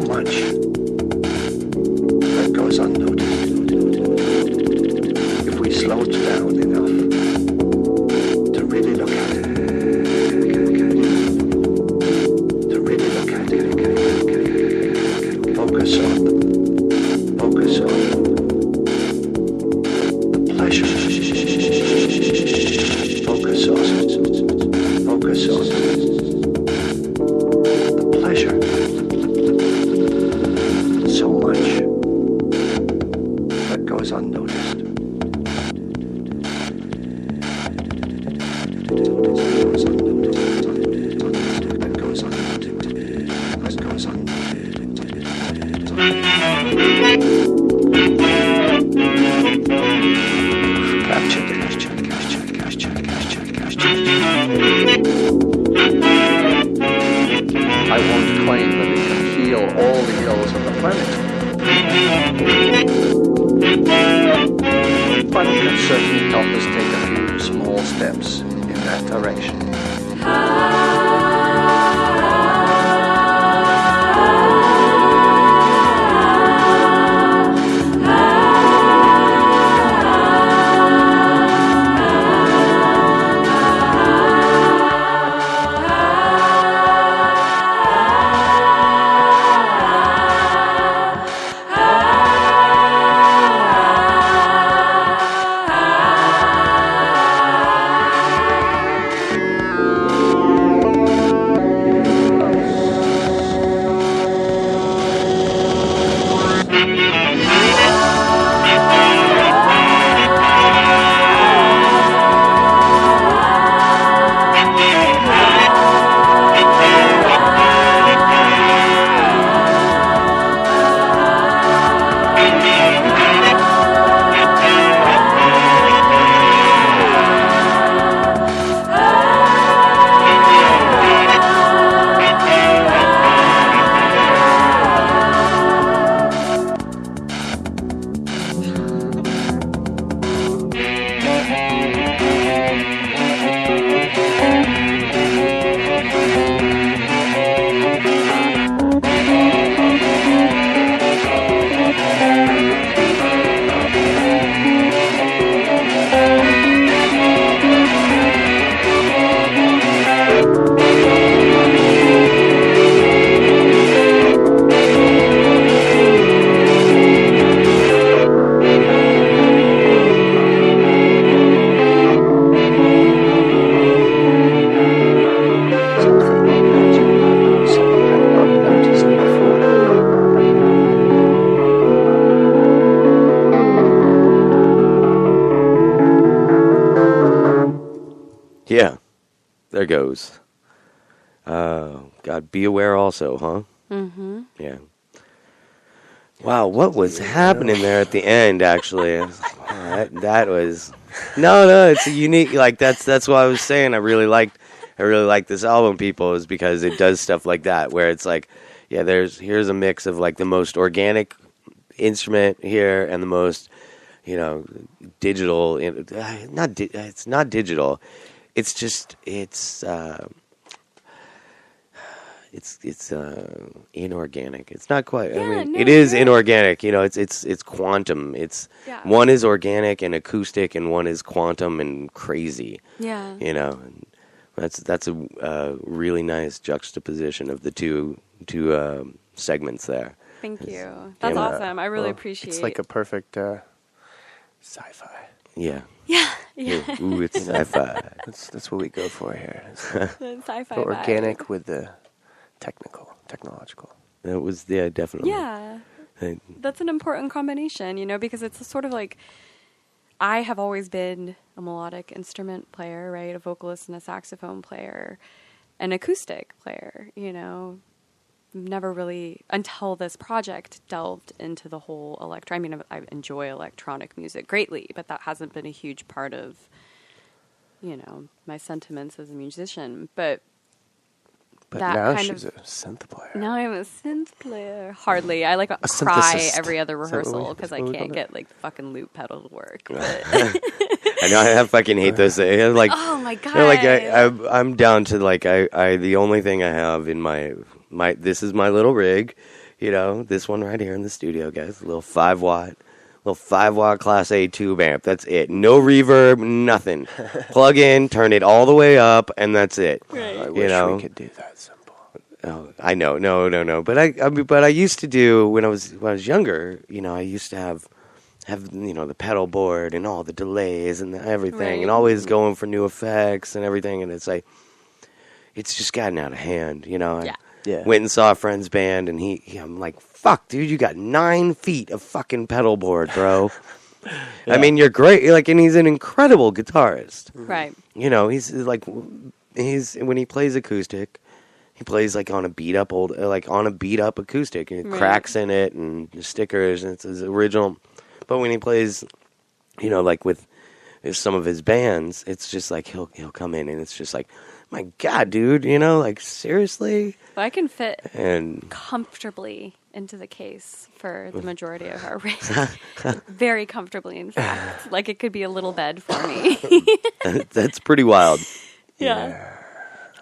Speaker 6: much that goes unnoticed. If we slowed down enough to really look at it, focus on the pleasure, focus on the pleasure, so much that goes unnoticed. I won't claim that it can heal all the ills of the planet, but it can certainly help us take a few small steps in that direction.
Speaker 1: Yeah, there goes. God, be aware also, huh?
Speaker 3: Mm-hmm.
Speaker 1: Yeah. Wow, what was happening there at the end? Actually, I was like, wow, that was no. It's a unique. Like that's what I was saying. I really liked this album, people, is because it does stuff like that, where it's like, yeah, here's a mix of like the most organic instrument here and the most, digital. It's not digital. It's just it's inorganic. It's not quite.
Speaker 3: Yeah,
Speaker 1: I mean,
Speaker 3: no,
Speaker 1: it is
Speaker 3: yeah.
Speaker 1: inorganic. It's quantum. It's one is organic and acoustic, and one is quantum and crazy.
Speaker 3: Yeah.
Speaker 1: And that's a really nice juxtaposition of the two segments there.
Speaker 3: Thank you. That's awesome. I really appreciate it.
Speaker 4: It's like a perfect sci-fi.
Speaker 1: Yeah.
Speaker 3: Yeah.
Speaker 1: Ooh, it's sci-fi.
Speaker 4: That's what we go for here.
Speaker 3: Sci-fi
Speaker 4: The organic with the technological.
Speaker 1: That was, definitely.
Speaker 3: Yeah. That's an important combination, because it's sort of like, I have always been a melodic instrument player, right? A vocalist and a saxophone player, an acoustic player, Never really, until this project, delved into the whole I enjoy electronic music greatly, but that hasn't been a huge part of my sentiments as a musician, but that
Speaker 4: now
Speaker 3: kind
Speaker 4: she's
Speaker 3: of,
Speaker 4: a synth player.
Speaker 3: now I'm a synth player. Hardly. I like cry
Speaker 4: synthesist.
Speaker 3: every other
Speaker 4: Is that what we-
Speaker 3: rehearsal because I
Speaker 4: is that what we
Speaker 3: can't
Speaker 4: call
Speaker 3: get like the fucking loop pedal to work. But
Speaker 1: I know I fucking hate those. Like,
Speaker 3: oh my god!
Speaker 1: like I'm down to like I the only thing I have in my this is my little rig, this one right here in the studio, guys, a little 5 watt Class A tube amp. That's it. No reverb, nothing. Plug in, turn it all the way up, and that's it.
Speaker 3: Right.
Speaker 4: I wish we could do that simple.
Speaker 1: Oh, I know, no. But I used to do when I was younger. I used to have the pedal board and all the delays and everything,
Speaker 3: Right.
Speaker 1: and always going for new effects and everything. And it's like it's just gotten out of hand.
Speaker 3: Yeah.
Speaker 4: Yeah.
Speaker 1: Went and saw a friend's band, and I'm like, fuck, dude, you got 9 feet of fucking pedal board, bro. I mean, you're great. And he's an incredible guitarist.
Speaker 3: Right.
Speaker 1: He's when he plays acoustic, he plays like on a beat up acoustic, and
Speaker 3: Right.
Speaker 1: cracks in it and stickers, and it's his original. But when he plays, like with some of his bands, it's just like he'll come in, and it's just like, my God, dude, like seriously.
Speaker 3: But I can fit
Speaker 1: And
Speaker 3: comfortably into the case for the majority of our rig. Very comfortably, in fact. Like it could be a little bed for me.
Speaker 1: that's pretty wild.
Speaker 3: Yeah.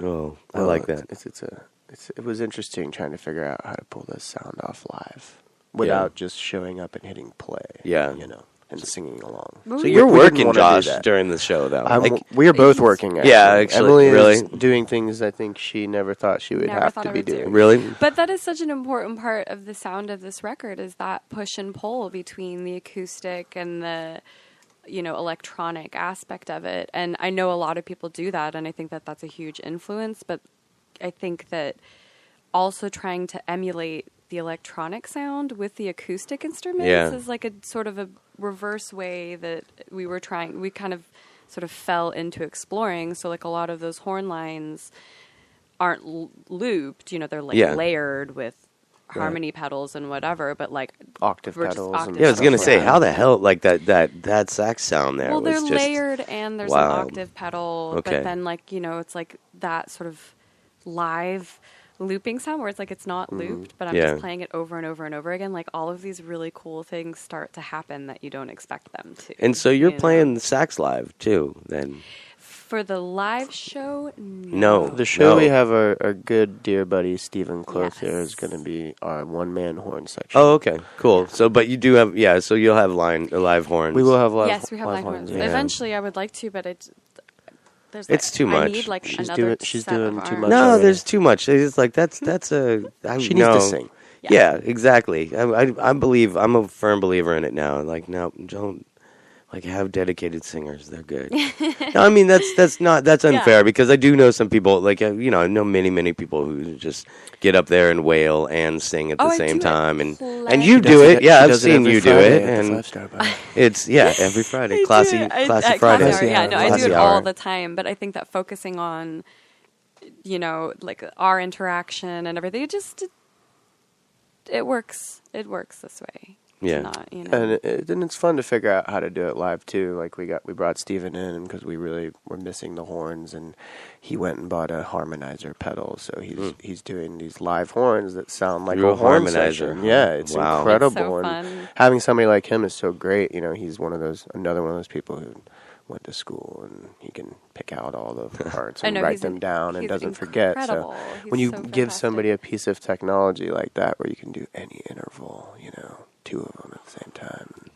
Speaker 1: Oh, I like that.
Speaker 4: It was interesting trying to figure out how to pull this sound off live without just showing up and hitting play.
Speaker 1: Yeah.
Speaker 4: And singing along.
Speaker 3: But
Speaker 1: So
Speaker 3: we-
Speaker 1: you're
Speaker 4: we didn't
Speaker 1: working,
Speaker 4: wanna do
Speaker 1: Josh,
Speaker 4: that.
Speaker 1: during the show, though.
Speaker 4: We are both working. Actually.
Speaker 1: Yeah, actually,
Speaker 4: Emily
Speaker 1: really?
Speaker 4: is doing things I think she never thought she would
Speaker 3: Never
Speaker 4: have
Speaker 3: thought
Speaker 4: to
Speaker 3: I
Speaker 4: be
Speaker 3: would do.
Speaker 4: doing.
Speaker 1: Really?
Speaker 3: But that is such an important part of the sound of this record, is that push and pull between the acoustic and the electronic aspect of it. And I know a lot of people do that, and I think that that's a huge influence. But I think that also trying to emulate the electronic sound with the acoustic instruments is like a sort of a reverse way that we kind of sort of fell into exploring. So like a lot of those horn lines aren't looped, they're like layered with harmony pedals and whatever, but like
Speaker 4: Octave
Speaker 3: we're just
Speaker 4: pedals.
Speaker 3: octave
Speaker 4: And
Speaker 1: Yeah, I was gonna
Speaker 3: pedals,
Speaker 1: say,
Speaker 3: yeah.
Speaker 1: how the hell like that sax sound there
Speaker 3: Well,
Speaker 1: was
Speaker 3: they're
Speaker 1: just
Speaker 3: layered, and there's an
Speaker 1: wild.
Speaker 3: octave pedal,
Speaker 1: Okay.
Speaker 3: but then it's like that sort of live looping sound where it's like it's not looped, but I'm
Speaker 1: Yeah.
Speaker 3: just playing it over and over and over again. Like all of these really cool things start to happen that you don't expect them to.
Speaker 1: And so you're
Speaker 3: you know?
Speaker 1: playing the sax live too, then?
Speaker 3: For the live show,
Speaker 1: No.
Speaker 4: The show
Speaker 1: No.
Speaker 4: we have our good dear buddy Stephen Clothier
Speaker 3: Yes.
Speaker 4: is going to be our one-man horn section.
Speaker 1: Oh, okay, cool. So, but you do have, so you'll have live horns.
Speaker 4: We will have live.
Speaker 3: Yes, we have live horns.
Speaker 1: yeah.
Speaker 3: Eventually, I would like to, but there's
Speaker 1: It's too
Speaker 3: I
Speaker 1: much.
Speaker 3: need like
Speaker 4: She's
Speaker 3: another
Speaker 4: doing
Speaker 3: set of
Speaker 4: too
Speaker 3: arms.
Speaker 4: much.
Speaker 1: No,
Speaker 4: already.
Speaker 1: there's too much. It's like that's a.
Speaker 4: She needs to sing.
Speaker 1: Yeah, exactly. I believe, I'm a firm believer in it now. Like, no, don't have dedicated singers. They're good. No, I mean that's unfair because I do know some people. Like, I know many people who just get up there and wail and sing at the
Speaker 3: I
Speaker 1: same
Speaker 3: do it
Speaker 1: time, and
Speaker 3: plenty.
Speaker 1: you do it. Yeah,
Speaker 4: She
Speaker 1: I've
Speaker 4: does it
Speaker 1: seen
Speaker 4: every
Speaker 1: you do
Speaker 4: Friday
Speaker 1: it,
Speaker 4: at the
Speaker 1: and
Speaker 4: 5-Star Bar.
Speaker 1: it's every Friday,
Speaker 3: I
Speaker 1: classy
Speaker 3: do it.
Speaker 1: Friday.
Speaker 3: Classy hour. Yeah, no, I do
Speaker 1: Classy
Speaker 3: it
Speaker 1: hour.
Speaker 3: all the time. But I think that focusing on, like our interaction and everything, it works. It works this way.
Speaker 1: Yeah.
Speaker 3: It's not,
Speaker 4: And it's fun to figure out how to do it live too. Like we brought Steven in because we really were missing the horns, and he went and bought a harmonizer pedal. So he's doing these live horns that sound like
Speaker 1: Real
Speaker 4: a horn
Speaker 1: harmonizer.
Speaker 4: session. Yeah, it's
Speaker 1: Wow.
Speaker 4: incredible.
Speaker 3: It's so
Speaker 4: and
Speaker 3: fun.
Speaker 4: having somebody like him is so great. He's another one of those people who went to school and he can pick out all the parts
Speaker 3: I
Speaker 4: and
Speaker 3: know,
Speaker 4: write
Speaker 3: he's
Speaker 4: them down and
Speaker 3: he's
Speaker 4: doesn't forget. So
Speaker 3: incredible.
Speaker 4: when
Speaker 3: He's
Speaker 4: you
Speaker 3: so
Speaker 4: give somebody a
Speaker 3: fantastic.
Speaker 4: piece of technology like that where you can do any interval, 2 of them at the same time,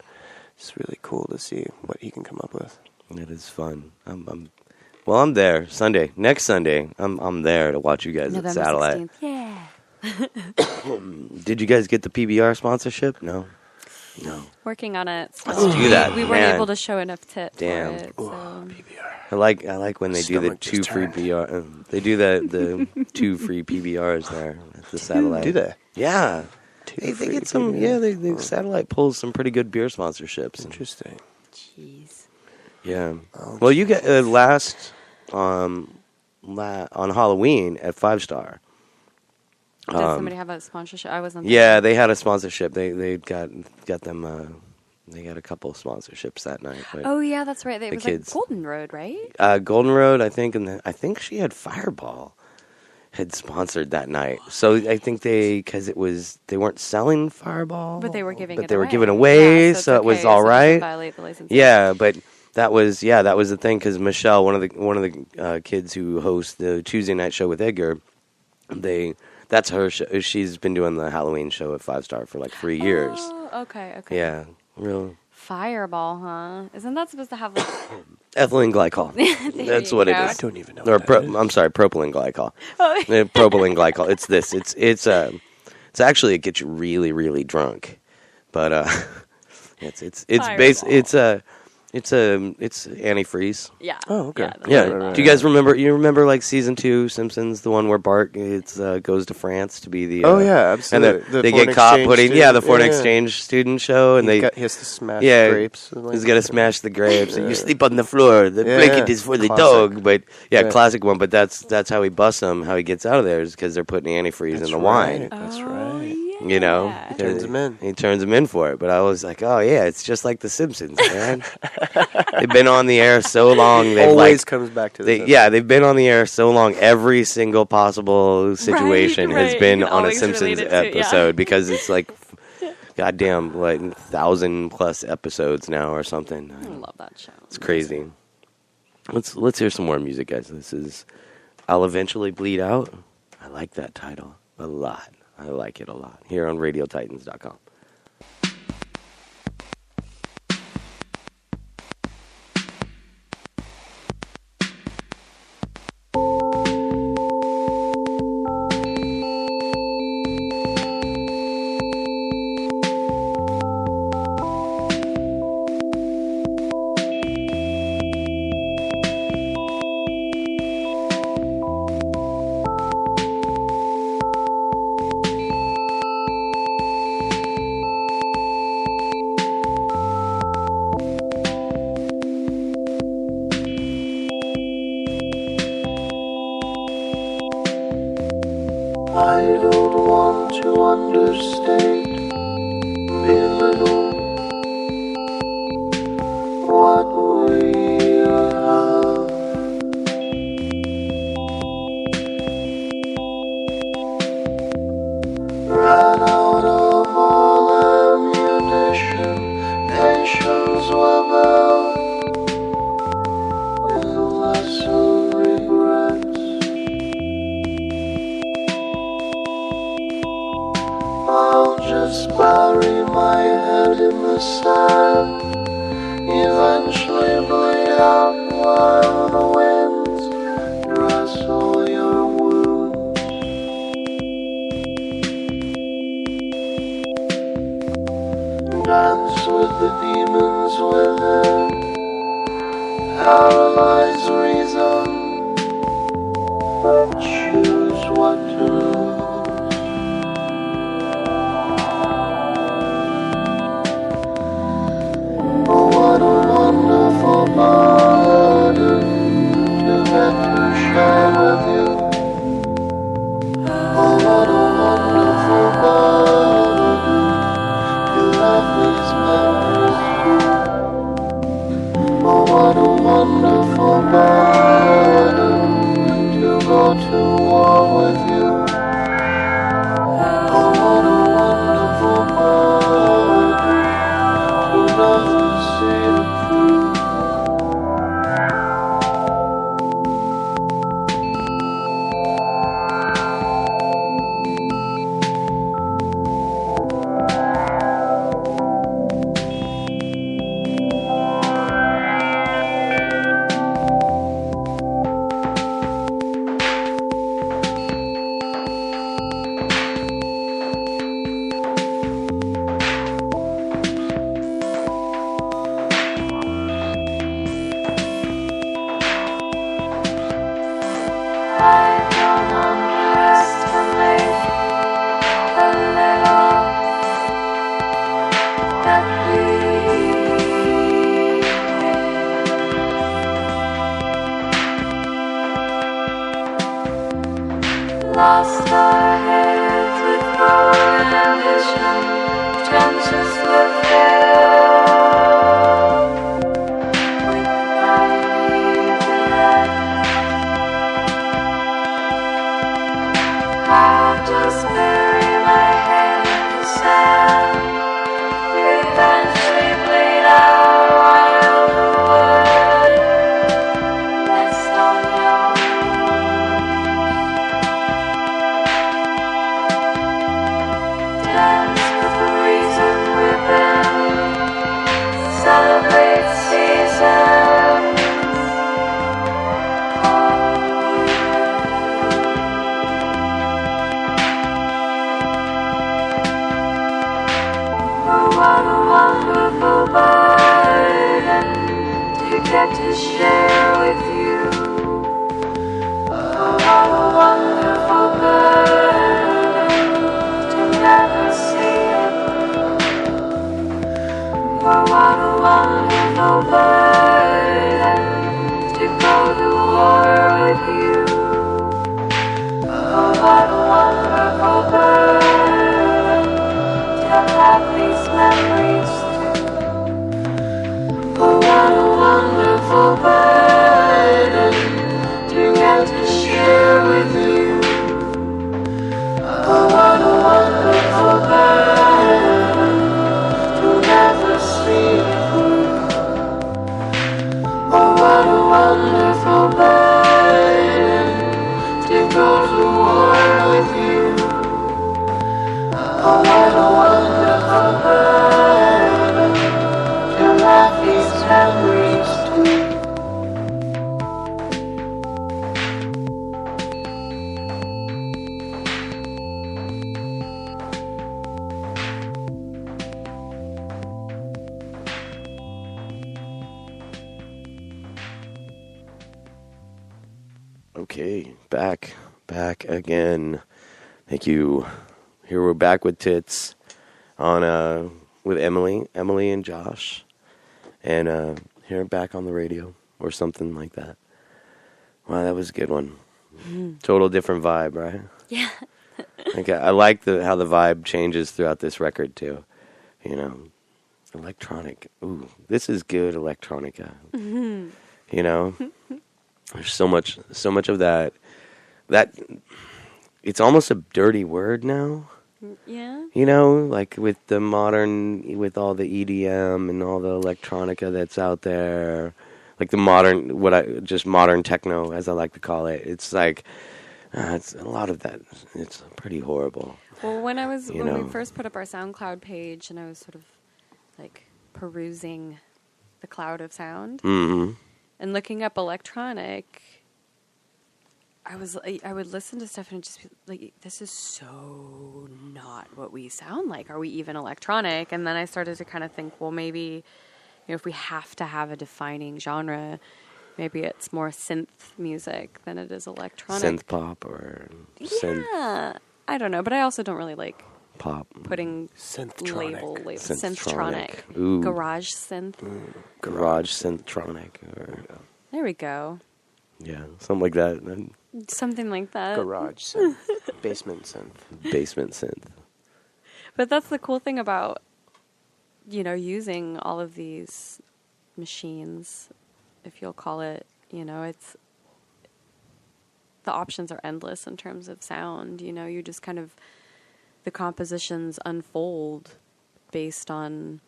Speaker 4: it's really cool to see what he can come up with.
Speaker 1: It is fun. I'm there next Sunday. I'm there to watch you guys
Speaker 3: November
Speaker 1: at Satellite.
Speaker 3: 16th. Yeah.
Speaker 1: Did you guys get the PBR sponsorship? No.
Speaker 3: Working on it. So
Speaker 1: Let's do that,
Speaker 3: We weren't
Speaker 1: man.
Speaker 3: able to show enough tit
Speaker 1: Damn.
Speaker 3: for it. So.
Speaker 1: I like when they do the
Speaker 4: Stomach
Speaker 1: 2
Speaker 4: just
Speaker 1: free
Speaker 4: turned.
Speaker 1: PBR. They do the 2 free PBRs there at the Satellite.
Speaker 4: Do they?
Speaker 1: Yeah.
Speaker 4: 2
Speaker 1: They
Speaker 4: free
Speaker 1: get some.
Speaker 4: PBRs?
Speaker 1: Yeah, the Satellite pulls some pretty good beer sponsorships.
Speaker 4: Interesting.
Speaker 3: Jeez.
Speaker 1: Yeah. Well, you get last on Halloween at 5-Star.
Speaker 3: Does somebody have a sponsorship? I wasn't there.
Speaker 1: Yeah, they had a sponsorship. They got them They got a couple of sponsorships that night. But
Speaker 3: Oh yeah, that's right. It
Speaker 1: the
Speaker 3: was
Speaker 1: kids.
Speaker 3: like Golden Road, right?
Speaker 1: Golden Road, I think, and I think she had Fireball had sponsored that night. So I think because they weren't selling Fireball,
Speaker 3: But they were giving it
Speaker 1: they were
Speaker 3: away.
Speaker 1: giving away,
Speaker 3: Yeah,
Speaker 1: so it
Speaker 3: it's
Speaker 1: was
Speaker 3: okay,
Speaker 1: all
Speaker 3: so it doesn't
Speaker 1: right.
Speaker 3: violate the license.
Speaker 1: Yeah, but that was the thing because Michelle, one of the kids who hosts the Tuesday night show with Edgar, that's her show. She's been doing the Halloween show at 5 Star for like 3 years.
Speaker 3: Oh, okay.
Speaker 1: Yeah, real
Speaker 3: Fireball, huh? Isn't that supposed to have like?
Speaker 1: ethylene glycol. That's
Speaker 3: you
Speaker 1: what it
Speaker 3: go.
Speaker 1: is.
Speaker 4: I don't even know.
Speaker 1: Or
Speaker 4: what that is.
Speaker 1: I'm sorry, propylene glycol.
Speaker 3: Oh.
Speaker 1: Propylene glycol. It's this. It's actually, it gets you really really drunk, but it's antifreeze.
Speaker 3: Yeah.
Speaker 4: Oh, okay.
Speaker 3: Yeah.
Speaker 1: Yeah.
Speaker 4: Right.
Speaker 1: Do you guys remember? You remember like season 2 Simpsons, the one where Bart goes to France to be the
Speaker 4: Oh yeah,
Speaker 1: and
Speaker 4: absolutely. The
Speaker 1: they
Speaker 4: foreign
Speaker 1: get caught
Speaker 4: exchange
Speaker 1: putting
Speaker 4: student.
Speaker 1: the foreign
Speaker 4: Yeah.
Speaker 1: exchange student show, and
Speaker 4: he has to smash grapes. and, like,
Speaker 1: He's got to smash the grapes. And you
Speaker 4: Yeah.
Speaker 1: sleep on the floor. The
Speaker 4: Yeah,
Speaker 1: blanket is for the
Speaker 4: classic.
Speaker 1: dog. But
Speaker 4: Yeah.
Speaker 1: classic one. But that's how he busts them. How he gets out of there is because they're putting antifreeze in the wine.
Speaker 4: That's
Speaker 3: Oh,
Speaker 4: right.
Speaker 3: yeah.
Speaker 1: You know,
Speaker 3: He
Speaker 4: turns 'em in.
Speaker 1: He turns them in for it. But I was like, oh yeah, it's just like the Simpsons, man. They've been on the air so long. They've
Speaker 4: Always comes back to the
Speaker 1: they've been on the air so long. Every single possible situation has
Speaker 3: right.
Speaker 1: been
Speaker 3: You can
Speaker 1: on a
Speaker 3: always
Speaker 1: Simpsons
Speaker 3: relate it to- yeah.
Speaker 1: episode because it's like, goddamn, like 1,000+ episodes now or something.
Speaker 3: I love that show.
Speaker 1: It's crazy. Let's hear some more music, guys. This is I'll Eventually Bleed Out. I like that title a lot. I like it a lot. Here on RadioTitans.com.
Speaker 6: I don't want to understate, belittle what we have. Ran out of all ammunition, nations were bound with lesser regrets. I'll just bury my head in the sand, eventually bleed out while the winds dress all your wounds. Dance with the demons within, paralyze reason, choose what to lose. Oh, what a wonderful burden to get to share with you. Oh, what a wonderful burden to have these memories too. Oh, what a wonderful burden to go to war with you. Oh, what a wonderful burden to never see it through.
Speaker 5: I don't underestimate the little that we made. Lost our heads with growing ambition, trenches with fear. get to share with you. Oh, what a wonderful burden to never see. Oh, what a wonderful burden to go to war with you. Oh, what a wonderful burden to have these memories too. Oh, what a wonderful burden to get to share with you. Oh, what a wonderful burden to never see through. Oh, what a wonderful burden to go to war with you. Oh, what a wonderful burden to have these memories too.
Speaker 1: Okay, back again. Thank you. Here we're back with Tits on with Emily and Josh, and here back on the radio or something like that. Wow, that was a good one. Total different vibe, right?
Speaker 3: Yeah.
Speaker 1: Okay, I like how the vibe changes throughout this record too. You know, electronic. Ooh, this is good electronica. You know. There's so much of that it's almost a dirty word now.
Speaker 3: Yeah.
Speaker 1: You know, like with all the EDM and all the electronica that's out there, like the modern techno, as I like to call it. It's like it's a lot of that. It's pretty horrible.
Speaker 3: Well, when we first put up our SoundCloud page, and I was sort of like perusing the cloud of sound.
Speaker 1: Mm-hmm.
Speaker 3: And looking up electronic, I would listen to stuff and just be like, this is so not what we sound like. Are we even electronic? And then I started to kind of think, well, maybe, if we have to have a defining genre, maybe it's more synth music than it is electronic.
Speaker 1: Synth pop or synth.
Speaker 3: Yeah, I don't know, but I also don't really like
Speaker 1: pop.
Speaker 3: Putting
Speaker 4: Synthtronic.
Speaker 3: Synthtronic.
Speaker 1: Ooh.
Speaker 3: Garage synth.
Speaker 1: Garage synthtronic.
Speaker 3: There we go.
Speaker 1: Yeah, something like that.
Speaker 3: Something like that.
Speaker 4: Garage synth. Basement synth.
Speaker 1: Basement synth.
Speaker 3: But that's the cool thing about, using all of these machines, if you'll call it, it's, the options are endless in terms of sound. You just kind of, the compositions unfold based on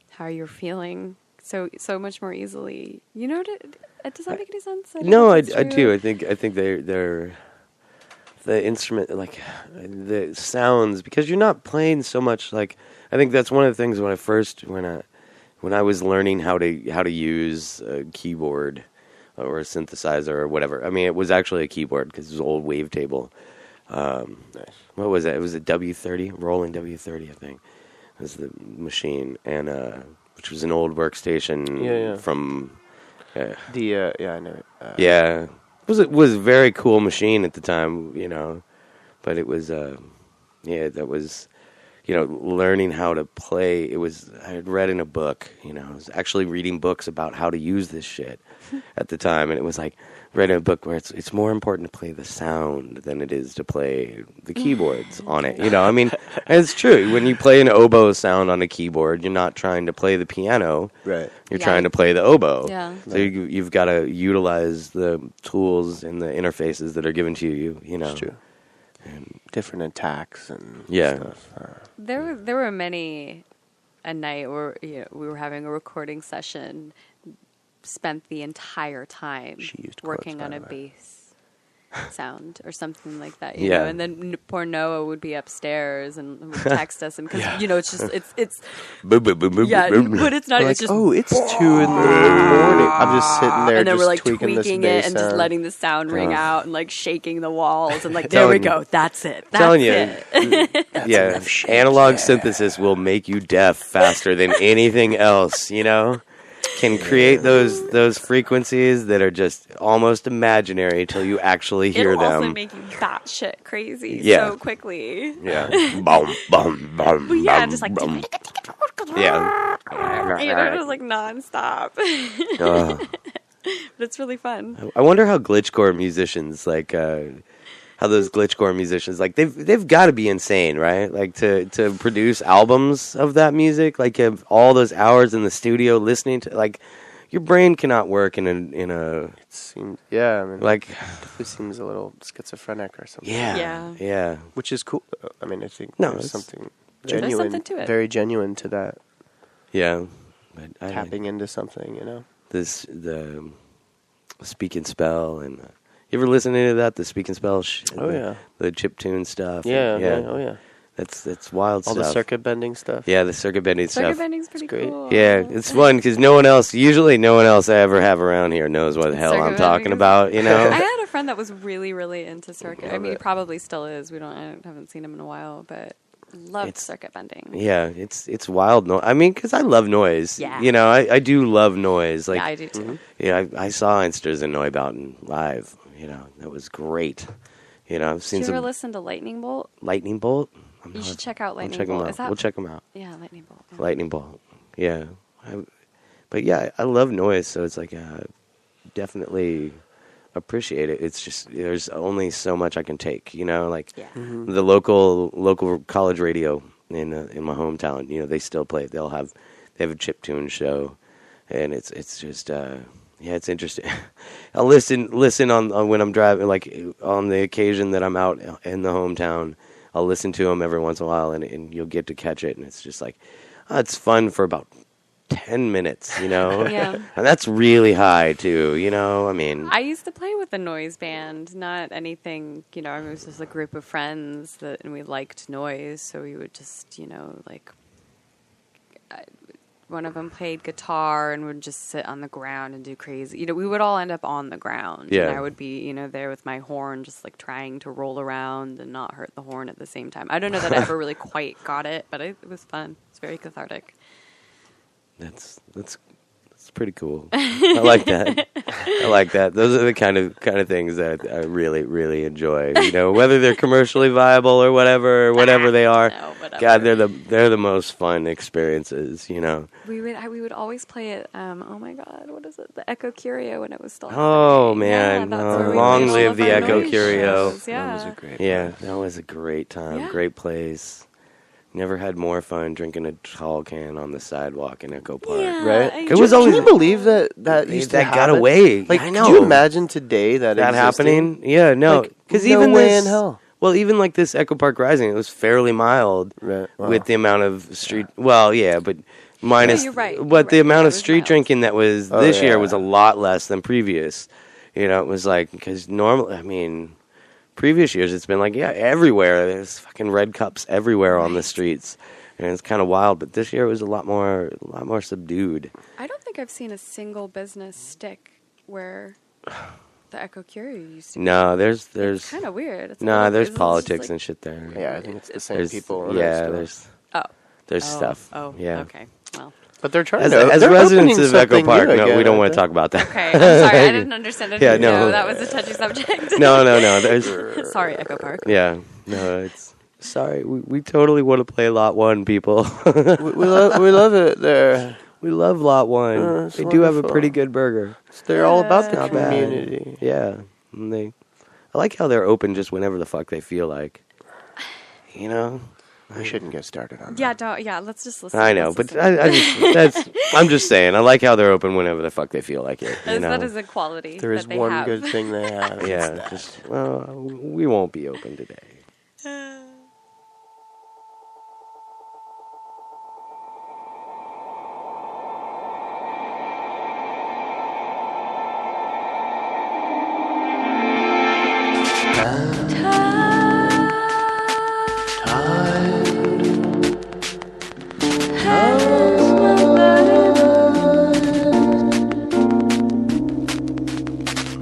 Speaker 3: how you're feeling so much more easily. Does that make any sense?
Speaker 1: I do. I think they're the instrument, like the sounds, because you're not playing so much. Like, I think that's one of the things when I was learning how to use a keyboard or a synthesizer or whatever. I mean, it was actually a keyboard because it was an old wavetable. Nice. What was it? It was a W30, Roland W30, I think. It was the machine, and which was an old workstation from.
Speaker 4: I know it.
Speaker 1: Yeah, it was a very cool machine at the time, but it was that was, learning how to play. I had read in a book, I was actually reading books about how to use this shit at the time, and it was like read in a book where it's more important to play the sound than it is to play the keyboards on it. I mean, it's true. When you play an oboe sound on a keyboard, you're not trying to play the piano.
Speaker 4: Right.
Speaker 1: You're trying to play the oboe.
Speaker 3: Yeah.
Speaker 1: So you've got to utilize the tools and the interfaces that are given to you.
Speaker 4: It's true. And different attacks and stuff.
Speaker 3: There were many a night where we were having a recording session. Spent the entire time working on a bass sound or something like that, you know. And then poor Noah would be upstairs and would text us, and because it's just it's
Speaker 1: boom, boom, boom, boom,
Speaker 3: yeah,
Speaker 1: boom.
Speaker 3: but it's not.
Speaker 4: Like,
Speaker 3: it's just
Speaker 4: it's 2 in the morning. I'm just sitting there,
Speaker 3: and then
Speaker 4: just
Speaker 3: we're like
Speaker 4: tweaking
Speaker 3: it and just letting the sound ring out and like shaking the walls and like there we go. That's it. That's it.
Speaker 1: Yeah, analog synthesis will make you deaf faster than anything else. can create those frequencies that are just almost imaginary till you actually hear
Speaker 3: It'll
Speaker 1: them.
Speaker 3: also make you batshit crazy
Speaker 1: Yeah.
Speaker 3: so quickly.
Speaker 1: Yeah. Bum, bum, bum,
Speaker 3: But yeah,
Speaker 1: bum,
Speaker 3: just like
Speaker 1: bum. Yeah.
Speaker 3: you know, just like nonstop.
Speaker 1: Ugh.
Speaker 3: But it's really fun.
Speaker 1: I wonder how glitchcore musicians how those glitchcore musicians they've got to be insane, right? Like to produce albums of that music, like you have all those hours in the studio listening to, like your brain cannot work in a
Speaker 4: It seems, yeah, I mean,
Speaker 1: like
Speaker 4: it seems a little schizophrenic or something.
Speaker 1: yeah.
Speaker 4: Which is cool. I mean, I think
Speaker 1: No,
Speaker 4: there's
Speaker 1: it's-
Speaker 4: something
Speaker 3: There's
Speaker 4: genuine,
Speaker 3: something to it.
Speaker 4: very genuine to that,
Speaker 1: Yeah. But I
Speaker 4: tapping into something, you know?
Speaker 1: the Speak and Spell and you ever listen to that, the Speak and Spell the chiptune stuff.
Speaker 4: Yeah,
Speaker 1: and,
Speaker 4: yeah, oh yeah.
Speaker 1: That's wild
Speaker 4: All
Speaker 1: stuff.
Speaker 4: the circuit bending stuff.
Speaker 1: Yeah, the circuit bending
Speaker 3: Circuit
Speaker 1: stuff.
Speaker 3: bending's pretty
Speaker 4: great.
Speaker 3: cool.
Speaker 1: Yeah, it's fun because no one else I ever have around here knows what the hell
Speaker 3: Circuit
Speaker 1: I'm talking
Speaker 3: bending is-
Speaker 1: about, you know?
Speaker 3: I had a friend that was really, really into circuit. I mean, he probably still is. I haven't seen him in a while, but loved
Speaker 1: It's-
Speaker 3: circuit bending.
Speaker 1: Yeah, it's wild noise. I mean, because I love noise.
Speaker 3: Yeah.
Speaker 1: You know, I do love noise. Like,
Speaker 3: Yeah, I do too.
Speaker 1: Yeah, I saw Einsters and Neubauten live. You know, that was great. You know, I've seen
Speaker 3: Did you ever
Speaker 1: some
Speaker 3: listen to Lightning Bolt?
Speaker 1: Lightning Bolt.
Speaker 3: You should check out
Speaker 1: We'll
Speaker 3: Lightning
Speaker 1: check them
Speaker 3: Bolt.
Speaker 1: out.
Speaker 3: Is that
Speaker 1: We'll check them out.
Speaker 3: Yeah, Lightning Bolt. Yeah.
Speaker 1: Lightning Bolt. Yeah. But yeah, I love noise, so it's like definitely appreciate it. It's just there's only so much I can take, you know, like
Speaker 3: Yeah.
Speaker 1: the local college radio in my hometown, you know, they still play. They have a chiptune show, and it's just it's interesting. I'll listen on when I'm driving, like on the occasion that I'm out in the hometown. I'll listen to them every once in a while, and you'll get to catch it, and it's just like it's fun for about 10 minutes, you know?
Speaker 3: Yeah.
Speaker 1: And that's really high, too, you know? I mean...
Speaker 3: I used to play with a noise band, not anything, you know, it was just a group of friends and we liked noise, so we would just, you know, like, one of them played guitar and would just sit on the ground and do crazy, you know, we would all end up on the ground.
Speaker 1: Yeah.
Speaker 3: And I would be, you know, there with my horn, just like trying to roll around and not hurt the horn at the same time. I don't know that I ever really quite got it, but it was fun. It's very cathartic.
Speaker 1: That's pretty cool. I like that. I like that. Those are the kind of things that I really, really enjoy. You know, whether they're commercially viable or whatever they are.
Speaker 3: No, whatever.
Speaker 1: God, they're the most fun experiences. You know.
Speaker 3: We would always play it. Oh my God, what is it? The Echo Curio when it was still.
Speaker 1: Oh,
Speaker 3: happening.
Speaker 1: man.
Speaker 3: Yeah, that's
Speaker 1: Oh,
Speaker 3: where we
Speaker 1: long
Speaker 3: played all
Speaker 1: live
Speaker 3: of
Speaker 1: the
Speaker 3: our
Speaker 1: Echo
Speaker 3: noise
Speaker 1: Curio.
Speaker 3: shows, Yeah,
Speaker 4: That was a great
Speaker 1: Yeah, that was a great time.
Speaker 3: Yeah.
Speaker 1: Great place. Never had more fun drinking a tall can on the sidewalk in Echo Park.
Speaker 3: Yeah,
Speaker 4: Right?
Speaker 1: It was
Speaker 4: Can
Speaker 1: always-
Speaker 4: you believe that used to
Speaker 1: That got
Speaker 4: happen?
Speaker 1: away.
Speaker 4: Like,
Speaker 1: I know.
Speaker 4: could you imagine today that
Speaker 1: that
Speaker 4: existed?
Speaker 1: happening? Yeah, no.
Speaker 4: Like,
Speaker 1: Because
Speaker 4: no
Speaker 1: even
Speaker 4: way
Speaker 1: this,
Speaker 4: in hell.
Speaker 1: well, even like this Echo Park Rising, it was fairly mild
Speaker 4: Right. Wow.
Speaker 1: with the amount of street. Well, yeah, but minus.
Speaker 3: you're right.
Speaker 1: But the
Speaker 3: You're right.
Speaker 1: amount
Speaker 3: Yeah,
Speaker 1: of
Speaker 3: it was
Speaker 1: street
Speaker 3: mild.
Speaker 1: drinking that was
Speaker 4: Oh,
Speaker 1: this year
Speaker 4: yeah.
Speaker 1: was a lot less than previous. You know, it was like because normally, I mean, previous years it's been like everywhere. There's fucking red cups everywhere on the streets. And it's kind of wild, but this year it was a lot more subdued.
Speaker 3: I don't think I've seen a single business stick where the Echo Curio used to.
Speaker 1: No, there's
Speaker 3: Kind of weird. It's a
Speaker 1: nah,
Speaker 3: little-
Speaker 1: there's
Speaker 3: it's just
Speaker 1: politics
Speaker 3: like-
Speaker 1: and shit there.
Speaker 4: Yeah, I think it's the same
Speaker 1: There's
Speaker 4: people. and
Speaker 1: yeah,
Speaker 4: there's
Speaker 1: there's
Speaker 3: Oh.
Speaker 1: stuff.
Speaker 3: Oh,
Speaker 1: yeah.
Speaker 3: Okay. Well.
Speaker 4: But they're trying
Speaker 1: As
Speaker 4: to.
Speaker 1: as
Speaker 4: they're
Speaker 1: residents
Speaker 4: opening
Speaker 1: of Echo
Speaker 4: something
Speaker 1: Park,
Speaker 4: new
Speaker 1: no, we
Speaker 4: again,
Speaker 1: don't want
Speaker 4: aren't
Speaker 1: to talk about that.
Speaker 3: Okay. I'm sorry. I didn't understand. I
Speaker 1: Yeah,
Speaker 3: didn't
Speaker 1: no.
Speaker 3: know that was a touchy subject.
Speaker 1: No. There's
Speaker 3: Sorry, Echo Park.
Speaker 1: yeah. No, it's sorry. We totally want to play Lot 1, people.
Speaker 4: they? We love it there.
Speaker 1: We love Lot 1.
Speaker 4: it's
Speaker 1: They do have a
Speaker 4: wonderful.
Speaker 1: pretty good burger.
Speaker 4: They're all about the
Speaker 1: Not bad.
Speaker 4: community.
Speaker 1: Yeah. And I like how they're open just whenever the fuck they feel like. You know?
Speaker 4: We shouldn't get started on that.
Speaker 3: Yeah. Don't. Yeah. Let's just listen.
Speaker 1: I know,
Speaker 3: Let's
Speaker 1: but
Speaker 3: listen.
Speaker 1: I'm just saying. I like how they're open whenever the fuck they feel like it. You know?
Speaker 3: That is a quality.
Speaker 4: There is
Speaker 3: that they
Speaker 4: one
Speaker 3: have.
Speaker 4: good thing they have.
Speaker 1: Yeah, just we won't be open today.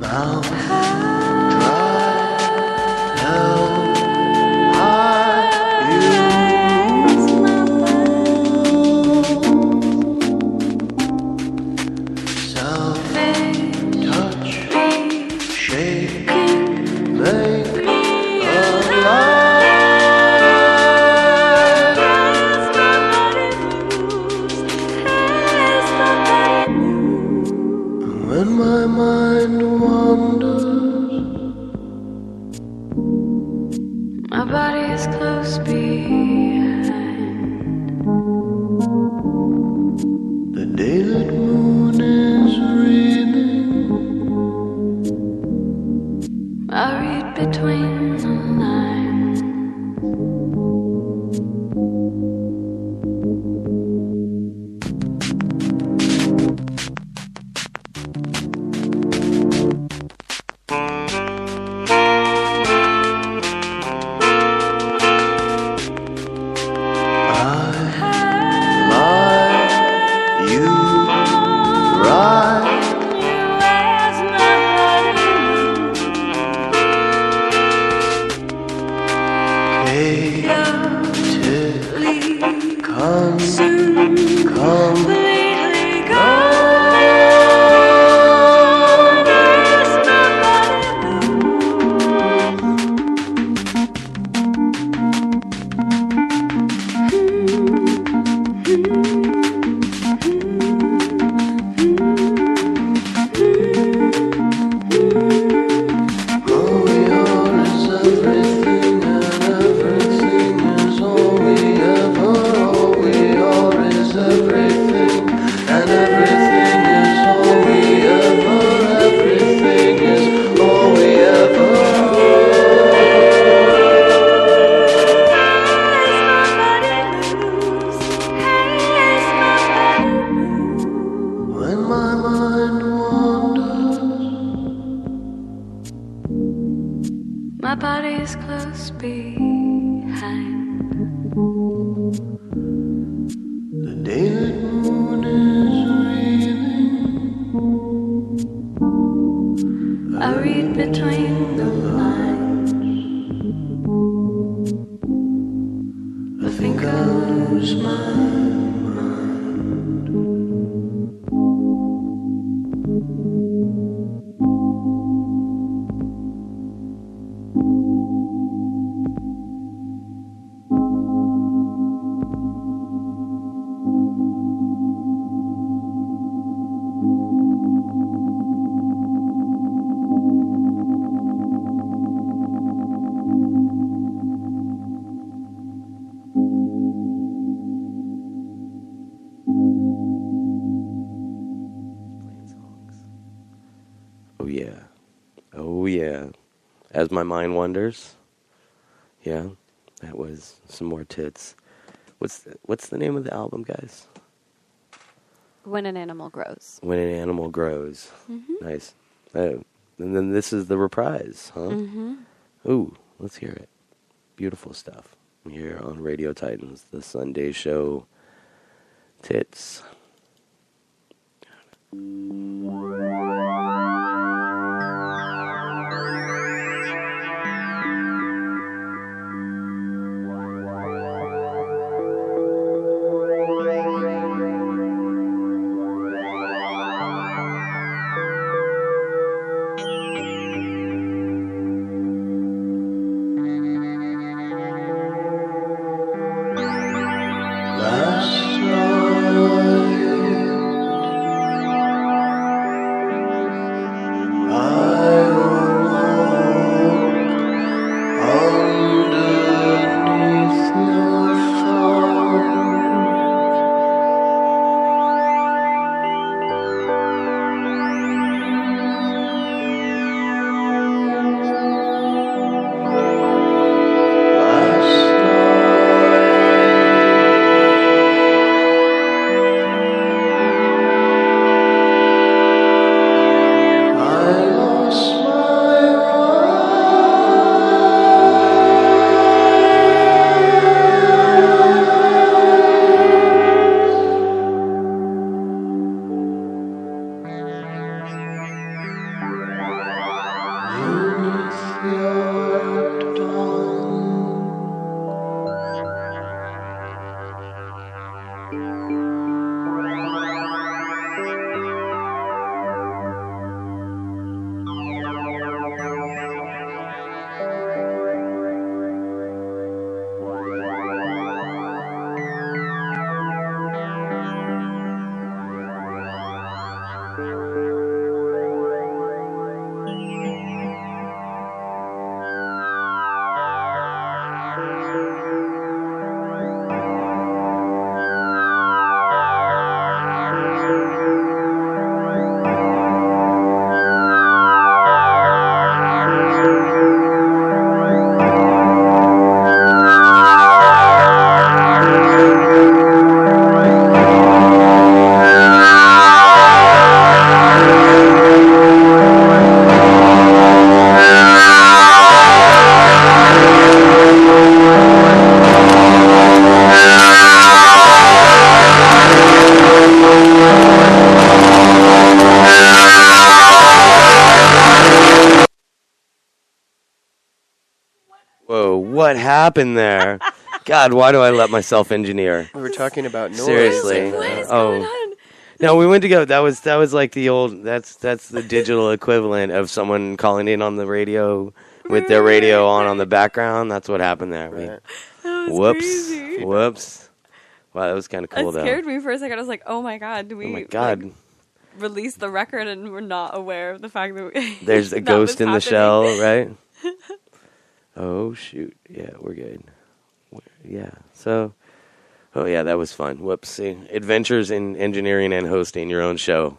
Speaker 6: Now
Speaker 4: When my mind wanders,
Speaker 5: my body is close behind.
Speaker 4: The daylit moon is reading.
Speaker 5: I read between the lines. My body is close behind.
Speaker 4: The daylit moon is reading.
Speaker 5: I read between the lines.
Speaker 4: I think I'll lose my
Speaker 1: Oh yeah. As My Mind Wanders. Yeah, that was some more tits. What's the name of the album, guys?
Speaker 3: When an Animal Grows.
Speaker 1: When an Animal Grows.
Speaker 3: Mm-hmm.
Speaker 1: Nice. And then this is the reprise, huh?
Speaker 3: Mm-hmm.
Speaker 1: Ooh, let's hear it. Beautiful stuff. Here on Radio Titans, the Sunday show. Tits. What happened there? God, why do I let myself engineer?
Speaker 4: We were talking about noise.
Speaker 1: Seriously.
Speaker 3: What is
Speaker 1: Oh.
Speaker 3: going on?
Speaker 1: No, we went to go. That was like the old. That's the digital equivalent of someone calling in on the radio with their radio on the background. That's what happened there.
Speaker 4: Right.
Speaker 3: That was
Speaker 1: Whoops.
Speaker 3: crazy.
Speaker 1: Whoops. Wow, that was kind of cool,
Speaker 3: That
Speaker 1: though.
Speaker 3: scared me for a second. I was like, "Oh my god, do we
Speaker 1: Oh my God.
Speaker 3: like, release the record and we're not aware of the fact that we,
Speaker 1: There's a
Speaker 3: that
Speaker 1: ghost
Speaker 3: was
Speaker 1: in the
Speaker 3: happening?"
Speaker 1: shell, right? Oh, shoot. Yeah, we're good. Yeah. So, oh, yeah, that was fun. Whoops. See, adventures in engineering and hosting your own show.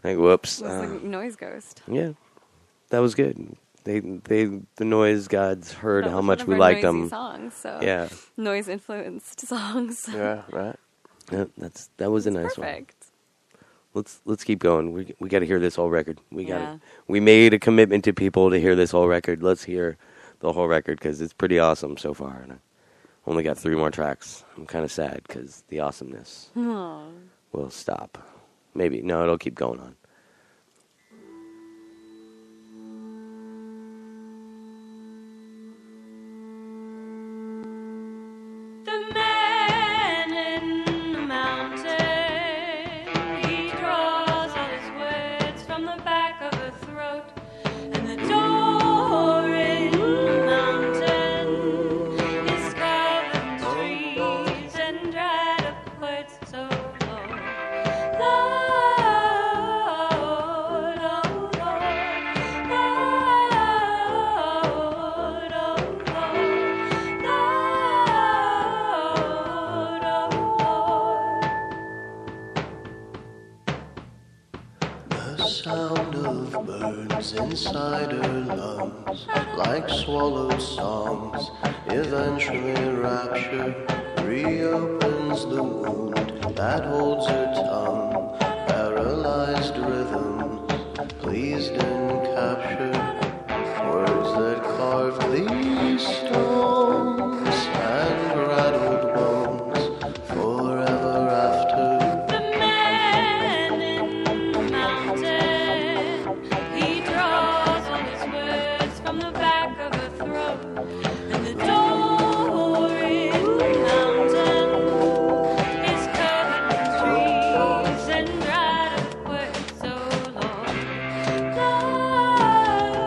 Speaker 1: Like, whoops.
Speaker 3: It was like Noise Ghost.
Speaker 1: Yeah, that was good. The noise gods heard
Speaker 3: That
Speaker 1: how
Speaker 3: was
Speaker 1: much
Speaker 3: one of
Speaker 1: we
Speaker 3: our
Speaker 1: liked
Speaker 3: noisy
Speaker 1: them.
Speaker 3: Songs, so
Speaker 1: Yeah.
Speaker 3: noise influenced songs.
Speaker 4: Yeah, right.
Speaker 1: Yeah, that was a nice one.
Speaker 3: Perfect.
Speaker 1: Let's keep going. We got to hear this whole record.
Speaker 3: Yeah.
Speaker 1: We made a commitment to people to hear this whole record. Let's hear the whole record because it's pretty awesome so far. And I only got 3 more tracks. I'm kind of sad because the awesomeness will stop. Maybe no, it'll keep going on.
Speaker 5: The man in the mountain, he draws all his words from the back of her throat, and the door in the mountain is covered in trees and dried up words so low. Lord, oh Lord, Lord, oh
Speaker 7: The sound of birds inside her lungs, like swallowed songs, eventually rapture reopens the wound that holds her tongue. Paralyzed rhythms, pleased in capture, words that carved these stones and rattled bones forever after.
Speaker 5: The man in the mountain, he draws all his words from the back of her throat, and the door in the mountain is covered in trees and dried up words so long. Lord,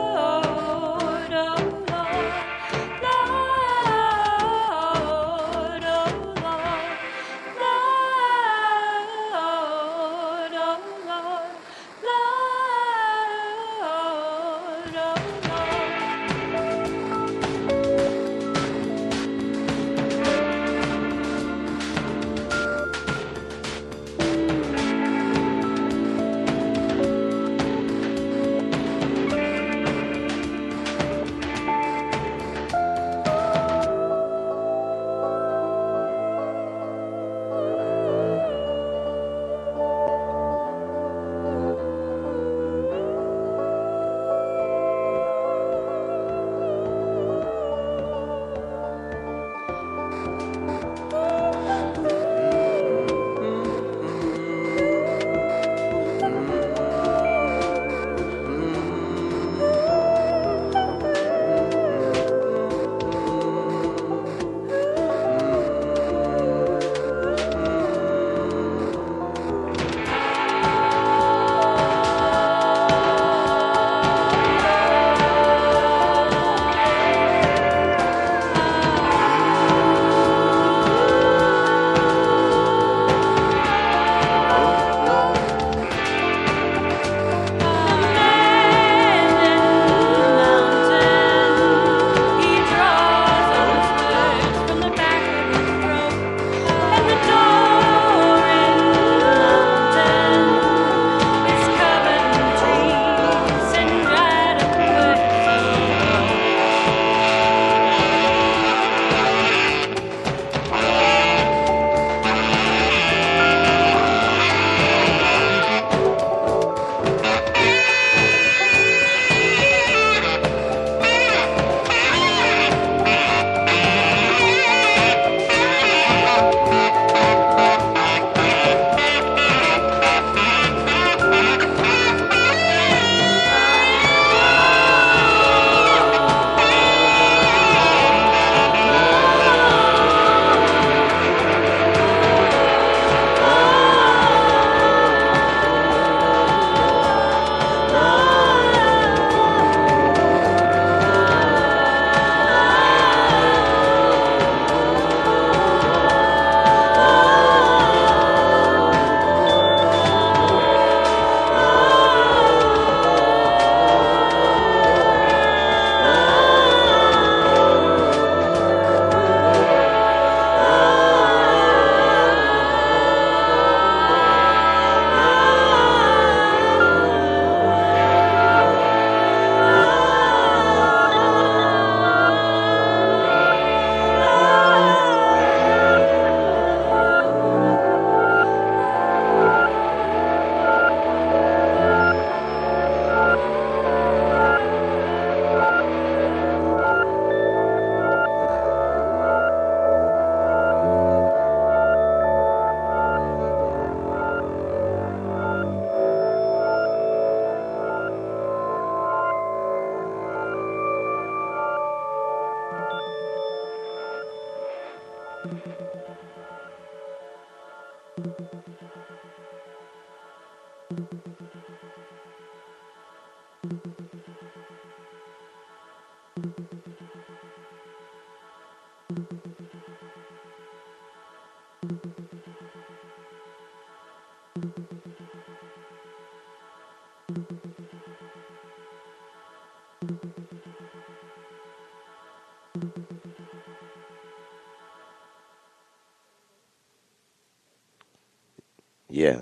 Speaker 1: Yeah.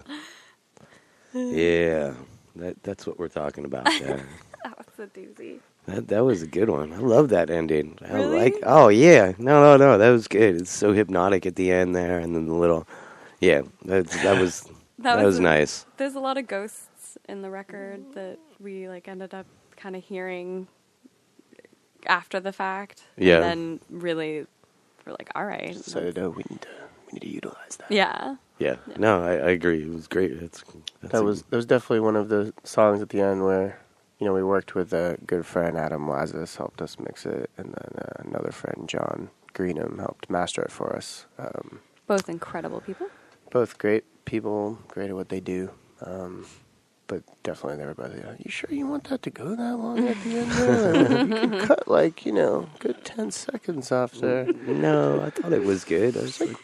Speaker 1: Yeah. That's what we're talking about there.
Speaker 3: That was a doozy.
Speaker 1: That was a good one. I love that ending. I
Speaker 3: Really?
Speaker 1: oh yeah. No, that was good. It's so hypnotic at the end there, and then the little, yeah, that was that was nice.
Speaker 3: There's a lot of ghosts in the record that we like ended up kind of hearing after the fact.
Speaker 1: Yeah.
Speaker 3: And then really, we're like, all right.
Speaker 4: So we need to utilize that.
Speaker 3: Yeah.
Speaker 1: Yeah. No, I agree. It was great.
Speaker 4: That was definitely one of the songs at the end where, we worked with a good friend, Adam Lazis, helped us mix it, and then another friend, John Greenham, helped master it for us.
Speaker 3: Both incredible people.
Speaker 4: Both great people, great at what they do. But definitely they were both, you sure you want that to go that long at the end there? You can cut good 10 seconds off there.
Speaker 1: No, I thought it was good. I was like,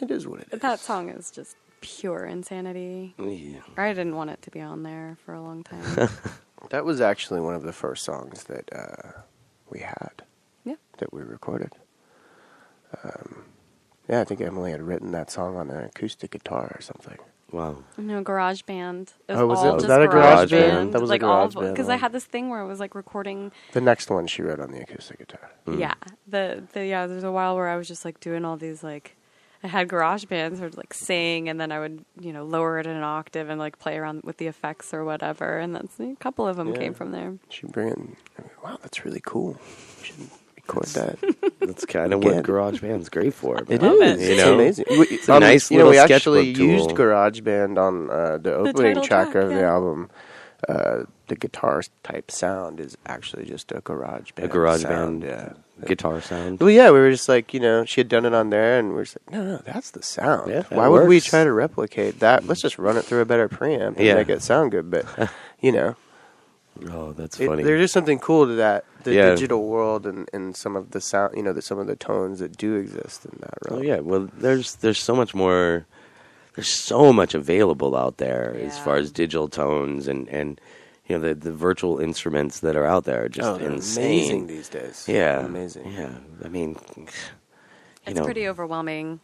Speaker 4: it is what it is.
Speaker 3: That song is just pure insanity.
Speaker 1: yeah.
Speaker 3: I didn't want it to be on there for a long time.
Speaker 4: That was actually one of the first songs that we had.
Speaker 3: Yeah.
Speaker 4: That we recorded. I think Emily had written that song on an acoustic guitar or something.
Speaker 1: Wow.
Speaker 3: No, Garage Band. It
Speaker 4: Oh, was
Speaker 3: all
Speaker 4: it? Was
Speaker 3: just
Speaker 4: that a
Speaker 1: Garage Band?
Speaker 4: That was a
Speaker 3: like all
Speaker 4: Garage Band
Speaker 3: because I
Speaker 4: one.
Speaker 3: had this thing where I was like recording.
Speaker 4: The next one she wrote on the acoustic guitar.
Speaker 3: Yeah, there's a while where I was just like doing all these like. I had Garage Bands or like sing, and then I would lower it an octave and like play around with the effects or whatever, and that's a couple of them
Speaker 4: Yeah.
Speaker 3: came from there.
Speaker 4: She bring in. Wow, that's really cool. We should record that.
Speaker 1: That's kind of
Speaker 4: Again.
Speaker 1: what GarageBand's great for.
Speaker 4: It
Speaker 1: man.
Speaker 4: is.
Speaker 1: You
Speaker 4: It's
Speaker 1: know?
Speaker 4: amazing.
Speaker 1: It's a nice little
Speaker 4: we
Speaker 1: sketchbook
Speaker 4: actually
Speaker 1: tool.
Speaker 4: used GarageBand on the opening
Speaker 3: title
Speaker 4: track
Speaker 3: track,
Speaker 4: of the
Speaker 3: yeah.
Speaker 4: album. The guitar type sound is actually just a GarageBand.
Speaker 1: A GarageBand
Speaker 4: sound, yeah.
Speaker 1: guitar sound.
Speaker 4: Well, yeah, we were just like, she had done it on there, and we were just like, no, that's the sound.
Speaker 1: Yeah, that
Speaker 4: Why would we
Speaker 1: works.
Speaker 4: try to replicate that? Let's just run it through a better preamp and
Speaker 1: Yeah.
Speaker 4: make it sound good. But,
Speaker 1: Oh, that's funny.
Speaker 4: there's just something cool to that, the
Speaker 1: Yeah.
Speaker 4: digital world and some of the sound, some of the tones that do exist in that realm.
Speaker 1: Oh yeah, well, there's so much more. There's so much available out there as
Speaker 3: Yeah.
Speaker 1: far as digital tones and the virtual instruments that are out there are just
Speaker 4: they're
Speaker 1: insane.
Speaker 4: amazing these days.
Speaker 1: Yeah,
Speaker 4: Amazing.
Speaker 1: Yeah, I mean,
Speaker 3: It's pretty overwhelming.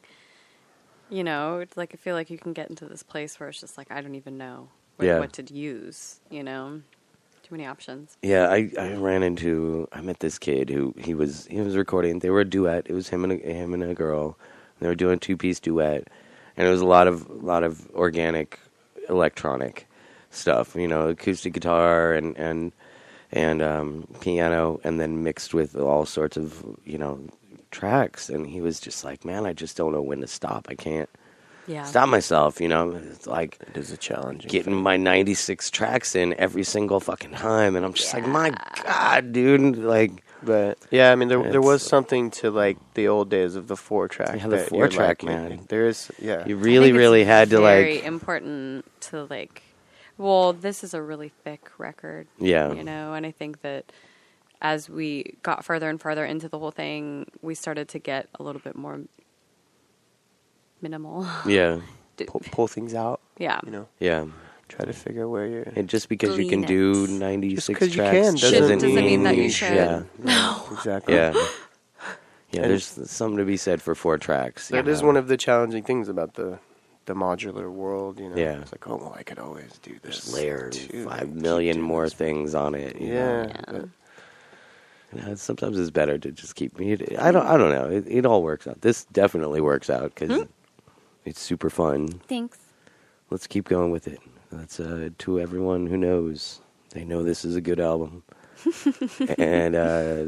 Speaker 3: It's like I feel like you can get into this place where it's just like I don't even know what to use. Too many options.
Speaker 1: Yeah, I met this kid who he was recording. They were a duet. It was him and a girl. They were doing a 2-piece duet, and it was a lot of organic electronic stuff. Acoustic guitar and piano, and then mixed with all sorts of tracks. And he was just like, man, I just don't know when to stop. I can't
Speaker 3: Yeah.
Speaker 1: stop myself. It's like
Speaker 4: It is a challenge.
Speaker 1: getting my 96 tracks in every single fucking time, and I'm just like, my God, dude, like,
Speaker 4: But yeah, I mean, there
Speaker 1: It's-
Speaker 4: was something to like the old days of the 4-track.
Speaker 1: Yeah, the
Speaker 4: that you're
Speaker 1: 4-track,
Speaker 4: like,
Speaker 1: man.
Speaker 4: There is, yeah.
Speaker 1: you really had to
Speaker 3: very
Speaker 1: like,
Speaker 3: important to like. Well, this is a really thick record.
Speaker 1: Yeah.
Speaker 3: And I think that as we got further and further into the whole thing, we started to get a little bit more minimal.
Speaker 1: yeah,
Speaker 4: Pull things out.
Speaker 3: Yeah.
Speaker 1: yeah.
Speaker 4: Try to figure where you're.
Speaker 1: And just because you can
Speaker 3: Lean
Speaker 1: do
Speaker 3: it.
Speaker 1: 96
Speaker 4: Just 'cause you
Speaker 1: tracks
Speaker 4: can
Speaker 3: doesn't mean that you
Speaker 1: you
Speaker 3: should.
Speaker 1: Yeah,
Speaker 4: Exactly.
Speaker 1: yeah, yeah.
Speaker 4: And-
Speaker 1: There's something to be said for 4 tracks.
Speaker 4: That is one of the challenging things about the modular world.
Speaker 1: Yeah.
Speaker 4: It's like, oh well, I could always do this.
Speaker 1: There's layered
Speaker 4: too.
Speaker 1: 5 million more things on it. you know?
Speaker 4: Yeah.
Speaker 3: Yeah.
Speaker 1: Sometimes it's better to just keep. I don't know. It all works out. This definitely works out because it's super fun.
Speaker 3: Thanks.
Speaker 1: Let's keep going with it. That's to everyone who knows. They know this is a good album. And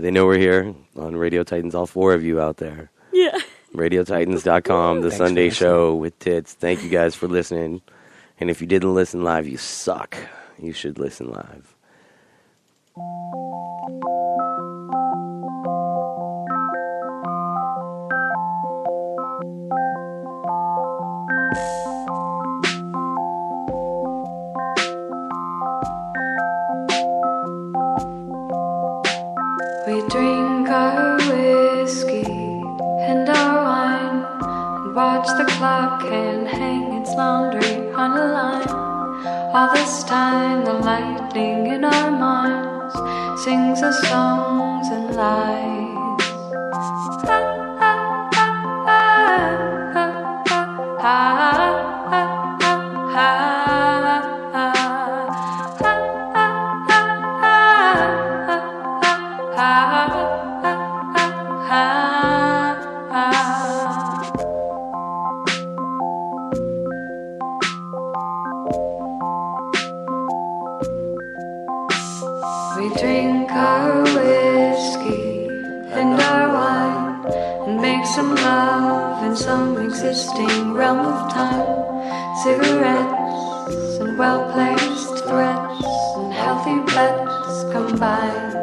Speaker 1: they know we're here on Radio Titans, all 4 of you out there.
Speaker 3: Yeah.
Speaker 1: RadioTitans.com, the
Speaker 4: Thanks
Speaker 1: Sunday
Speaker 4: for
Speaker 1: show with Tits. Thank you guys for listening. And if you didn't listen live, you suck. You should listen live.
Speaker 5: drink our whiskey and our wine and watch the clock and hang its laundry on a line. All this time the lightning in our minds sings us songs and lies. We drink our whiskey and our wine and make some love in some existing realm of time. Cigarettes and well-placed threats and healthy bets combined.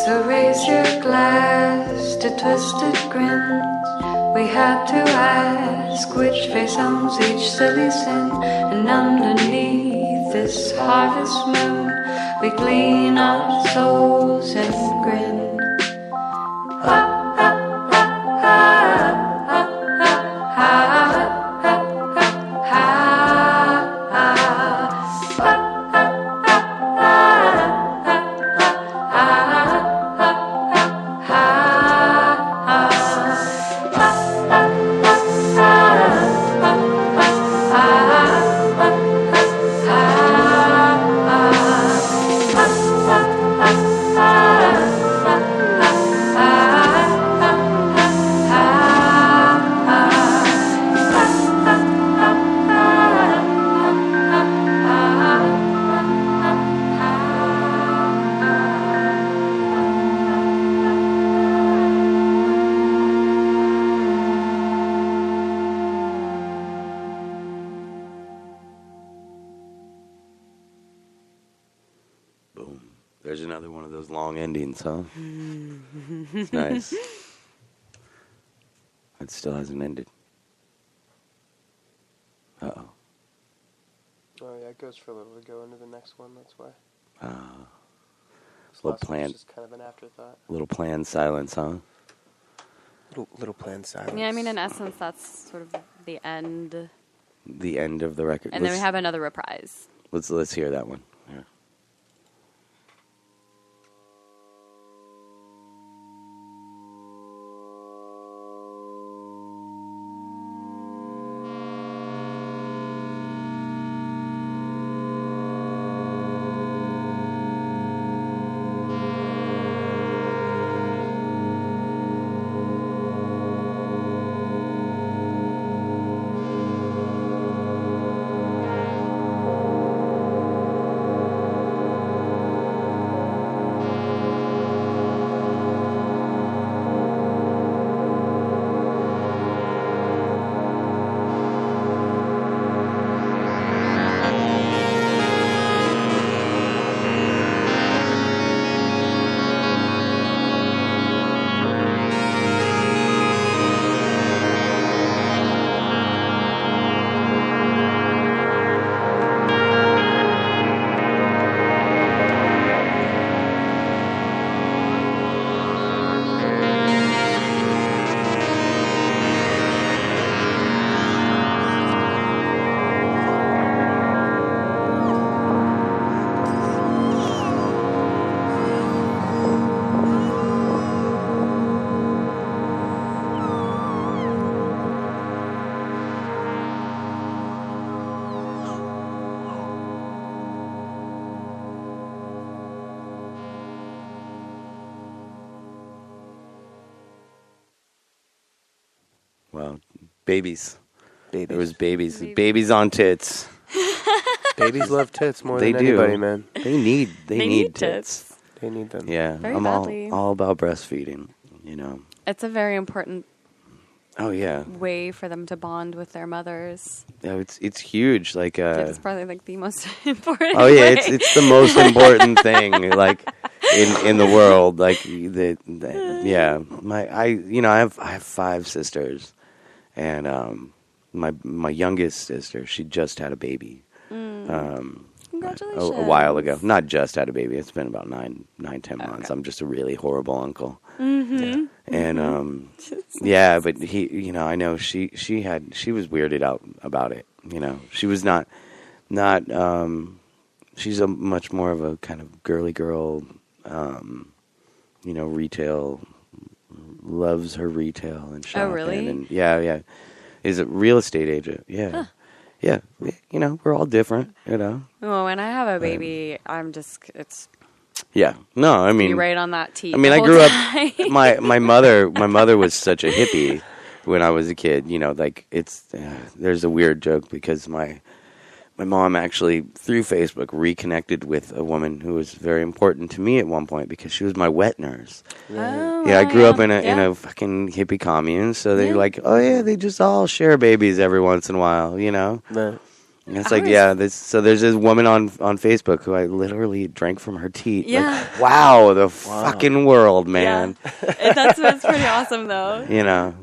Speaker 5: So raise your glass to twisted grins. We had to ask which face owns each silly sin. And underneath this harvest moon, we glean our souls and grin.
Speaker 1: Boom. There's another one of those long endings, huh? It's nice. It still hasn't ended. Uh-oh.
Speaker 4: Oh yeah, it goes for a little to go into the next one. That's why.
Speaker 1: Little planned,
Speaker 4: just kind of an afterthought.
Speaker 1: little planned silence, huh?
Speaker 4: Little planned silence.
Speaker 3: Yeah, I mean, in essence, that's sort of the end.
Speaker 1: The end of the record.
Speaker 3: And then we have another reprise.
Speaker 1: Let's hear that one. Yeah. Well, babies.
Speaker 4: Babies.
Speaker 1: There was babies. Babies on tits.
Speaker 4: Babies love tits more
Speaker 1: They
Speaker 4: than
Speaker 1: do.
Speaker 4: anybody, man.
Speaker 1: They need tits.
Speaker 4: They need them.
Speaker 1: Yeah,
Speaker 3: Very
Speaker 1: I'm
Speaker 3: badly.
Speaker 1: all about breastfeeding. You know.
Speaker 3: It's a very important
Speaker 1: Oh yeah.
Speaker 3: way for them to bond with their mothers.
Speaker 1: Yeah, it's huge. Like
Speaker 3: It's probably like the most important.
Speaker 1: oh yeah,
Speaker 3: way.
Speaker 1: it's the most important thing like in the world. Like yeah, I have 5 sisters, and my youngest sister, she just had a baby.
Speaker 3: Congratulations.
Speaker 1: A while ago. Not just had a baby. It's been about 9, 10 months.
Speaker 3: Okay.
Speaker 1: I'm just a really horrible uncle.
Speaker 3: Mm-hmm.
Speaker 1: And yeah, but he, I know she was weirded out about it. She was not. She's a much more of a kind of girly girl. Retail, loves her retail and shopping.
Speaker 3: Oh, really?
Speaker 1: And yeah. Is a real estate agent. Yeah.
Speaker 3: Huh.
Speaker 1: Yeah, we're all different,
Speaker 3: Well, when I have a baby, it's
Speaker 1: Yeah, no, I mean,
Speaker 3: be right on that teat.
Speaker 1: I mean,
Speaker 3: the
Speaker 1: I
Speaker 3: whole
Speaker 1: grew
Speaker 3: time.
Speaker 1: up. My mother was such a hippie when I was a kid. Like there's a weird joke because my mom actually through Facebook reconnected with a woman who was very important to me at one point because she was my wet nurse.
Speaker 3: Oh,
Speaker 1: Yeah, I grew up in
Speaker 3: yeah.
Speaker 1: a fucking hippie commune, so they they just all share babies every once in a while,
Speaker 4: Right.
Speaker 1: And it's like, there's this woman on Facebook who I literally drank from her teat.
Speaker 3: Yeah.
Speaker 1: Like, wow, the fucking world, man.
Speaker 3: Yeah. That's pretty awesome, though.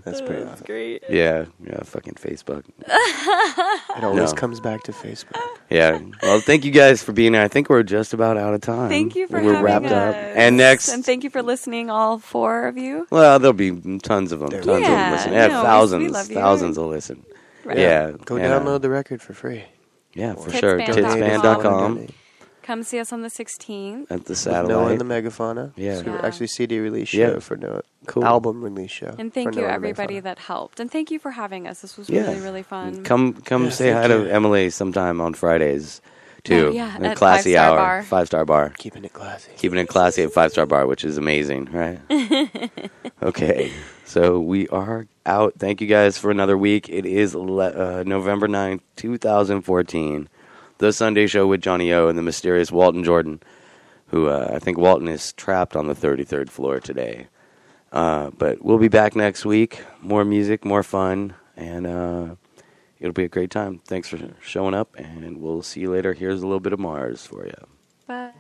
Speaker 4: That's pretty
Speaker 3: That's
Speaker 4: awesome.
Speaker 3: great.
Speaker 1: Yeah, fucking Facebook.
Speaker 4: It always
Speaker 1: No.
Speaker 4: comes back to Facebook.
Speaker 1: Yeah. Well, thank you guys for being here. I think we're just about out of time.
Speaker 3: Thank you for
Speaker 1: We're
Speaker 3: having
Speaker 1: wrapped
Speaker 3: us.
Speaker 1: up. And next,
Speaker 3: And thank you for listening, all 4 of you.
Speaker 1: well, there'll be tons of them. Tons of them
Speaker 3: Yeah,
Speaker 1: listen. Yeah,
Speaker 3: no, we
Speaker 1: thousands.
Speaker 3: love you.
Speaker 1: Thousands will listen.
Speaker 3: Right.
Speaker 1: Yeah.
Speaker 4: Go
Speaker 1: and,
Speaker 4: download the record for free.
Speaker 1: Yeah, for
Speaker 3: Titsband.com.
Speaker 1: sure. Titsband.com
Speaker 3: Come see us on the 16th.
Speaker 1: at the
Speaker 4: With
Speaker 1: satellite.
Speaker 4: Noah and the Megafauna.
Speaker 1: Yeah.
Speaker 4: So
Speaker 3: Yeah.
Speaker 4: actually, CD release
Speaker 1: Yeah.
Speaker 4: show for Noah.
Speaker 1: Cool.
Speaker 4: Album release show.
Speaker 3: And
Speaker 4: for
Speaker 3: thank you,
Speaker 4: Noah and the
Speaker 3: everybody
Speaker 4: Megafauna.
Speaker 3: that helped. And thank you for having us. This was
Speaker 1: Yeah.
Speaker 3: really, really fun.
Speaker 1: Come
Speaker 4: Yeah,
Speaker 1: say hi
Speaker 4: thank
Speaker 1: to
Speaker 4: you.
Speaker 1: Emily sometime on Fridays too.
Speaker 3: Oh, yeah,
Speaker 1: The
Speaker 3: at
Speaker 1: classy
Speaker 3: 5 Star
Speaker 1: hour,
Speaker 3: Bar.
Speaker 1: 5-star bar.
Speaker 4: Keeping it classy.
Speaker 1: Keeping it classy at 5-star bar, which is amazing, right? Okay, so we are out. Thank you guys for another week. It is November 9th, 2014. The Sunday Show with Johnny O and the mysterious Walton Jordan, who I think Walton is trapped on the 33rd floor today. But we'll be back next week. More music, more fun, and it'll be a great time. Thanks for showing up, and we'll see you later. Here's a little bit of Mars for you.
Speaker 3: Bye.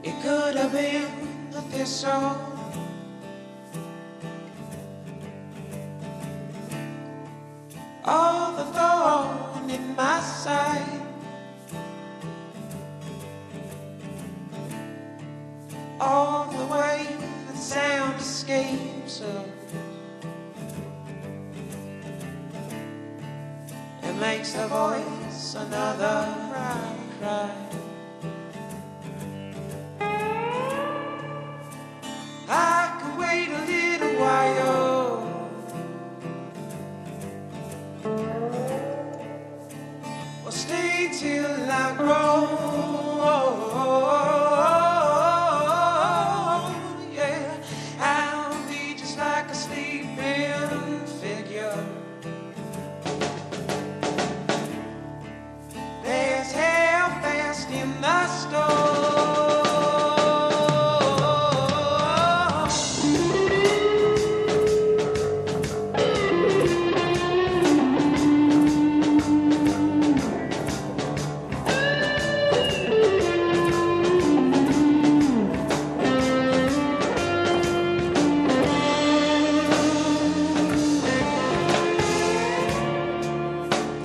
Speaker 8: It could have been a thistle, or the thorn in my side, or the way that sound escapes her and makes the voice another cry. I could wait a little while, or stay till I grow. Yeah, I'll be just like a sleeping figure. There's hell fast in the storm.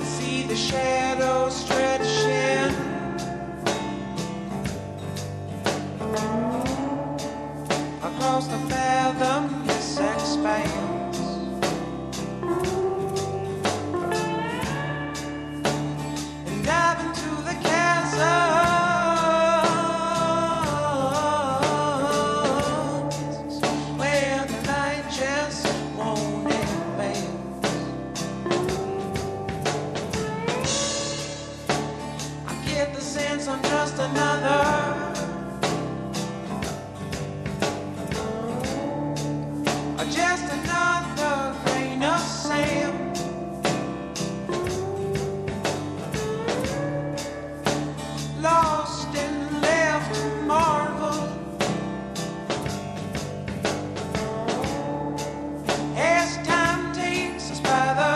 Speaker 8: See the shadows stretching across the fathomless expanse. just another grain of sand. Lost and left to marvel as time takes us by the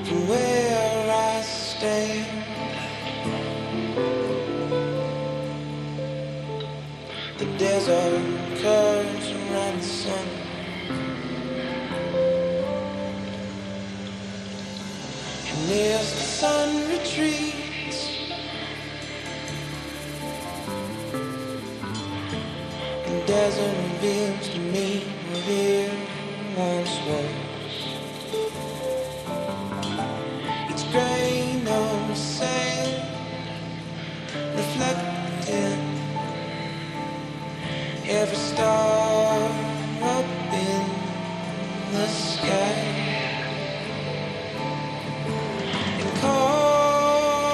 Speaker 8: from where I stand. The desert curves around the sun. And as the sun retreats, the desert reveals to me what it once was. Each grain of sand reflecting every star up in the sky. And caught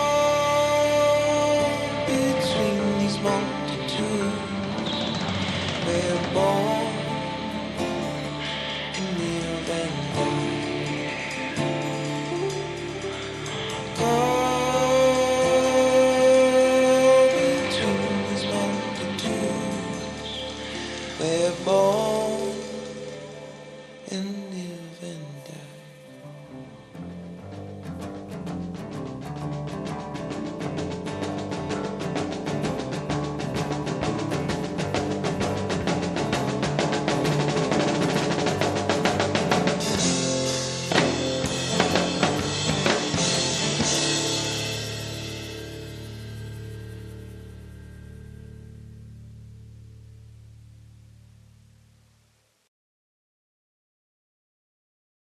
Speaker 8: between these multitudes, we're born and live and die. Caught between these multitudes, we're born and